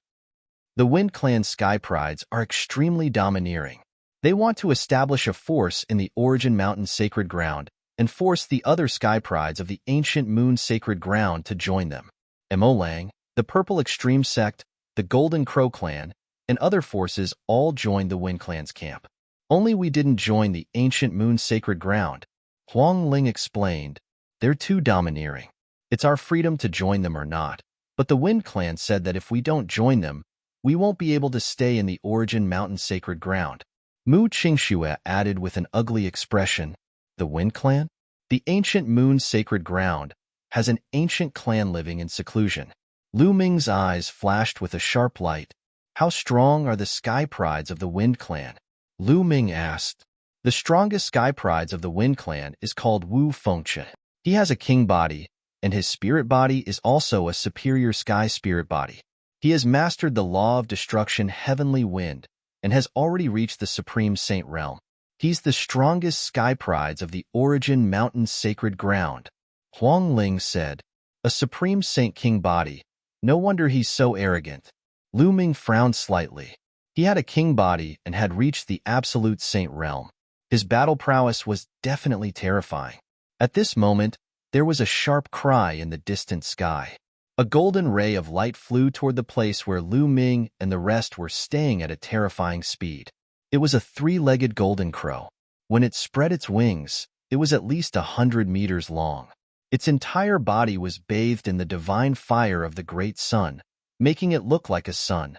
The Wind Clan sky prides are extremely domineering. They want to establish a force in the Origin Mountain sacred ground and force the other sky prides of the ancient moon sacred ground to join them. Mo Lang, the Purple Extreme Sect, the Golden Crow Clan, and other forces all joined the Wind Clan's camp. Only we didn't join the ancient moon sacred ground. Huang Ling explained. They're too domineering. It's our freedom to join them or not, but the Wind Clan said that if we don't join them, we won't be able to stay in the Origin Mountain sacred ground. Mu Qingxue added with an ugly expression. The Wind Clan? The ancient moon sacred ground has an ancient clan living in seclusion. Lu Ming's eyes flashed with a sharp light. How strong are the sky prides of the Wind Clan? Lu Ming asked. The strongest sky prides of the Wind Clan is called Wu Fengchen. He has a king body, and his spirit body is also a superior sky spirit body. He has mastered the law of destruction heavenly wind and has already reached the supreme saint realm. He's the strongest sky prides of the origin mountain's sacred ground. Huang Ling said, a supreme saint king body. No wonder he's so arrogant. Lu Ming frowned slightly. He had a king body and had reached the absolute saint realm. His battle prowess was definitely terrifying. At this moment, there was a sharp cry in the distant sky. A golden ray of light flew toward the place where Lu Ming and the rest were staying at a terrifying speed. It was a three-legged golden crow. When it spread its wings, it was at least 100 meters long. Its entire body was bathed in the divine fire of the great sun, making it look like a sun.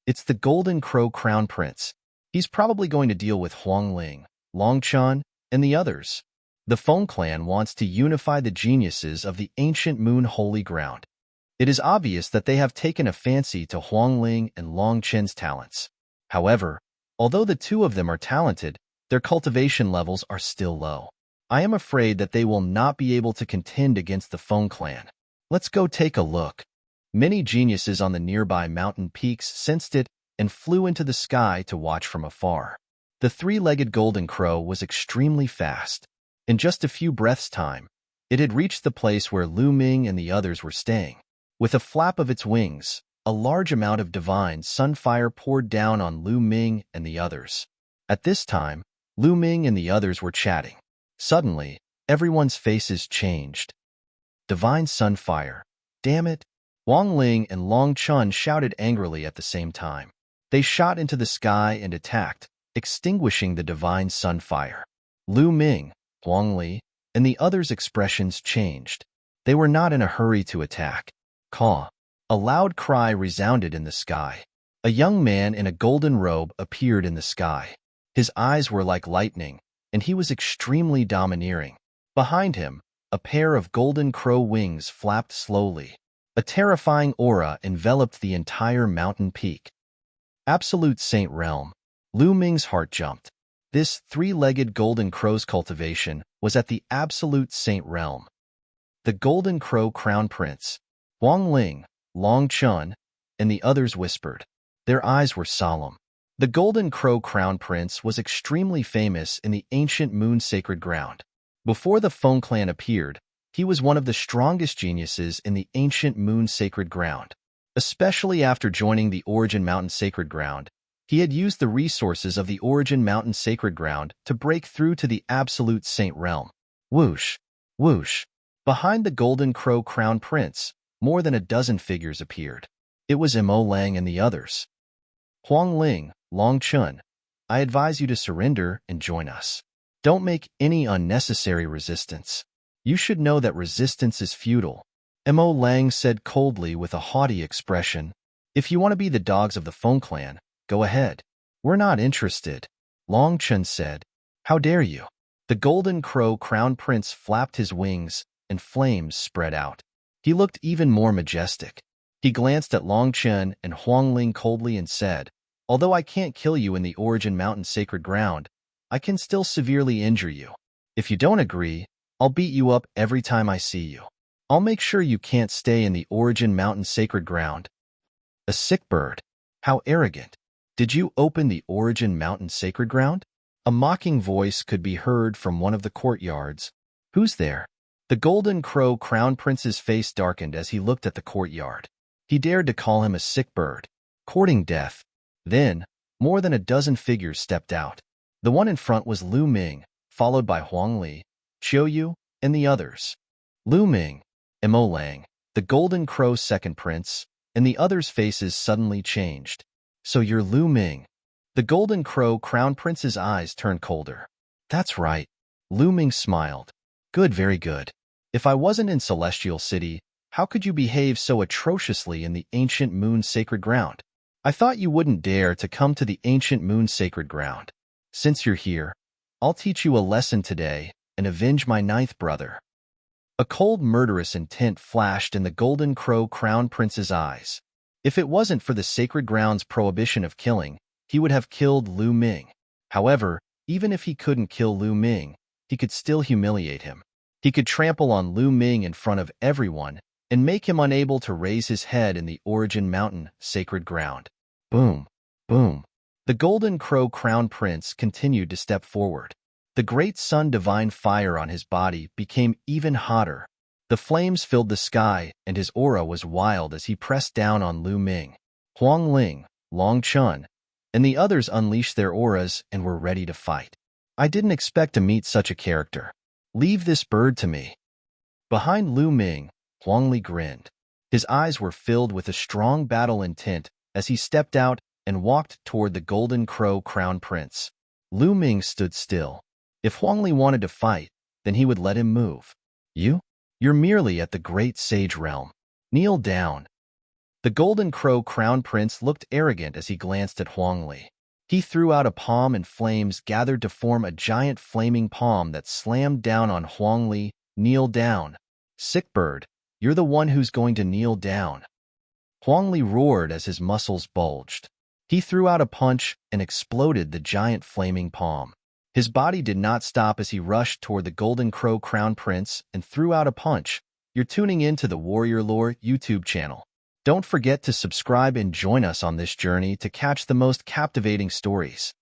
It's the Golden Crow Crown Prince. He's probably going to deal with Huang Ling, Long Chun, and the others. The Feng clan wants to unify the geniuses of the ancient moon holy ground. It is obvious that they have taken a fancy to Huang Ling and Long Chen's talents. However, although the two of them are talented, their cultivation levels are still low. I am afraid that they will not be able to contend against the Feng clan. Let's go take a look. Many geniuses on the nearby mountain peaks sensed it and flew into the sky to watch from afar. The three-legged golden crow was extremely fast. In just a few breaths' time, it had reached the place where Lu Ming and the others were staying. With a flap of its wings, a large amount of divine sunfire poured down on Lu Ming and the others. At this time, Lu Ming and the others were chatting. Suddenly, everyone's faces changed. Divine sunfire. Damn it! Wang Ling and Long Chun shouted angrily at the same time. They shot into the sky and attacked, extinguishing the divine sunfire. Lu Ming, Huang Li, and the others' expressions changed. They were not in a hurry to attack. Caw! A loud cry resounded in the sky. A young man in a golden robe appeared in the sky. His eyes were like lightning, and he was extremely domineering. Behind him, a pair of golden crow wings flapped slowly. A terrifying aura enveloped the entire mountain peak. Absolute Saint Realm. Lu Ming's heart jumped. This three-legged golden crow's cultivation was at the Absolute Saint Realm. The Golden Crow Crown Prince, Huang Ling, Long Chun, and the others whispered. Their eyes were solemn. The Golden Crow Crown Prince was extremely famous in the ancient moon sacred ground. Before the Feng clan appeared, he was one of the strongest geniuses in the ancient moon sacred ground. Especially after joining the Origin Mountain Sacred Ground, he had used the resources of the Origin Mountain Sacred Ground to break through to the Absolute Saint Realm. Whoosh! Whoosh! Behind the Golden Crow Crown Prince, more than a dozen figures appeared. It was Mo Lang and the others. Huang Ling, Long Chun, I advise you to surrender and join us. Don't make any unnecessary resistance. You should know that resistance is futile. Mo Lang said coldly with a haughty expression. If you want to be the dogs of the Feng clan, go ahead. We're not interested. Long Chun said. How dare you? The Golden Crow Crown Prince flapped his wings, and flames spread out. He looked even more majestic. He glanced at Long Chun and Huang Ling coldly and said, although I can't kill you in the Origin Mountain Sacred Ground, I can still severely injure you. If you don't agree, I'll beat you up every time I see you. I'll make sure you can't stay in the Origin Mountain Sacred Ground. A sick bird. How arrogant. Did you open the Origin Mountain Sacred Ground? A mocking voice could be heard from one of the courtyards. Who's there? The Golden Crow Crown Prince's face darkened as he looked at the courtyard. He dared to call him a sick bird, courting death. Then, more than a dozen figures stepped out. The one in front was Lu Ming, followed by Huang Li, Qiu Yu, and the others. Lu Ming, Mo Lang, the Golden Crow's second prince, and the others' faces suddenly changed. So you're Lu Ming. The Golden Crow Crown Prince's eyes turned colder. That's right. Lu Ming smiled. Good, very good. If I wasn't in Celestial City, how could you behave so atrociously in the ancient moon sacred ground? I thought you wouldn't dare to come to the ancient moon sacred ground. Since you're here, I'll teach you a lesson today and avenge my ninth brother. A cold, murderous intent flashed in the Golden Crow Crown Prince's eyes. If it wasn't for the sacred ground's prohibition of killing, he would have killed Lu Ming. However, Even if he couldn't kill Lu Ming, he could still humiliate him. He could trample on Lu Ming in front of everyone and make him unable to raise his head in the Origin Mountain sacred ground. Boom, boom. The Golden Crow Crown Prince continued to step forward. The great sun divine fire on his body became even hotter. The flames filled the sky, and his aura was wild as he pressed down on Lu Ming. Huang Ling, Long Chun, and the others unleashed their auras and were ready to fight. I didn't expect to meet such a character. Leave this bird to me. Behind Lu Ming, Huang Li grinned. His eyes were filled with a strong battle intent as he stepped out and walked toward the Golden Crow Crown Prince. Lu Ming stood still. If Huang Li wanted to fight, then he would let him move. You're merely at the Great Sage Realm. Kneel down. The Golden Crow Crown Prince looked arrogant as he glanced at Huang Li. He threw out a palm and flames gathered to form a giant flaming palm that slammed down on Huang Li. Kneel down. Sick bird, you're the one who's going to kneel down. Huang Li roared as his muscles bulged. He threw out a punch and exploded the giant flaming palm. His body did not stop as he rushed toward the Golden Crow Crown Prince and threw out a punch. You're tuning in to the Warrior Lore YouTube channel. Don't forget to subscribe and join us on this journey to catch the most captivating stories.